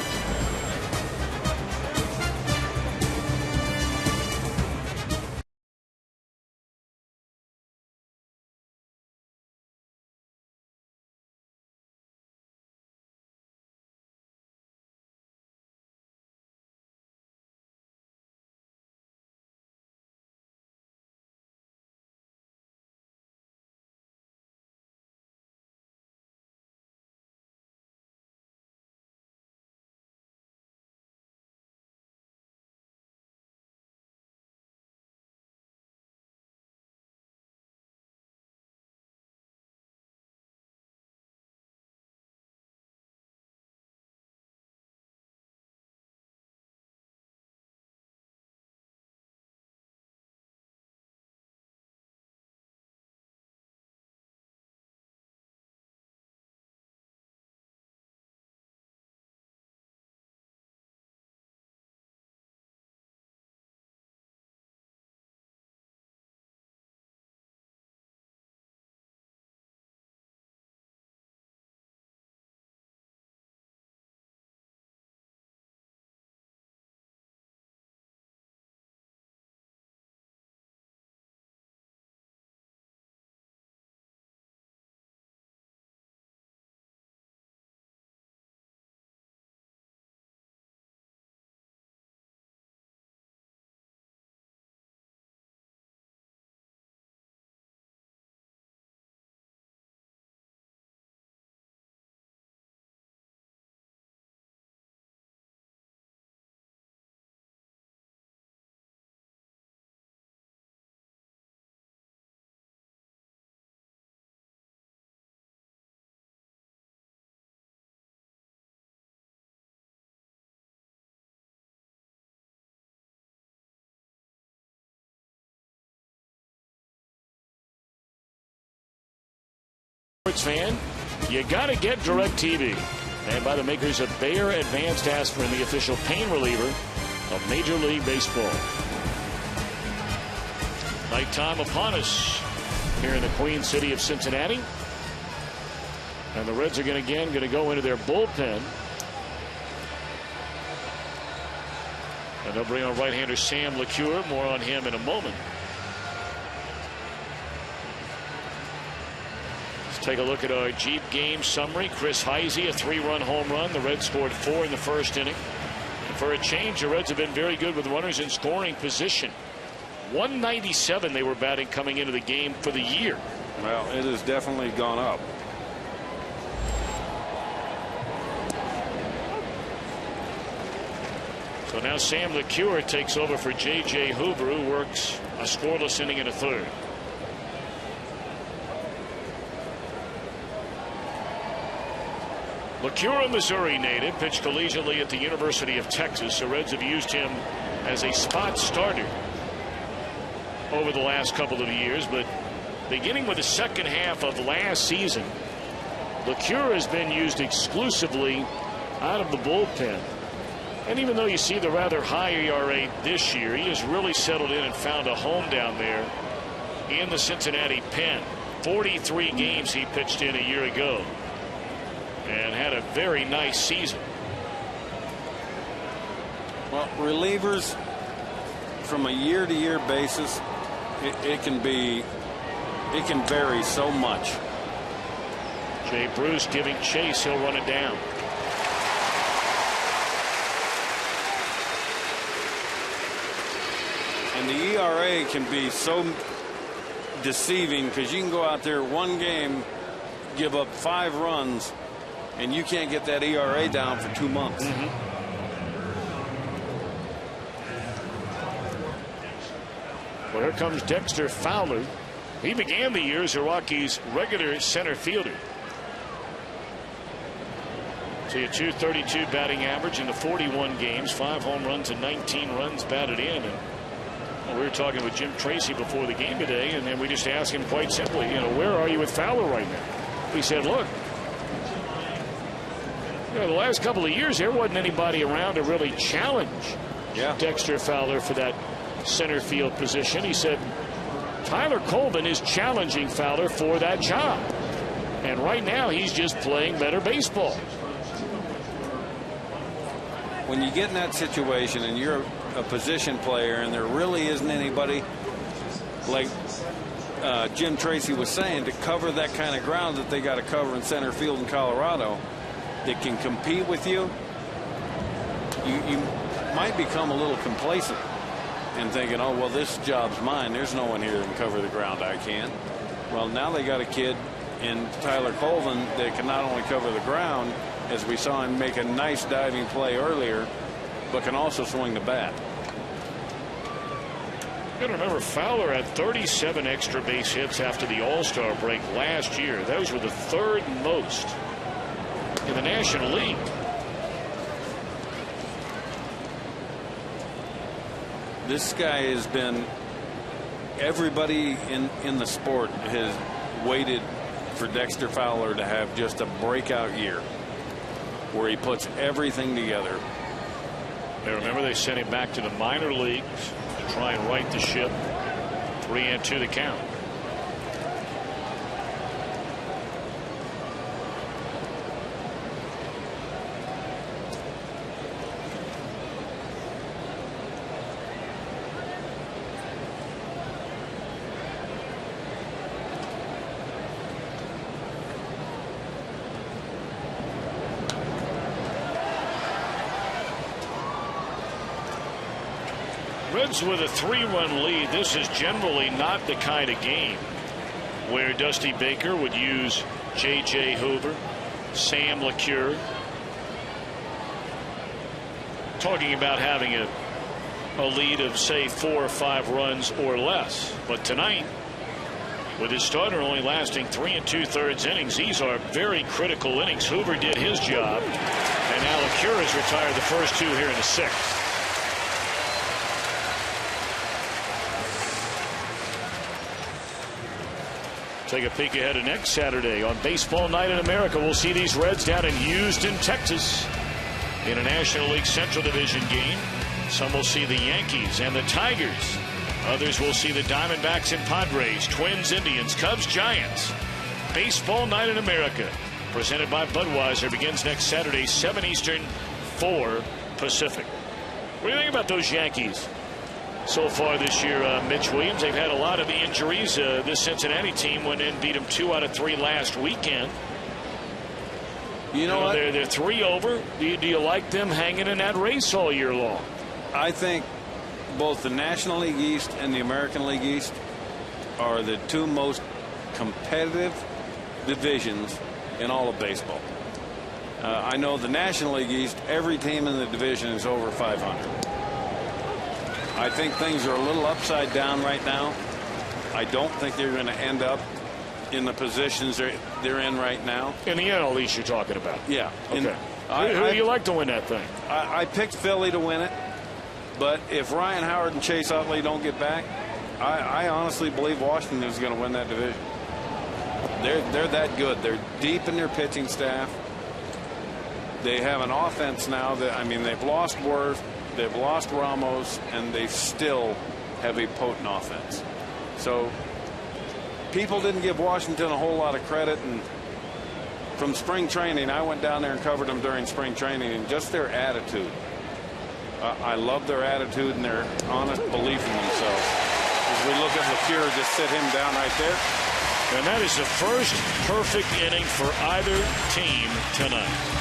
sports fan, you got to get DirecTV. And by the makers of Bayer Advanced Aspirin, the official pain reliever of Major League Baseball. Nighttime upon us here in the Queen City of Cincinnati. And the Reds are going to go into their bullpen. And they'll bring on right-hander Sam LeCure. More on him in a moment. Let's take a look at our Jeep game summary. Chris Heisey, a 3-run home run. The Reds scored 4 in the first inning. And for a change, the Reds have been very good with runners in scoring position. 197 they were batting coming into the game for the year. Well, it has definitely gone up. So now Sam LeCure takes over for J.J. Hoover, who works a scoreless inning in a third. LeCure, a Missouri native, pitched collegiately at the University of Texas. The Reds have used him as a spot starter over the last couple of years, but beginning with the second half of last season, LeCure has been used exclusively out of the bullpen. And even though you see the rather high ERA this year, he has really settled in and found a home down there in the Cincinnati pen. 43 games he pitched in a year ago and had a very nice season. Well, relievers from a year-to-year basis, it can vary so much. Jay Bruce giving chase. He'll run it down. And the ERA can be so deceiving because you can go out there one game, give up 5 runs, and you can't get that ERA down for 2 months. Well, here comes Dexter Fowler. He began the year as the Rockies' regular center fielder. See a .232 batting average in the 41 games, 5 home runs and 19 runs batted in. And we were talking with Jim Tracy before the game today, and then we just asked him quite simply, where are you with Fowler right now? He said, look, the last couple of years there wasn't anybody around to really challenge Dexter Fowler for that center field position. He said Tyler Colvin is challenging Fowler for that job, and right now he's just playing better baseball. When you get in that situation and you're a position player and there really isn't anybody, like Jim Tracy was saying, to cover that kind of ground that they got to cover in center field in Colorado, that can compete with you, you might become a little complacent and thinking, oh, well, this job's mine. There's no one here that can cover the ground I can. Well, now they got a kid in Tyler Colvin that can not only cover the ground, as we saw him make a nice diving play earlier, but can also swing the bat. You got to remember, Fowler had 37 extra base hits after the All-Star break last year. Those were the 3rd most in the National League. This guy has been, everybody in the sport has waited for Dexter Fowler to have just a breakout year where he puts everything together. Remember, they sent him back to the minor leagues to try and right the ship. 3-2 the count. Reds with a 3-run lead. This is generally not the kind of game where Dusty Baker would use J.J. Hoover, Sam LeCure. Talking about having a lead of, say, 4 or 5 runs or less. But tonight, with his starter only lasting 3 2/3 innings, these are very critical innings. Hoover did his job, and now LeCure has retired the first 2 here in the 6th. Take a peek ahead of next Saturday on Baseball Night in America. We'll see these Reds down in Houston, Texas, in a National League Central Division game. Some will see the Yankees and the Tigers. Others will see the Diamondbacks and Padres, Twins, Indians, Cubs, Giants. Baseball Night in America, presented by Budweiser, begins next Saturday, 7 Eastern, 4 Pacific. What do you think about those Yankees so far this year, Mitch Williams? They've had a lot of injuries. This Cincinnati team went in, beat them 2 out of 3 last weekend. You know what? They're 3 over. Do you like them hanging in that race all year long? I think both the National League East and the American League East are the 2 most competitive divisions in all of baseball. I know the National League East, every team in the division is over 500. I think things are a little upside down right now. I don't think they're going to end up in the positions they're in right now. In the NL East you're talking about? Yeah. Okay. Who do you like to win that thing? I picked Philly to win it. But if Ryan Howard and Chase Utley don't get back, I honestly believe Washington is going to win that division. They're that good. They're deep in their pitching staff. They have an offense now that, I mean, they've lost Worth, they've lost Ramos, and they still have a potent offense. So people didn't give Washington a whole lot of credit. And from spring training, I went down there and covered them during spring training, and just their attitude. I love their attitude and their honest belief in themselves. As we look at LeCure, just sit him down right there. And that is the first perfect inning for either team tonight.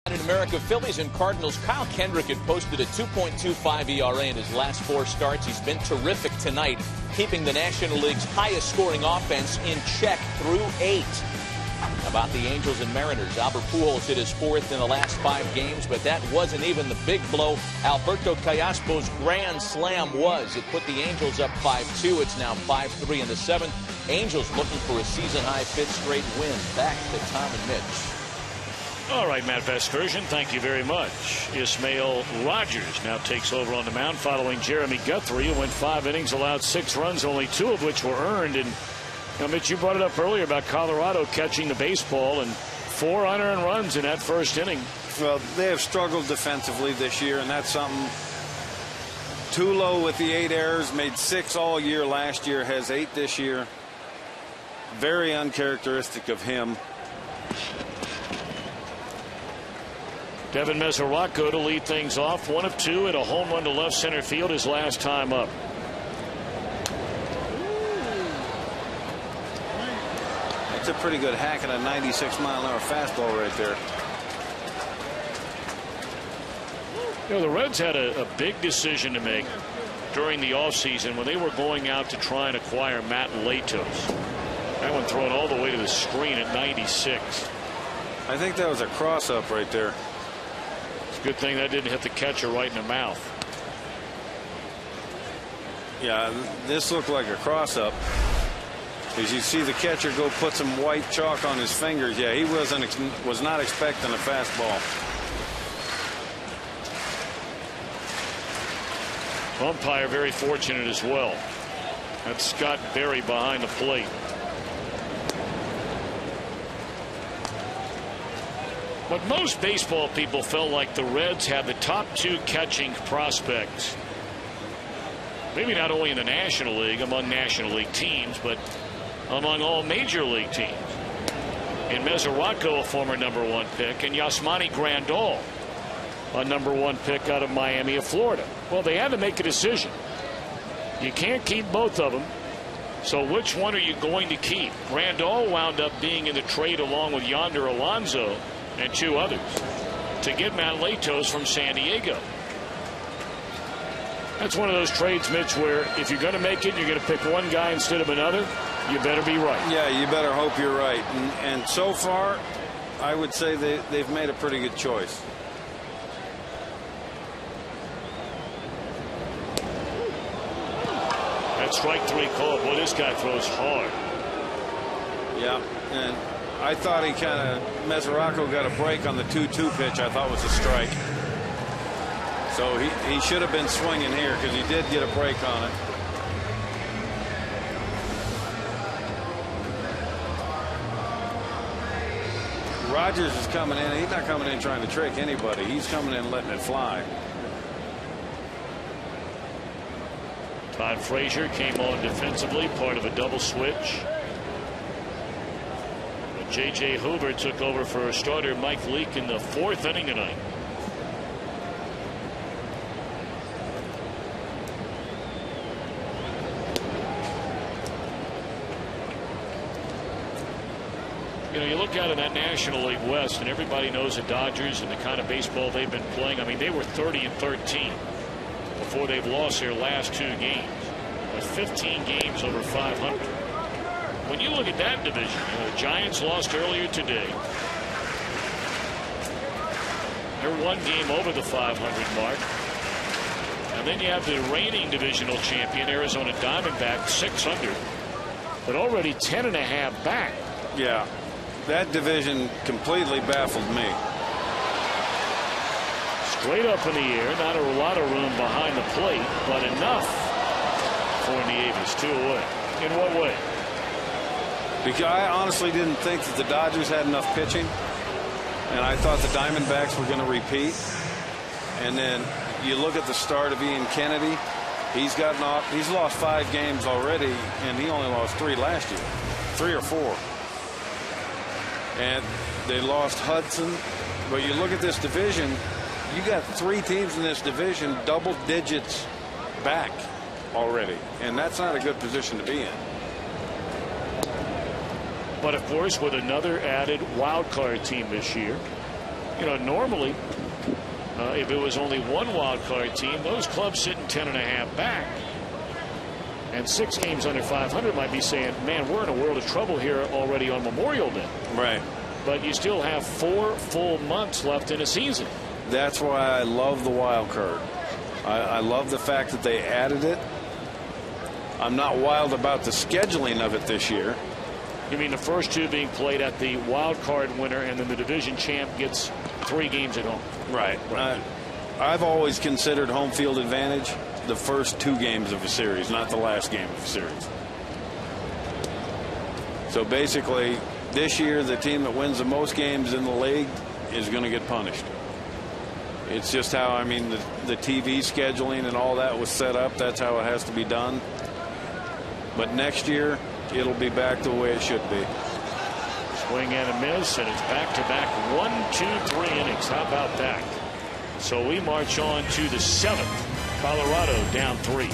In America, Phillies and Cardinals. Kyle Kendrick had posted a 2.25 ERA in his last 4 starts. He's been terrific tonight, keeping the National League's highest scoring offense in check through 8. About the Angels and Mariners, Albert Pujols hit his 4th in the last 5 games, but that wasn't even the big blow. Alberto Callaspo's grand slam was. It put the Angels up 5-2. It's now 5-3 in the 7th. Angels looking for a season-high 5th straight win. Back to Tom and Mitch. All right, Matt Vasgersian, thank you very much. Ismael Rogers now takes over on the mound following Jeremy Guthrie, who went 5 innings, allowed 6 runs, only 2 of which were earned. And Mitch, you brought it up earlier about Colorado catching the baseball, and 4 unearned runs in that first inning. Well, they have struggled defensively this year, and that's something. Tulo with the 8 errors, made 6 all year last year, has 8 this year. Very uncharacteristic of him. Devin Mesoraco to lead things off. 1 of 2 at a home run to left center field his last time up. That's a pretty good hack at a 96-mile-an-hour fastball right there. You know, the Reds had a big decision to make during the offseason when they were going out to try and acquire Matt Latos. That one thrown all the way to the screen at 96. I think that was a cross-up right there. It's a good thing that didn't hit the catcher right in the mouth. Yeah, this looked like a cross-up. As you see the catcher go put some white chalk on his fingers. Yeah, he was not expecting a fastball. Umpire very fortunate as well. That's Scott Berry behind the plate. But most baseball people felt like the Reds had the top 2 catching prospects. Maybe not only in the National League, among National League teams, but among all major league teams. In Mesoraco, a former #1 pick, and Yasmani Grandal, a #1 pick out of Miami of Florida. Well, they had to make a decision. You can't keep both of them. So which one are you going to keep? Grandal wound up being in the trade along with Yonder Alonso and 2 others to get Matt Latos from San Diego. That's one of those trades, Mitch, where if you're going to make it, you're going to pick one guy instead of another. You better be right. Yeah, you better hope you're right. And so far, I would say they've made a pretty good choice. That strike 3 call. Boy, this guy throws hard. Yeah, and I thought he kind of, Mesoraco got a break on the 2-2 pitch. I thought was a strike. So he should have been swinging here because he did get a break on it. Rogers is coming in. He's not coming in trying to trick anybody. He's coming in letting it fly. Todd Frazier came on defensively, part of a double switch. But J.J. Hoover took over for starter Mike Leake in the 4th inning tonight. You know, you look out in that National League West, and everybody knows the Dodgers and the kind of baseball they've been playing. I mean, they were 30-13 before they've lost their last 2 games. But 15 games over 500. When you look at that division, you know, the Giants lost earlier today. They're 1 game over the 500 mark. And then you have the reigning divisional champion, Arizona Diamondbacks, 600, but already 10.5 back. Yeah. That division completely baffled me. Straight up in the air, not a lot of room behind the plate, but enough for Nieves. 2 away. In what way? Because I honestly didn't think that the Dodgers had enough pitching, and I thought the Diamondbacks were going to repeat. And then you look at the start of Ian Kennedy. He's lost 5 games already, and he only lost 3 last year, 3 or 4. And they lost Hudson. But you look at this division, you got 3 teams in this division double digits back already. And that's not a good position to be in. But of course, with another added wild card team this year, you know, normally if it was only 1 wild card team, those clubs sitting 10.5 back and 6 games under 500 might be saying, man, we're in a world of trouble here already on Memorial Day. Right. But you still have 4 full months left in a season. That's why I love the wild card. I love the fact that they added it. I'm not wild about the scheduling of it this year. You mean the first 2 being played at the wild card winner, and then the division champ gets 3 games at home? Right. I've always considered home field advantage the first 2 games of a series, not the last game of a series. So basically, this year, the team that wins the most games in the league is going to get punished. It's just how, I mean, the TV scheduling and all that was set up. That's how it has to be done. But next year, it'll be back the way it should be. Swing and a miss, and it's back-to-back 1, 2, 3 innings. How about that? So we march on to the 7th. Colorado down 3.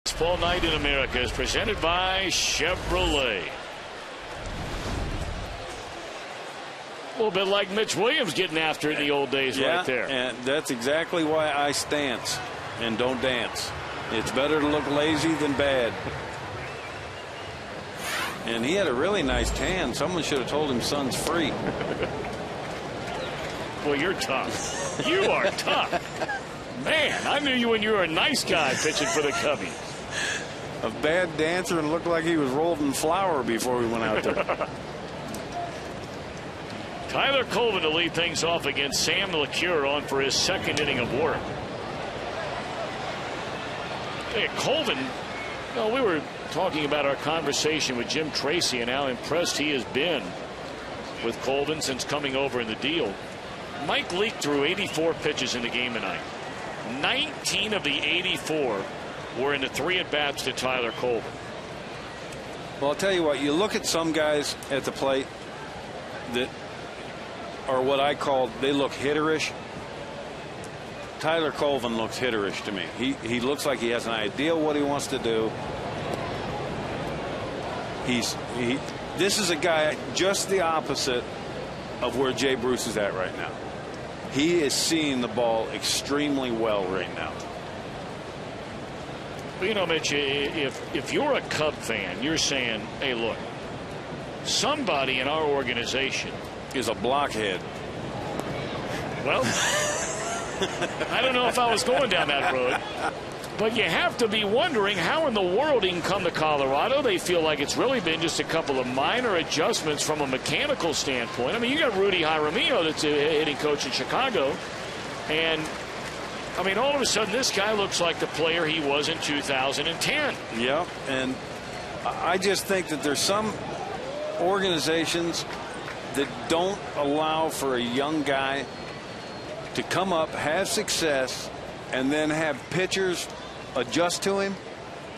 Baseball Night in America is presented by Chevrolet. A little bit like Mitch Williams getting after it in the old days right there. And that's exactly why I stance and don't dance. It's better to look lazy than bad. And he had a really nice tan. Someone should have told him sun's free. Boy, you're tough. You are tough. Man, I knew you when you were a nice guy pitching for the Cubbies. A bad dancer and looked like he was rolled in flour before we went out there. Tyler Colvin to lead things off against Sam LeCure on for his second inning of work. Hey, Colvin, well, we were talking about our conversation with Jim Tracy and how impressed he has been with Colvin since coming over in the deal. Mike Leake threw 84 pitches in the game tonight. 19 of the 84 were in the 3 at-bats to Tyler Colvin. Well, I'll tell you what, you look at some guys at the plate that are what I call, they look hitterish. Tyler Colvin looks hitterish to me. He looks like he has an idea what he wants to do. This is a guy just the opposite of where Jay Bruce is at right now. He is seeing the ball extremely well right now. Well, you know, Mitch, if you're a Cub fan, you're saying, hey, look, somebody in our organization is a blockhead. Well, I don't know if I was going down that road. But you have to be wondering how in the world he can come to Colorado. They feel like it's really been just a couple of minor adjustments from a mechanical standpoint. I mean, you got Rudy Jaramillo that's a hitting coach in Chicago. And, I mean, all of a sudden this guy looks like the player he was in 2010. Yeah, and I just think that there's some organizations that don't allow for a young guy to come up, have success, and then have pitchers adjust to him,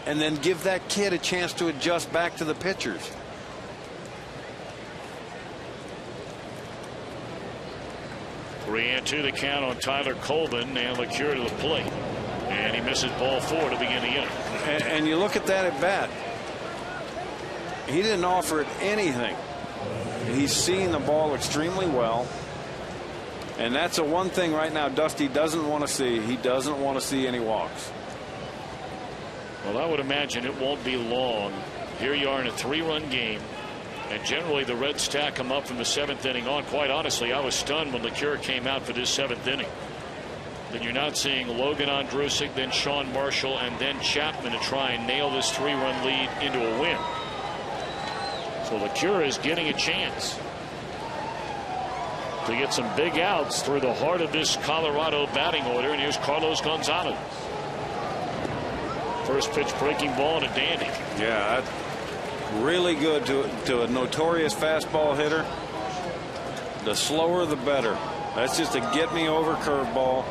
and then give that kid a chance to adjust back to the pitchers. Three and two the count on Tyler Colvin, and LeCure to the plate, and he misses ball 4 to begin the inning. And you look at that at bat, he didn't offer it anything. He's seeing the ball extremely well. And that's the one thing right now Dusty doesn't want to see. He doesn't want to see any walks. Well, I would imagine it won't be long. Here you are in a 3-run game. And generally the Reds stack them up from the 7th inning on. Quite honestly, I was stunned when LeCure came out for this 7th inning. Then you're not seeing Logan Ondrusik, then Sean Marshall, and then Chapman to try and nail this 3-run lead into a win. So LeCure is getting a chance to get some big outs through the heart of this Colorado batting order. And here's Carlos Gonzalez. First pitch breaking ball and a dandy. Yeah, that's really good to a notorious fastball hitter. The slower the better. That's just a get me over curveball.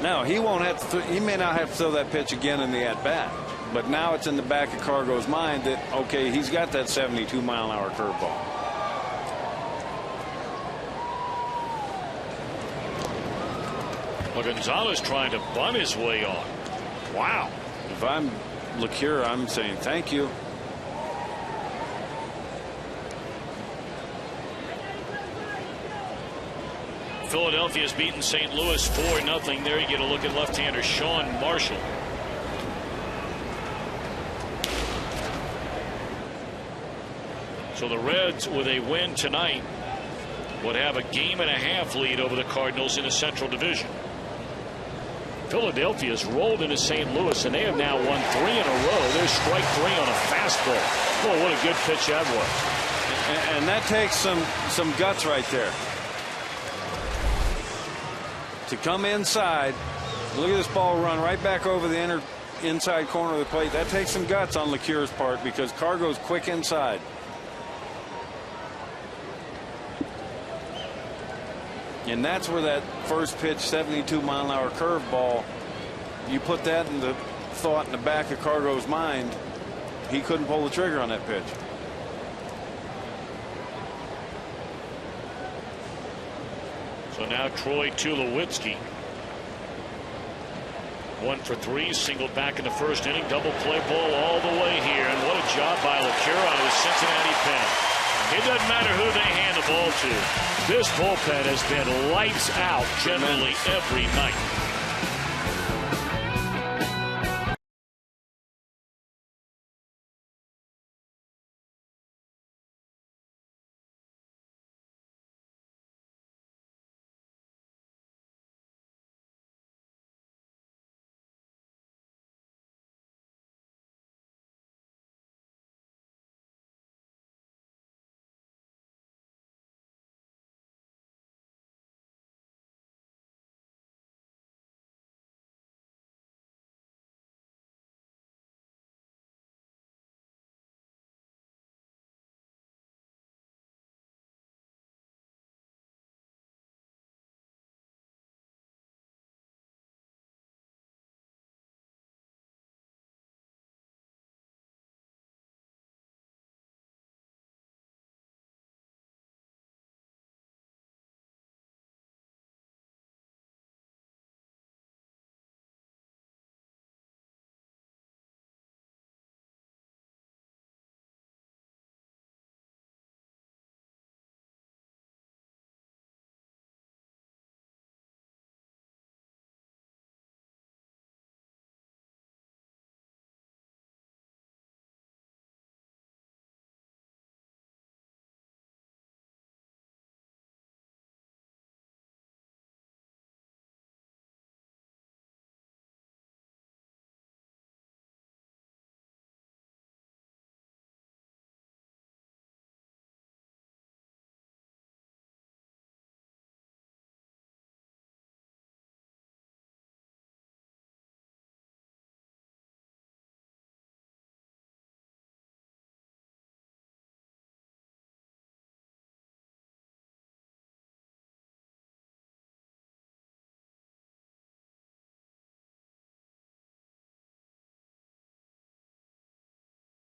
Now he won't have to. He may not have to throw that pitch again in the at bat. But now it's in the back of Cargo's mind that, okay, he's got that 72-mile-an-hour curveball. Well, Gonzalez trying to bunt his way on. Wow. If I'm LeCure, I'm saying thank you. Philadelphia's beaten St. Louis 4-0. There you get a look at left-hander Sean Marshall. So the Reds, with a win tonight, would have a 1.5 lead over the Cardinals in the Central Division. Philadelphia's rolled into St. Louis, and they have now won 3 in a row. There's strike 3 on a fastball. Boy, what a good pitch that was. And that takes some guts right there. To come inside, look at this ball run right back over the inside corner of the plate. That takes some guts on LeCure's part because Cargo's quick inside. And that's where that first pitch 72-mile-an-hour curveball, you put that in the thought in the back of Cargo's mind, he couldn't pull the trigger on that pitch. So now Troy Tulowitzki 1 for 3, singled back in the first inning, double play ball all the way here, and what a job by LaCure on his Cincinnati pen. It doesn't matter who they hand the ball to. This bullpen has been lights out generally every night.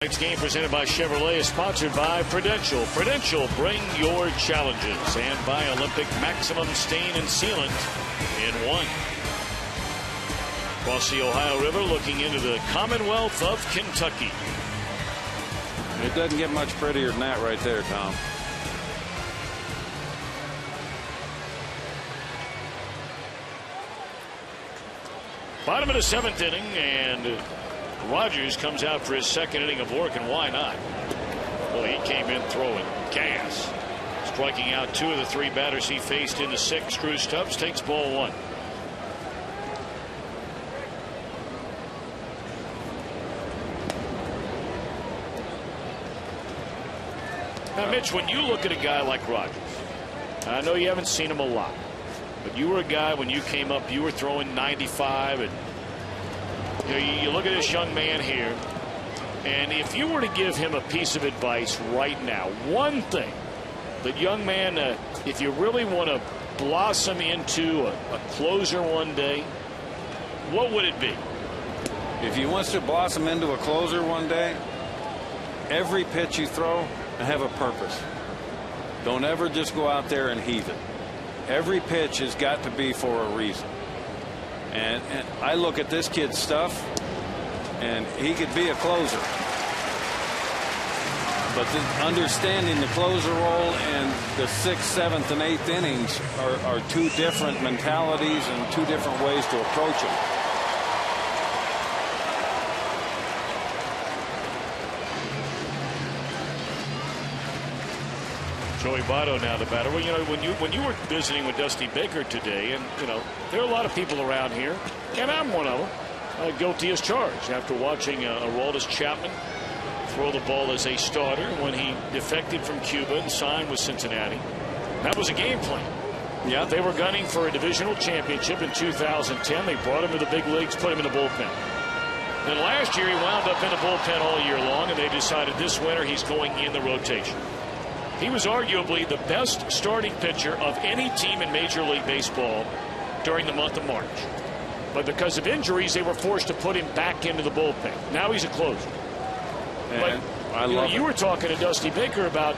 Tonight's game presented by Chevrolet is sponsored by Prudential. Prudential, bring your challenges. And by Olympic Maximum Stain and Sealant in 1. Across the Ohio River, looking into the Commonwealth of Kentucky. It doesn't get much prettier than that right there, Tom. Bottom of the 7th inning, and Rogers comes out for his 2nd inning of work, and why not? Well, he came in throwing gas, striking out 2 of the 3 batters he faced in the 6th. Drew Stubbs takes ball 1. Now, Mitch, when you look at a guy like Rogers, I know you haven't seen him a lot, but you were a guy when you came up, you were throwing 95, and you look at this young man here, and if you were to give him a piece of advice right now, one thing, that young man, if you really want to blossom into a closer one day, what would it be? If he wants to blossom into a closer one day, every pitch you throw have a purpose. Don't ever just go out there and heave it. Every pitch has got to be for a reason. And I look at this kid's stuff, and he could be a closer. But understanding the closer role and the 6th, 7th, and 8th innings are 2 different mentalities and 2 different ways to approach them. Joey Votto now the batter. Well, when you were visiting with Dusty Baker today, and there are a lot of people around here, and I'm one of them, guilty as charged after watching Aroldis Chapman throw the ball as a starter when he defected from Cuba and signed with Cincinnati. That was a game plan. Yeah, they were gunning for a divisional championship in 2010. They brought him to the big leagues, put him in the bullpen. Then last year he wound up in the bullpen all year long, and they decided this winter he's going in the rotation. He was arguably the best starting pitcher of any team in Major League Baseball during the month of March. But because of injuries, they were forced to put him back into the bullpen. Now he's a closer. And but you were talking to Dusty Baker about,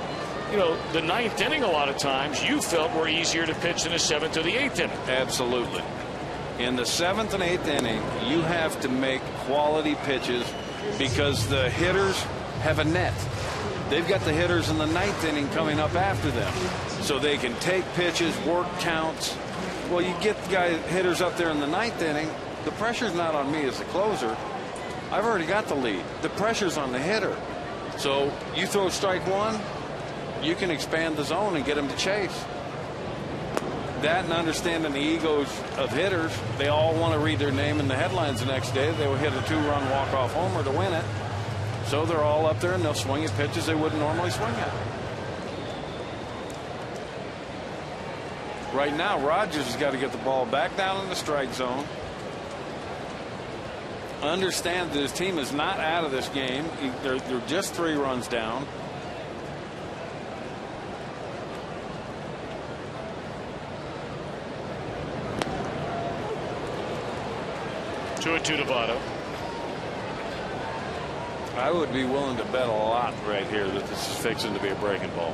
the 9th inning a lot of times you felt were easier to pitch than the 7th or the 8th inning. Absolutely. In the 7th and 8th inning, you have to make quality pitches because the hitters have a net. They've got the hitters in the 9th inning coming up after them, so they can take pitches, work counts. Well, you get hitters up there in the 9th inning, the pressure's not on me as the closer. I've already got the lead. The pressure's on the hitter. So you throw strike one, you can expand the zone and get them to chase. That and understanding the egos of hitters, they all want to read their name in the headlines the next day. They will hit a 2-run walk-off homer to win it. So they're all up there and they'll swing at pitches they wouldn't normally swing at. Right now, Rogers has got to get the ball back down in the strike zone. Understand that his team is not out of this game. They're just 3 runs down. Two to Votto. I would be willing to bet a lot right here that this is fixing to be a breaking ball.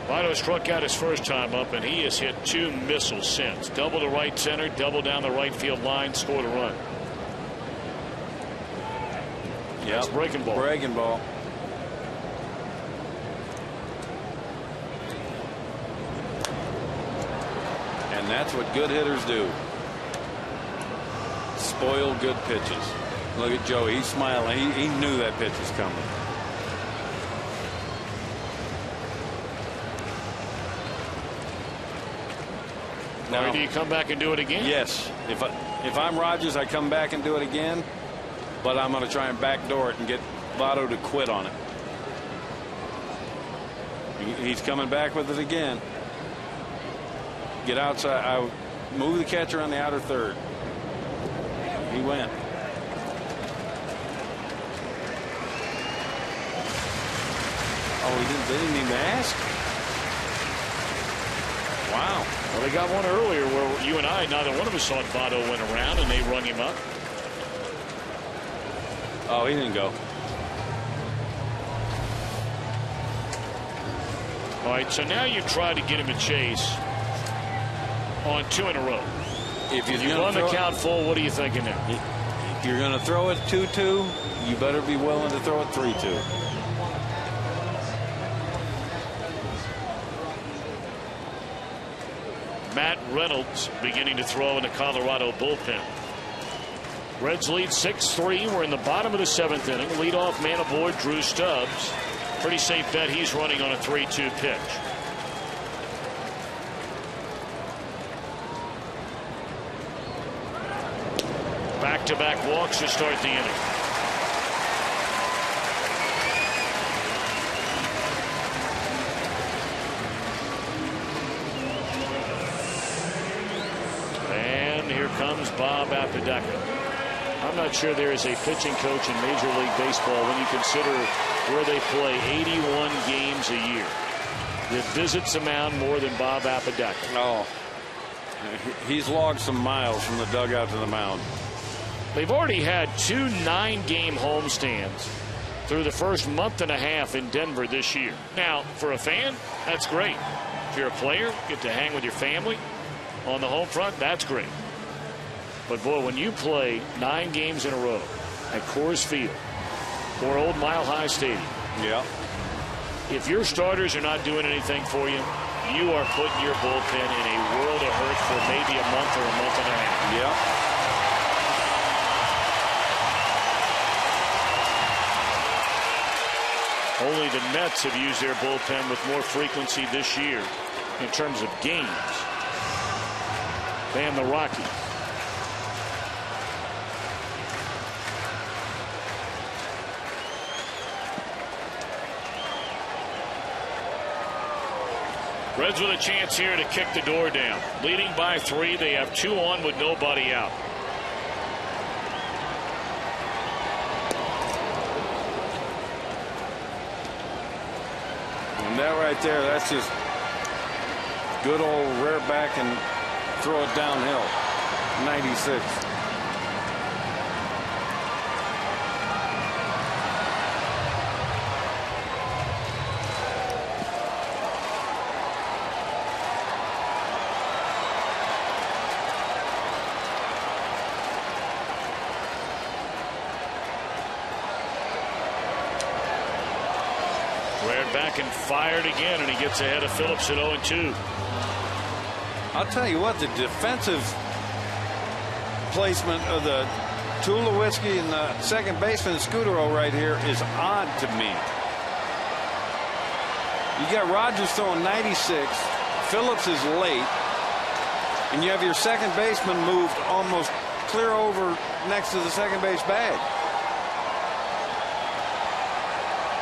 Votto struck out his first time up, and he has hit 2 missiles since. Double to right center, double down the right field line, scored a run. Yeah, breaking ball. Breaking ball. And that's what good hitters do. Spoil good pitches. Look at Joe. He's smiling. He knew that pitch was coming. Now, do you come back and do it again? Yes. If I'm Rogers, I come back and do it again. But I'm going to try and backdoor it and get Votto to quit on it. He's coming back with it again. Get outside. I move the catcher on the outer third. He went. Oh, they didn't even ask. Wow. Well, they got one earlier where you and I, neither one of us thought Votto went around, and they rung him up. Oh, he didn't go. All right, so now you try to get him a chase on 2 in a row. If you run the count full, what are you thinking now? If you're going to throw it 2-2, you better be willing to throw it 3-2. Matt Reynolds beginning to throw in the Colorado bullpen. Reds lead 6-3. We're in the bottom of the 7th inning. Leadoff man aboard, Drew Stubbs. Pretty safe bet he's running on a 3-2 pitch. Back-to-back walks to start the inning. And here comes Bob Apodaca. I'm not sure there is a pitching coach in Major League Baseball, when you consider where they play 81 games a year, that visits the mound more than Bob Apodaca. Oh, he's logged some miles from the dugout to the mound. They've already had 2 9-game homestands through the first month and a half in Denver this year. Now, for a fan, that's great. If you're a player, get to hang with your family on the home front, that's great. But boy, when you play 9 games in a row at Coors Field or Old Mile High Stadium, yeah, if your starters are not doing anything for you, you are putting your bullpen in a world of hurt for maybe a month or a month and a half. Yeah. Only the Mets have used their bullpen with more frequency this year in terms of games than the Rockies. Reds with a chance here to kick the door down. Leading by 3. They have 2 on with nobody out. And that right there, that's just good old rear back and throw it downhill. 96. back and fired again, and he gets ahead of Phillips at 0-2. I'll tell you what, the defensive placement of the Tulowitzki and the second baseman Scudero right here is odd to me. You got Rogers throwing 96. Phillips is late. And you have your second baseman moved almost clear over next to the second base bag.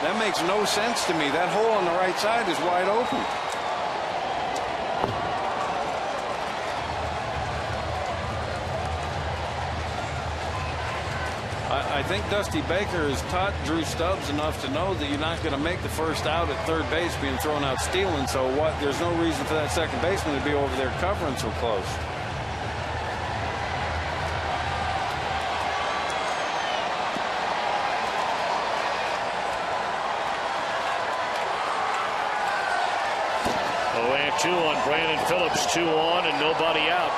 That makes no sense to me. That hole on the right side is wide open. I think Dusty Baker has taught Drew Stubbs enough to know that you're not going to make the first out at third base being thrown out stealing. So what? There's no reason for that second baseman to be over there covering so close. Two on Brandon Phillips, 2 on and nobody out.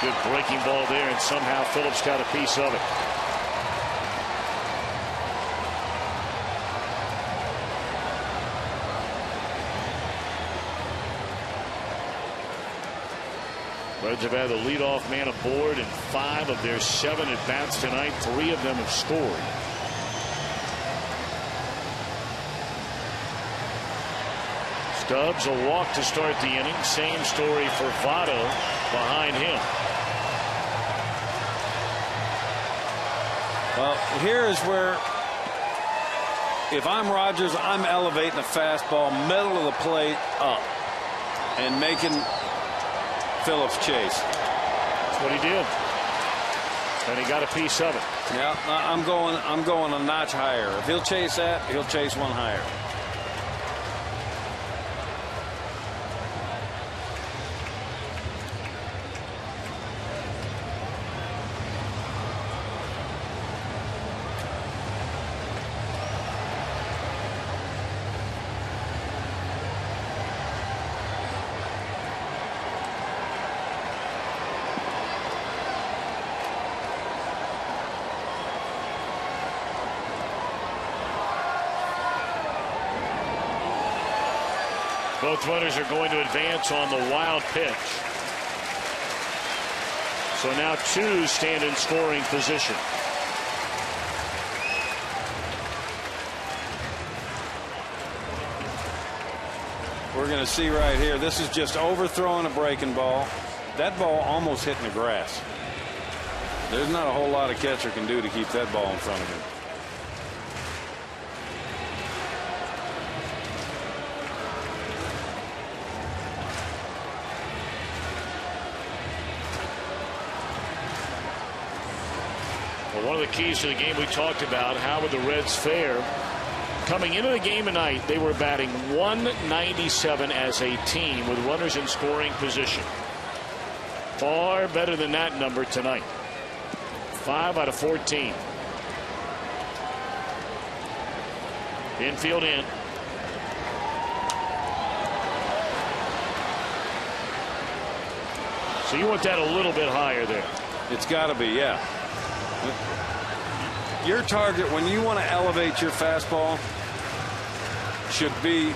Good breaking ball there, and somehow Phillips got a piece of it. Reds have had the leadoff man aboard in 5 of their 7 at-bats tonight. 3 of them have scored. Stubbs a walk to start the inning. Same story for Votto behind him. Well, here is where, if I'm Rogers, I'm elevating the fastball middle of the plate up and making Phillips chase. That's what he did. And he got a piece of it. Yeah, I'm going a notch higher. If he'll chase that, he'll chase one higher. Both runners are going to advance on the wild pitch. So now 2 stand in scoring position. We're going to see right here. This is just overthrowing a breaking ball. That ball almost hitting the grass. There's not a whole lot a catcher can do to keep that ball in front of him. One of the keys to the game we talked about, how would the Reds fare? Coming into the game tonight, they were batting .197 as a team with runners in scoring position. Far better than that number tonight. 5 out of 14. Infield in. So you want that a little bit higher there. It's got to be, yeah. Your target when you want to elevate your fastball should be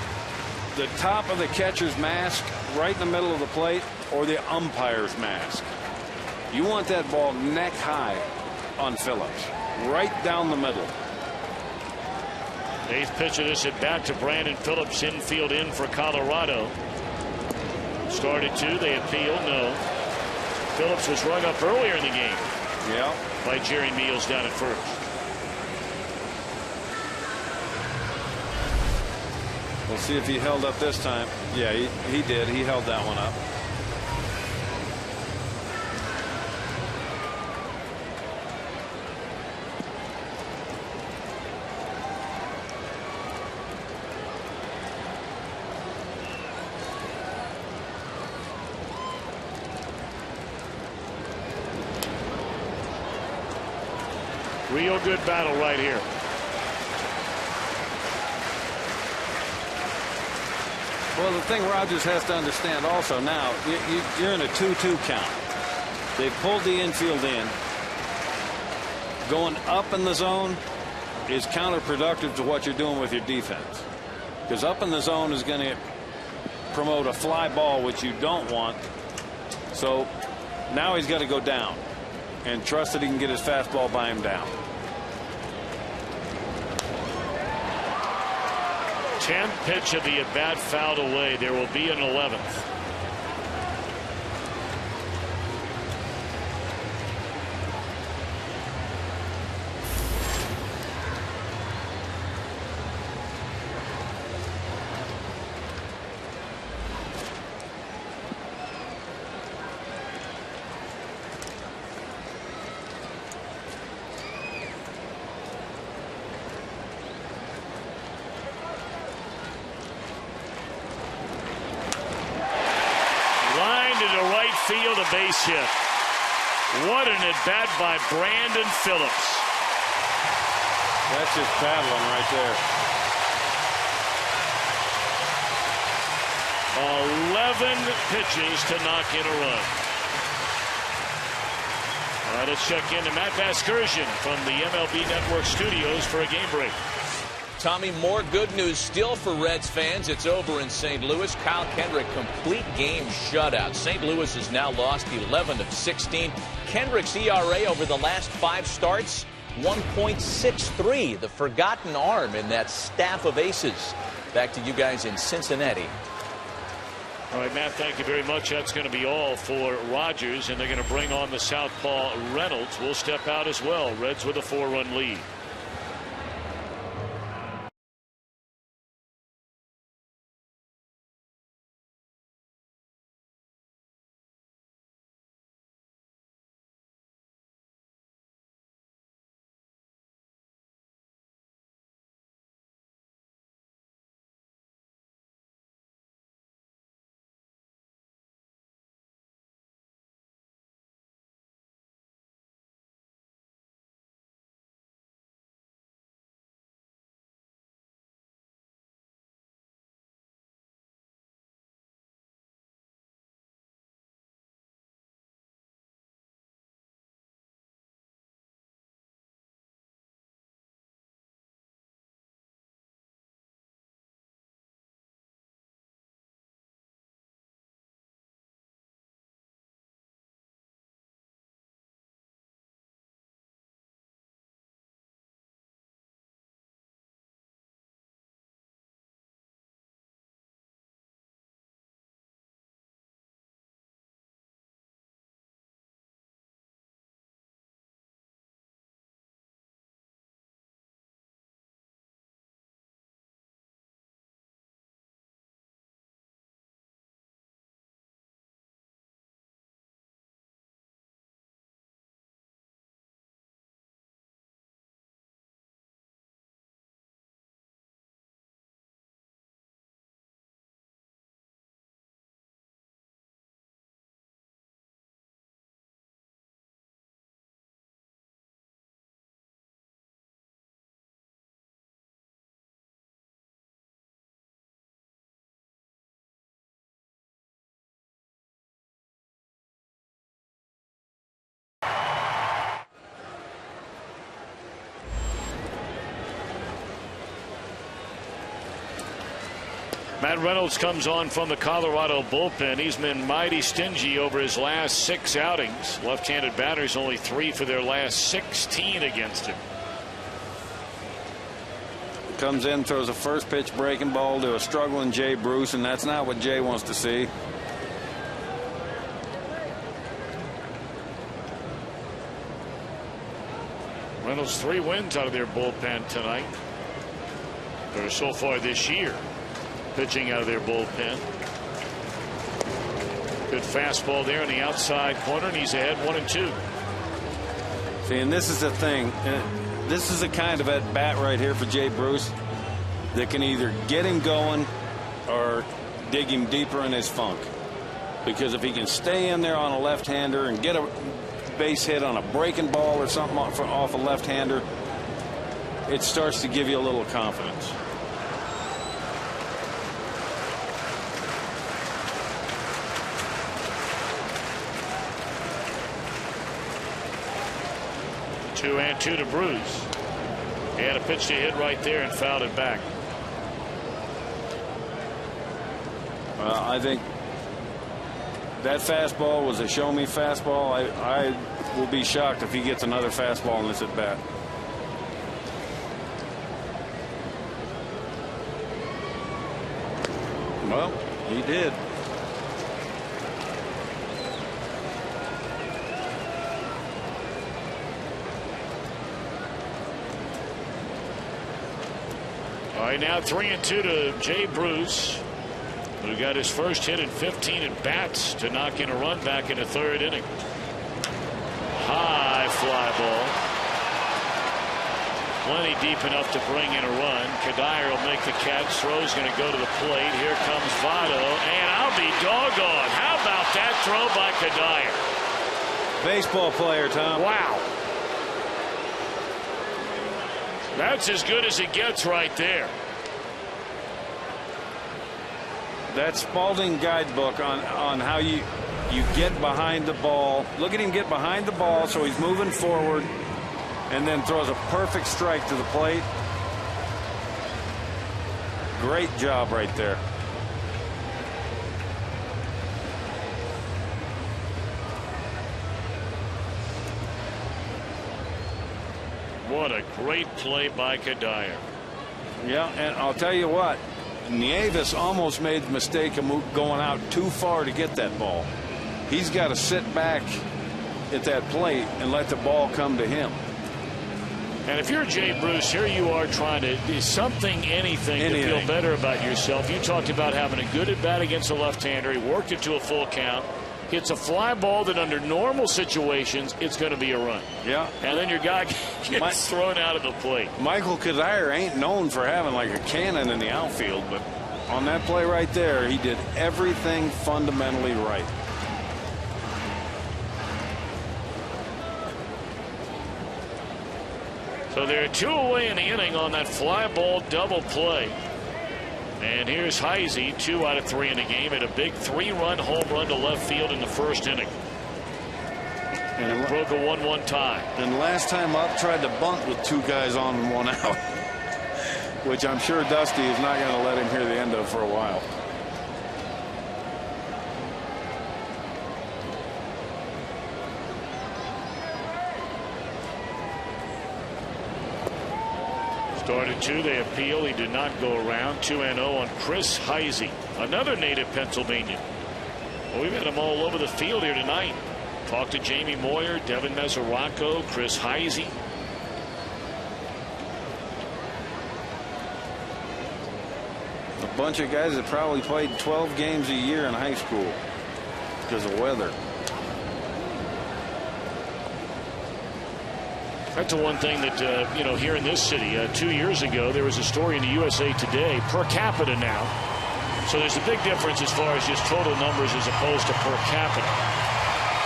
the top of the catcher's mask right in the middle of the plate or the umpire's mask. You want that ball neck high on Phillips, right down the middle. 8th pitch of this at bat to Brandon Phillips, infield in for Colorado. Started 2, they appealed, no. Phillips was rung up earlier in the game. Yeah. By Jerry Meals down at first. We'll see if he held up this time. Yeah, he did. He held that one up. Real good battle right here. Well, the thing Rogers has to understand also now, you're in a 2-2 count. They've pulled the infield in. Going up in the zone, is counterproductive to what you're doing with your defense. Because up in the zone is going to promote a fly ball, which you don't want. So now he's got to go down and trust that he can get his fastball by him down. 10th pitch of the at-bat fouled away. There will be an 11th. Field, a base hit. What an at-bat by Brandon Phillips. That's just battling right there. 11 pitches to knock in a run. All right, let's check in to Matt Vasgersian from the MLB Network studios for a game break. Tommy, more good news still for Reds fans. It's over in St. Louis. Kyle Kendrick, complete game shutout. St. Louis has now lost 11 of 16. Kendrick's ERA over the last 5 starts, 1.63. The forgotten arm in that staff of aces. Back to you guys in Cincinnati. All right, Matt, thank you very much. That's going to be all for Rogers, and they're going to bring on the southpaw Reynolds. Will step out as well. Reds with a 4-run lead. Matt Reynolds comes on from the Colorado bullpen. He's been mighty stingy over his last 6 outings. Left-handed batters only 3 for their last 16 against him. Comes in, throws a first pitch breaking ball to a struggling Jay Bruce, and that's not what Jay wants to see. Reynolds 3 wins out of their bullpen tonight, or so far this year. Pitching out of their bullpen. Good fastball there in the outside corner, and he's ahead 1-2. See, and this is the thing. This is the kind of at bat right here for Jay Bruce that can either get him going or dig him deeper in his funk. Because if he can stay in there on a left-hander and get a base hit on a breaking ball or something off a left-hander, it starts to give you a little confidence. Two and 2 to Bruce. He had a pitch to hit right there and fouled it back. I think that fastball was a show-me fastball. I will be shocked if he gets another fastball in this at bat. Well, he did. All right, now 3-2 to Jay Bruce, who got his first hit in 15 at bats to knock in a run back in the third inning. High fly ball. Plenty deep enough to bring in a run. Kadire will make the catch. Throw's going to go to the plate. Here comes Votto, and I'll be doggone. How about that throw by Kadire? Baseball player, Tom. Wow. That's as good as it gets right there. That Spalding guidebook on how you get behind the ball. Look at him get behind the ball so he's moving forward and then throws a perfect strike to the plate. Great job right there. What a great play by Kadire. Yeah, and I'll tell you what, Nieves almost made the mistake of going out too far to get that ball. He's got to sit back at that plate and let the ball come to him. And if you're Jay Bruce, here you are trying to do something, anything to feel better about yourself. You talked about having a good at bat against a left-hander. He worked it to a full count. Hits a fly ball that under normal situations, it's going to be a run. Yeah. And then your guy gets thrown out of the plate. Michael Kadire ain't known for having like a cannon in the outfield, but on that play right there, he did everything fundamentally right. So they're 2 away in the inning on that fly ball double play. And here's Heisey, 2 out of 3 in the game, at a big 3-run home run to left field in the first inning. And it broke a 1-1 tie. And last time up, tried to bunt with 2 guys on and 1 out, which I'm sure Dusty is not going to let him hear the end of for a while. Started 2, they appeal. He did not go around. 2-0 on Chris Heisey, another native Pennsylvanian. Well, we've had them all over the field here tonight. Talked to Jamie Moyer, Devin Mesoraco, Chris Heisey. A bunch of guys that probably played 12 games a year in high school because of weather. That's the one thing that, you know, here in this city, 2 years ago, there was a story in the USA Today, per capita now. So there's a big difference as far as just total numbers as opposed to per capita.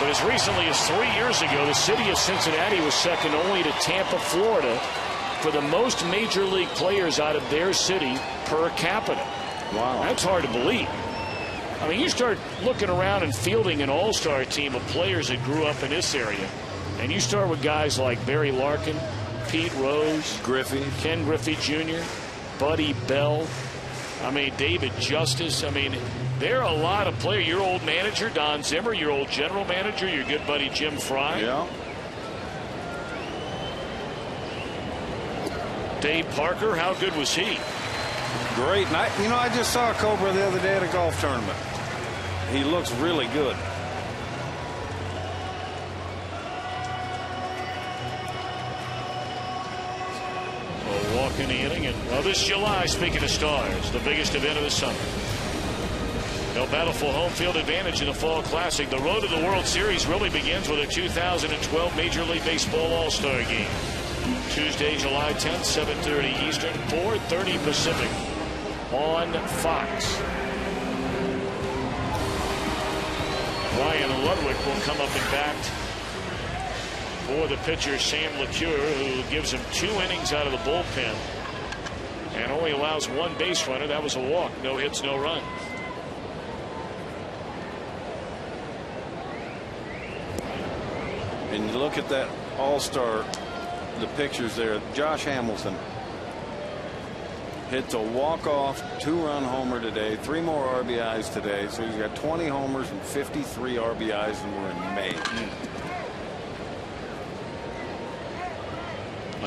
But as recently as 3 years ago, the city of Cincinnati was second only to Tampa, Florida, for the most major league players out of their city per capita. Wow. That's hard to believe. I mean, you start looking around and fielding an all-star team of players that grew up in this area. And you start with guys like Barry Larkin, Pete Rose, Ken Griffey Jr., Buddy Bell, I mean, David Justice. I mean, there are a lot of players. Your old manager, Don Zimmer, your old general manager, your good buddy Jim Fry. Yeah. Dave Parker, how good was he? Great. And I just saw Cobra the other day at a golf tournament. He looks really good. Walk in the inning, and well, this July, speaking of stars, the biggest event of the summer. They'll battle for home field advantage in the Fall Classic. The road to the World Series really begins with a 2012 Major League Baseball All-Star Game. Tuesday, July 10th, 7:30 Eastern, 4:30 Pacific on Fox. Ryan Ludwig will come up and bat for the pitcher Sam LeCure, who gives him 2 innings out of the bullpen and only allows 1 base runner. That was a walk. No hits, no runs. And you look at that all-star the pictures there. Josh Hamilton hits a walk-off 2-run homer today, 3 more RBIs today, so he's got 20 homers and 53 RBIs, and we're in May.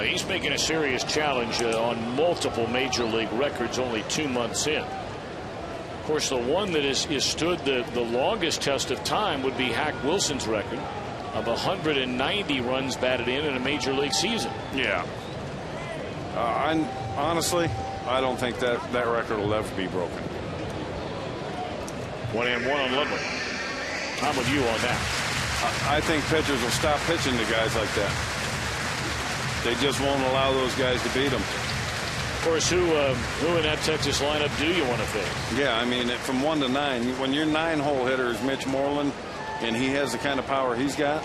He's making a serious challenge on multiple major league records only 2 months in. Of course, the one that is stood the longest test of time would be Hack Wilson's record of 190 runs batted in a major league season. Yeah. Honestly, I don't think that record will ever be broken. 1-1 on Ludwig. I'm with you on that. I think pitchers will stop pitching to guys like that. They just won't allow those guys to beat them. Of course, who in that Texas lineup do you want to face? Yeah, I mean, from 1 to 9, when your 9-hole hitter is Mitch Moreland, and he has the kind of power he's got.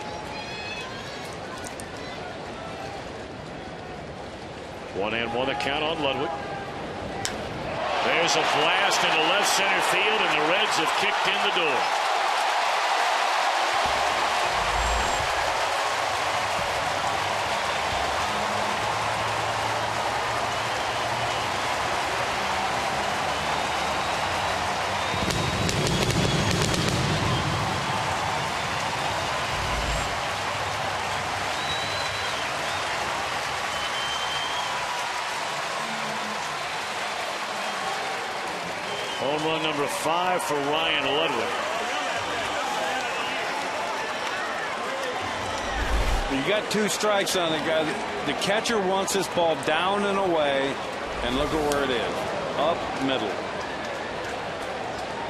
1-1 the count on Ludwig. There's a blast into left center field, and the Reds have kicked in the door. Home run number 5 for Ryan Ludwig. You got 2 strikes on the guy. The catcher wants this ball down and away, and look at where it is. Up middle.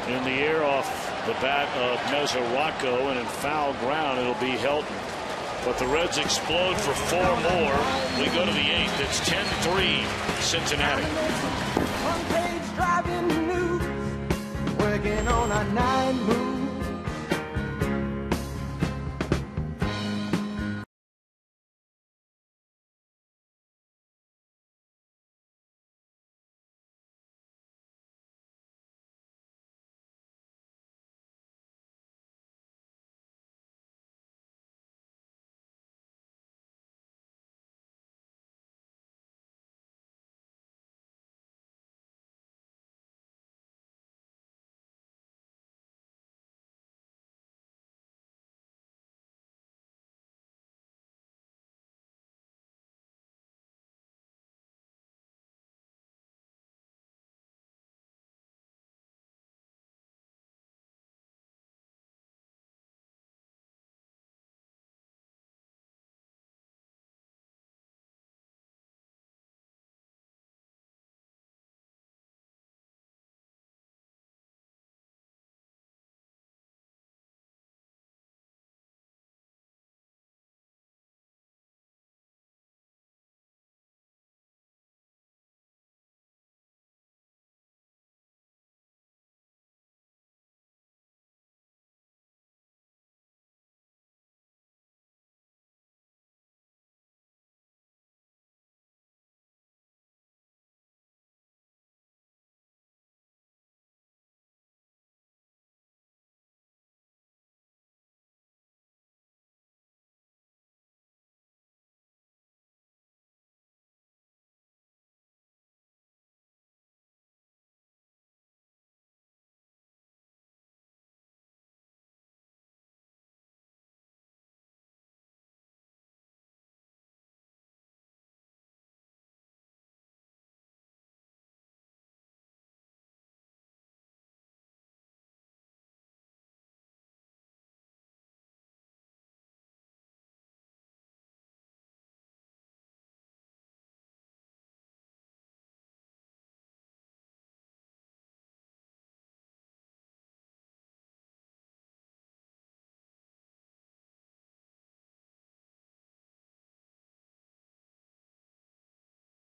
In the air off the bat of Mesoraco, and in foul ground it'll be Helton. But the Reds explode for 4 more. We go to the 8th. It's 10-3 Cincinnati. Working on a 9 move.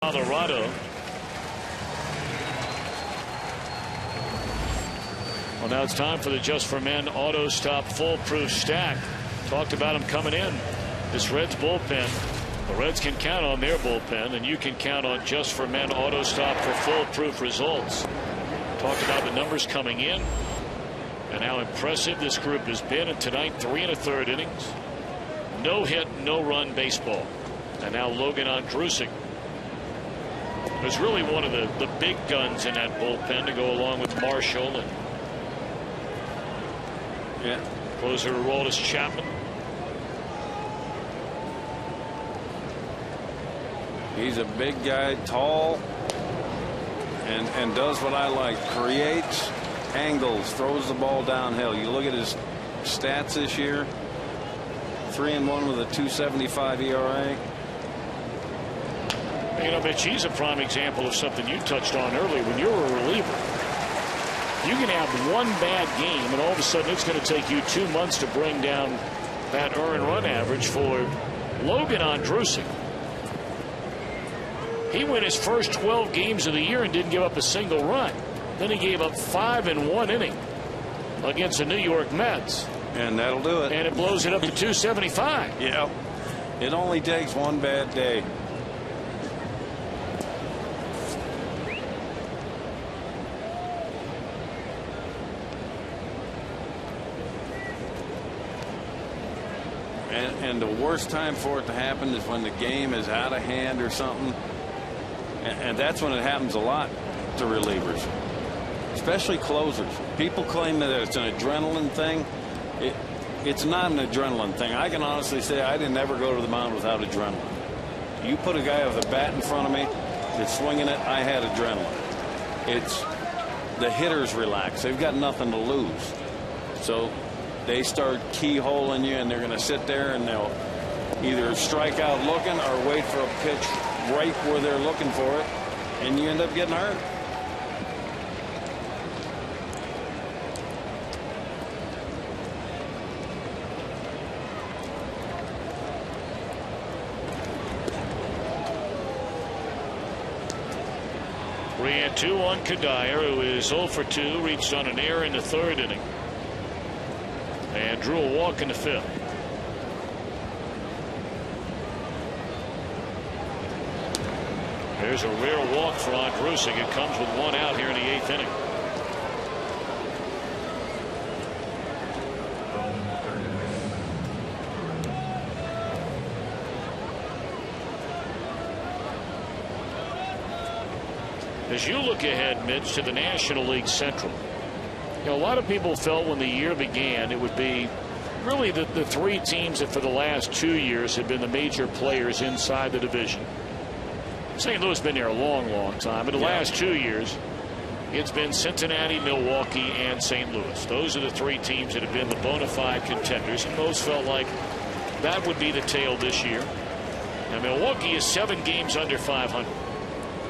Colorado. Well, now it's time for the Just for Men Auto Stop Foolproof Stack. Talked about them coming in. This Reds bullpen. The Reds can count on their bullpen, and you can count on Just for Men Auto Stop for foolproof results. Talked about the numbers coming in and how impressive this group has been. And tonight, 3 1/3 innings. No hit, no run baseball. And now Logan Andrusik. There's really one of the big guns in that bullpen to go along with Marshall and closer Aroldis Chapman. He's a big guy, tall, and does what I like. Creates angles, throws the ball downhill. You look at his stats this year. 3-1 with a 2.75 ERA. You know, Mitch, he's a prime example of something you touched on earlier. When you're a reliever, you can have one bad game, and all of a sudden it's going to take you 2 months to bring down that earned run average. For Logan Andrusik, he went his first 12 games of the year and didn't give up a single run. Then he gave up 5 in 1 inning against the New York Mets. And that'll do it. And it blows it up to 275. Yeah. It only takes one bad day. And the worst time for it to happen is when the game is out of hand or something. And that's when it happens a lot to relievers, especially closers. People claim that it's an adrenaline thing. It's not an adrenaline thing. I can honestly say I didn't ever go to the mound without adrenaline. You put a guy with a bat in front of me that's swinging it, I had adrenaline. It's the hitters relax. They've got nothing to lose. So they start keyholing you, and they're going to sit there and they'll either strike out looking or wait for a pitch right where they're looking for it, and you end up getting hurt. We had 2 on Kadire, who is 0 for 2, reached on an error in the 3rd inning, and drew a walk in the 5th. There's a rare walk for Andrusik. It comes with 1 out here in the 8th inning. As you look ahead, Mitch, to the National League Central, you know, a lot of people felt when the year began it would be really the 3 teams that for the last 2 years have been the major players inside the division. St. Louis has been there a long, long time. In the last 2 years, it's been Cincinnati, Milwaukee, and St. Louis. Those are the 3 teams that have been the bona fide contenders, and most felt like that would be the tale this year. Now, Milwaukee is 7 games under 500.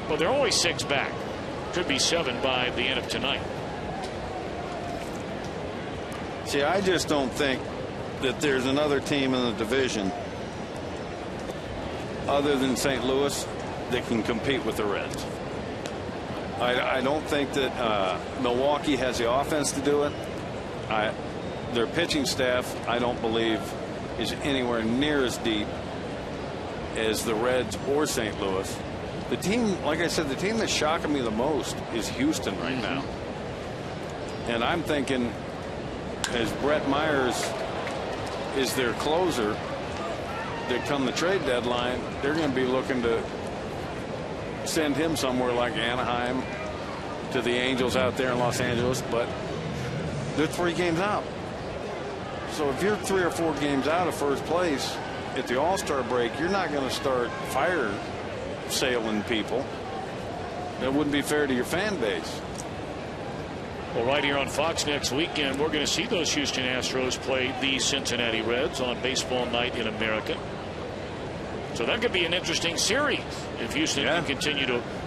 Well, they're only 6 back. Could be 7 by the end of tonight. See, I just don't think that there's another team in the division other than St. Louis that can compete with the Reds. I don't think that Milwaukee has the offense to do it. Their pitching staff, I don't believe, is anywhere near as deep as the Reds or St. Louis. The team, like I said, the team that's shocking me the most is Houston right now. And I'm thinking, as Brett Myers is their closer, that come the trade deadline, they're going to be looking to send him somewhere like Anaheim, to the Angels out there in Los Angeles, but they're 3 games out. So if you're 3 or 4 games out of first place at the All-Star break, you're not going to start fire sailing people. That wouldn't be fair to your fan base. Well, right here on Fox next weekend, we're going to see those Houston Astros play the Cincinnati Reds on Baseball Night in America. So that could be an interesting series if Houston can continue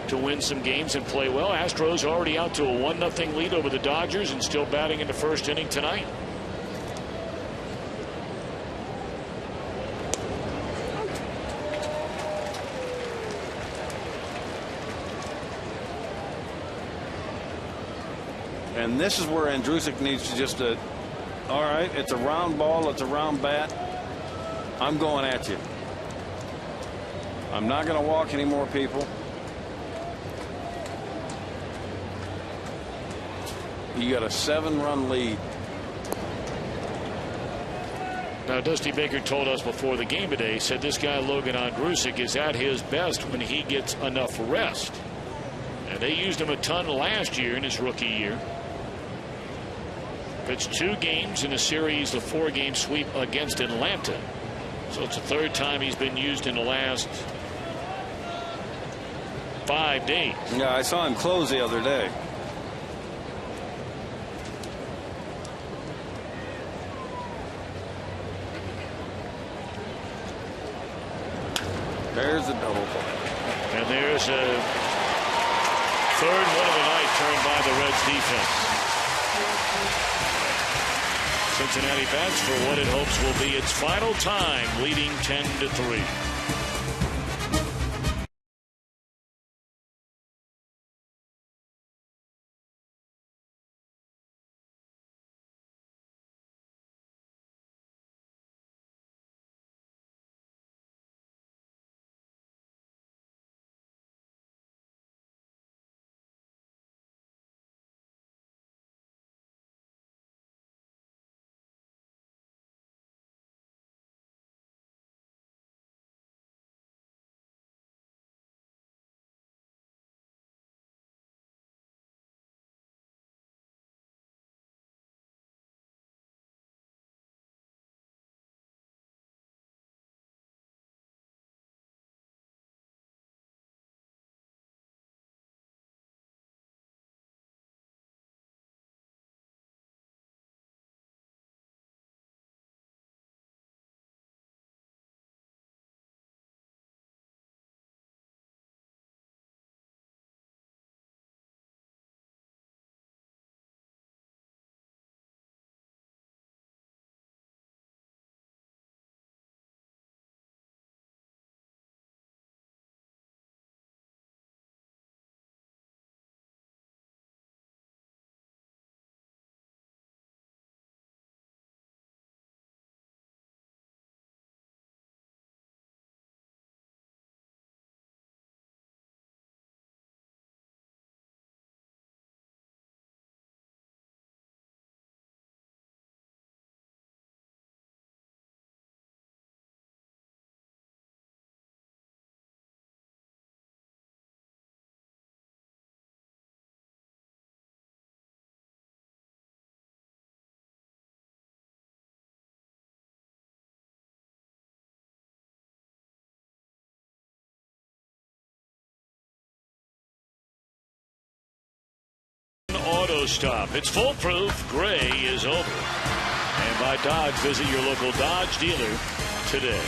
to win some games and play well. Astros already out to a 1-0 lead over the Dodgers and still batting in the 1st inning tonight. And this is where Andrusik needs to just, all right, it's a round ball, it's a round bat. I'm going at you. I'm not going to walk any more people. You got a 7-run lead. Now, Dusty Baker told us before the game today, said this guy Logan Ondrusek is at his best when he gets enough rest. And they used him a ton last year in his rookie year. Pitched 2 games in a series, the 4-game sweep against Atlanta. So it's the 3rd time he's been used in the last 5 days. Yeah, I saw him close the other day. There's a double play. And there's a 3rd one of the night turned by the Reds defense. Cincinnati bats for what it hopes will be its final time, leading 10-3. Auto stop. It's foolproof. Gray is over. And by Dodge, visit your local Dodge dealer today.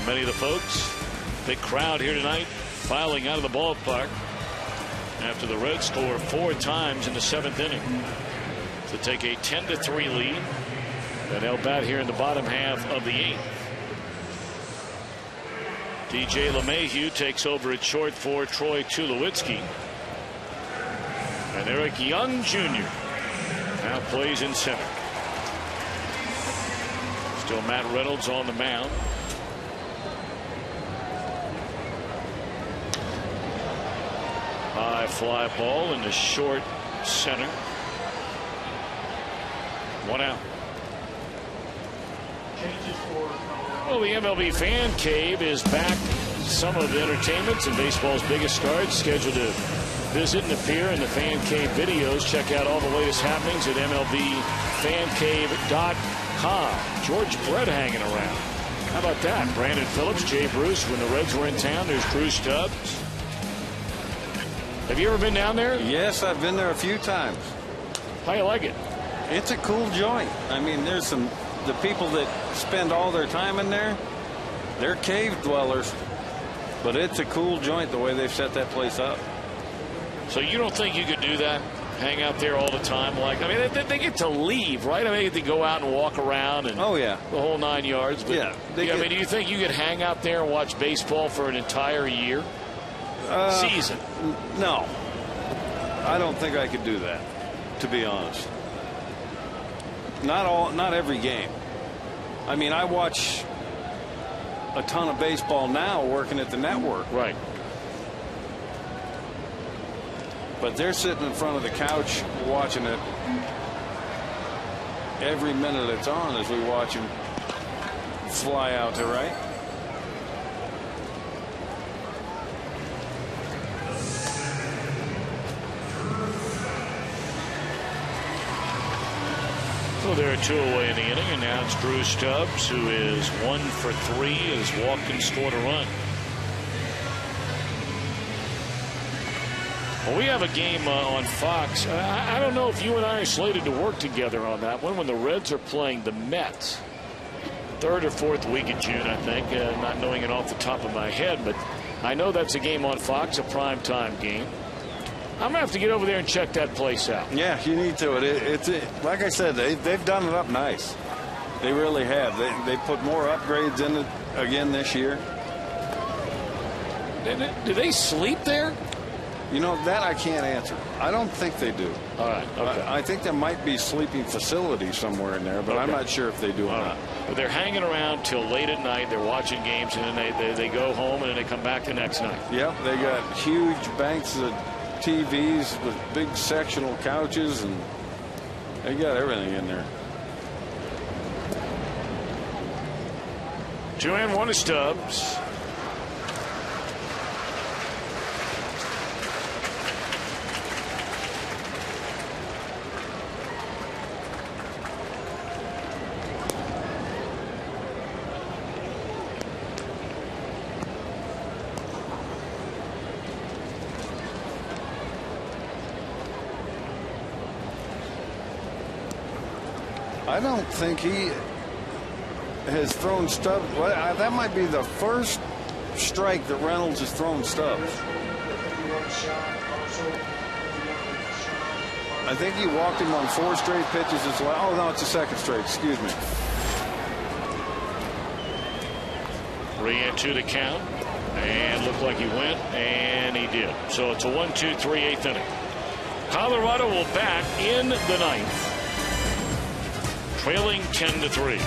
Many of the folks, big crowd here tonight, filing out of the ballpark after the Reds score 4 times in the 7th inning to take a 10-3 lead. And they'll bat here in the bottom half of the 8th. DJ LeMahieu takes over at short for Troy Tulowitzki. And Eric Young Jr. now plays in center. Still Matt Reynolds on the mound. High fly ball in the short center. 1 out. Well, the MLB Fan Cave is back. Some of the entertainments and baseball's biggest stars scheduled to visit and appear in the Fan Cave videos. Check out all the latest happenings at MLBFanCave.com. George Brett hanging around. How about that? Brandon Phillips, Jay Bruce when the Reds were in town. There's Drew Stubbs. Have you ever been down there? Yes, I've been there a few times. How you like it? It's a cool joint. I mean, there's the people that spend all their time in there, they're cave dwellers. But it's a cool joint the way they've set that place up. So you don't think you could do that? Hang out there all the time? Like, I mean, they get to leave, right? I mean, they get to go out and walk around and oh yeah, the whole 9 yards. But, yeah. I mean, do you think you could hang out there and watch baseball for an entire year? Season? No. I don't think I could do that, to be honest. Not every game. I mean, I watch a ton of baseball now working at the network. Right. But they're sitting in front of the couch watching it every minute it's on as we watch them fly out to right. So there are 2 away in the inning, and now it's Drew Stubbs, who is 1 for 3, has walked and scored a run. Well, we have a game on Fox. I don't know if you and I are slated to work together on that one when the Reds are playing the Mets. 3rd or 4th week of June, I think, not knowing it off the top of my head, but I know that's a game on Fox, a primetime game. I'm going to have to get over there and check that place out. Yeah, you need to. It's like I said, they've done it up nice. They really have. They put more upgrades in it again this year. Do they sleep there? You know, that I can't answer. I don't think they do. All right. Okay. I think there might be sleeping facilities somewhere in there, but I'm not sure if they do or not. But they're hanging around till late at night. They're watching games, and then they go home, and then they come back the next night. Yep, they got huge banks of TVs with big sectional couches, and they got everything in there. 2-1 to Stubbs. I don't think he has thrown Stubbs. Well, that might be the first strike that Reynolds has thrown Stubbs. I think he walked him on 4 straight pitches as well. Oh, no, it's the 2nd straight. Excuse me. 3-2 to count. And looked like he went, and he did. So it's a 1-2-3 8th inning. Colorado will bat in the 9th. Trailing 10-3.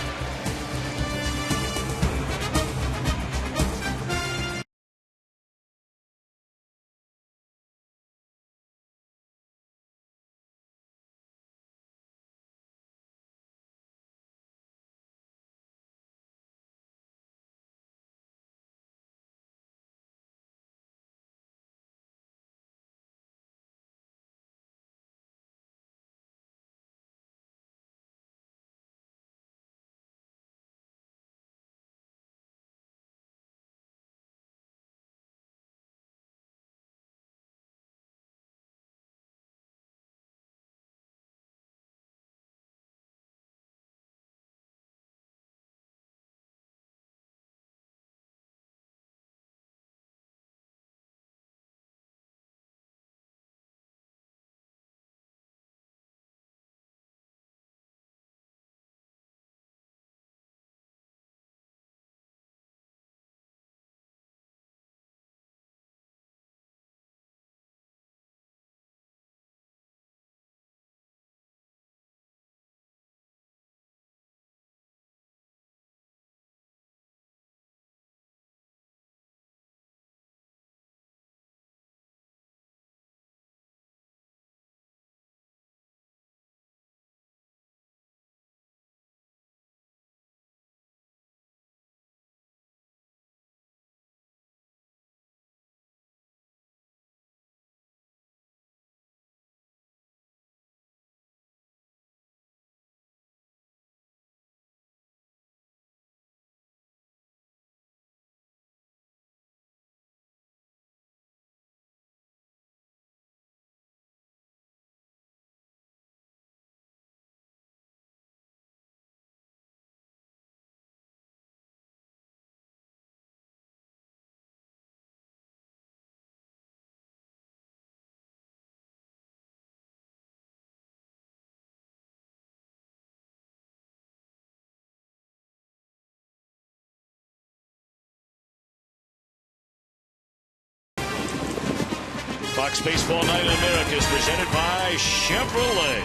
Fox Baseball Night in America is presented by Chevrolet.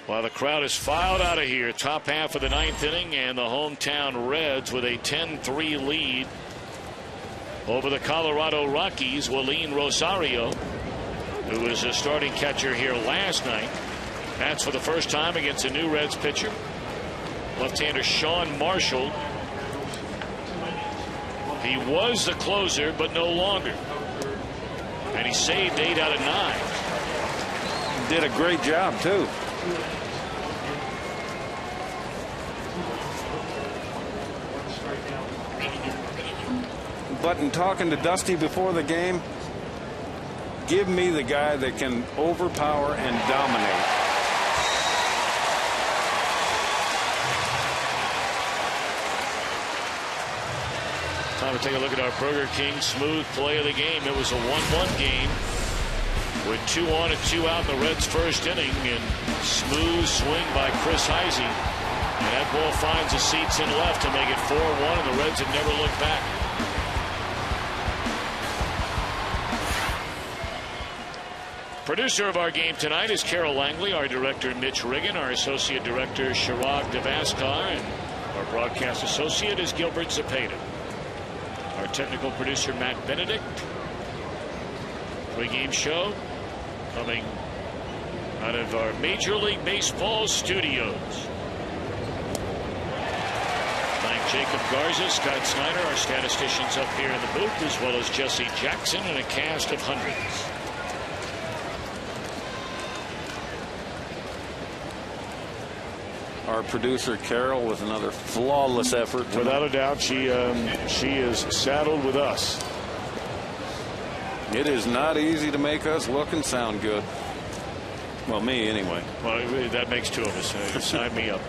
While the crowd is filed out of here, top half of the 9th inning, and the hometown Reds with a 10-3 lead over the Colorado Rockies. Willeen Rosario, who was a starting catcher here last night, that's for the first time against a new Reds pitcher. Left-hander Sean Marshall. He was the closer, but no longer. And he saved 8 out of 9. Did a great job, too. But in talking to Dusty before the game, give me the guy that can overpower and dominate. Time to take a look at our Burger King smooth play of the game. It was a 1-1 game with 2 on and 2 out in the Reds' first inning, and smooth swing by Chris Heisey. And that ball finds the seats in left to make it 4-1, and the Reds have never looked back. Producer of our game tonight is Carol Langley, our director Mitch Riggin, our associate director Chirag Devaskar, and our broadcast associate is Gilbert Zepeda. Our technical producer Matt Benedict. Pre-game show coming out of our Major League Baseball studios. Thank Jacob Garza, Scott Snyder, our statisticians up here in the booth, as well as Jesse Jackson and a cast of hundreds. Our producer Carol with another flawless effort tonight. Without a doubt, she is saddled with us. It is not easy to make us look and sound good. Well, me anyway. Well, that makes 2 of us. Sign me up.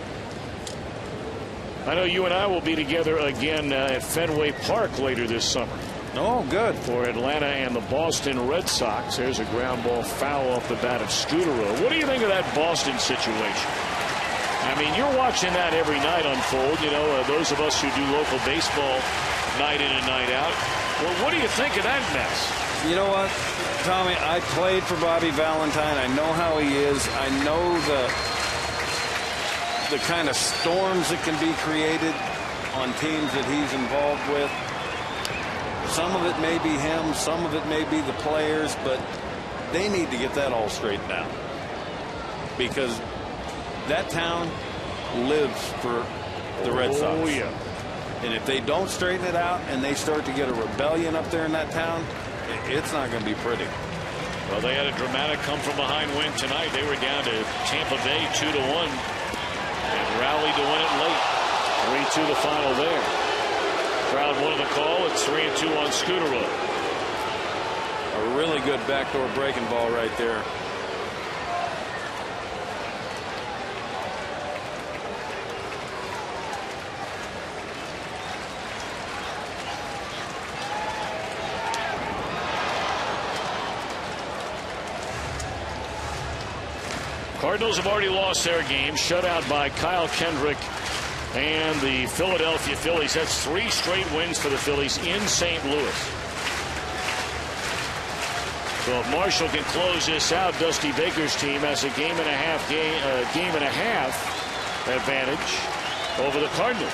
I know you and I will be together again at Fenway Park later this summer. Oh, good. For Atlanta and the Boston Red Sox. There's a ground ball foul off the bat of Scudero. What do you think of that Boston situation? I mean, you're watching that every night unfold. You know, those of us who do local baseball night in and night out. Well, what do you think of that mess? You know what, Tommy? I played for Bobby Valentine. I know how he is. I know the kind of storms that can be created on teams that he's involved with. Some of it may be him. Some of it may be the players. But they need to get that all straightened out. Because that town lives for the Red Sox. Oh, yeah. And if they don't straighten it out and they start to get a rebellion up there in that town, it's not going to be pretty. Well, they had a dramatic come-from-behind win tonight. They were down to Tampa Bay 2-1 and rallied to win it late. 3-2 the final there. Crowd wanted the call. It's 3-2 on Scudero. A really good backdoor breaking ball right there. Cardinals have already lost their game, shut out by Kyle Kendrick and the Philadelphia Phillies. That's 3 straight wins for the Phillies in St. Louis. So if Marshall can close this out, Dusty Baker's team has a game and a half advantage over the Cardinals.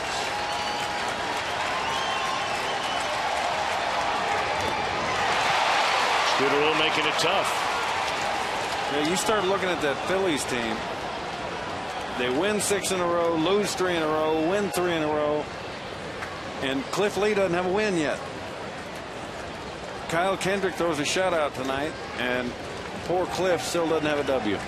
Scudero making it tough. Yeah, you start looking at that Phillies team. They win 6 in a row, lose 3 in a row, win 3 in a row. And Cliff Lee doesn't have a win yet. Kyle Kendrick throws a shutout tonight, and poor Cliff still doesn't have a W.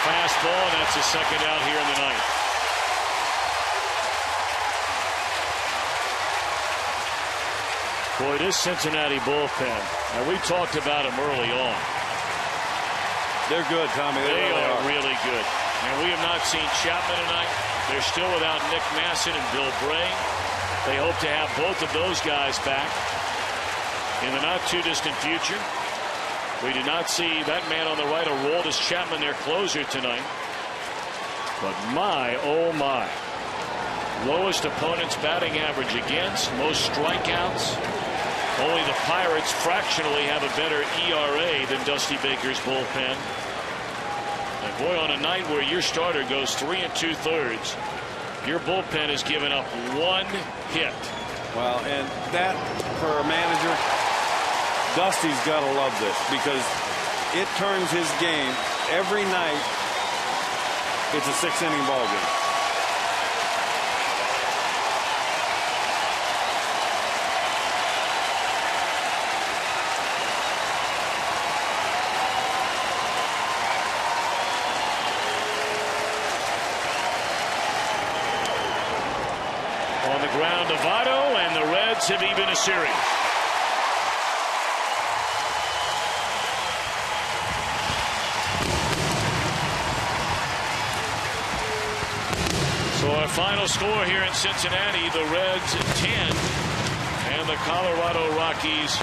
Fastball, and that's his second out here in the ninth. Boy, this Cincinnati bullpen, and we talked about them early on. They're good, Tommy. They are really good. And we have not seen Chapman tonight. They're still without Nick Masson and Bill Bray. They hope to have both of those guys back in the not-too-distant future. We did not see that man on the right, Aroldis Chapman, their closer tonight. But my, oh my. Lowest opponent's batting average against, most strikeouts. Only the Pirates fractionally have a better ERA than Dusty Baker's bullpen. And boy, on a night where your starter goes 3 2/3 Your bullpen has given up 1 hit. Well, and that, for a manager, Dusty's got to love this because it turns his game every night. It's a 6-inning ball game. On the ground of Votto, and the Reds have evened a series. So our final score here in Cincinnati, the Reds 10 and the Colorado Rockies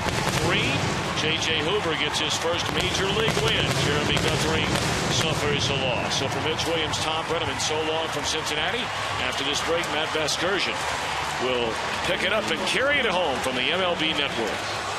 3. J.J. Hoover gets his first major league win. Jeremy Guthrie suffers a loss. So for Mitch Williams, Tom Brenneman, so long from Cincinnati. After this break, Matt Vasgersian will pick it up and carry it home from the MLB Network.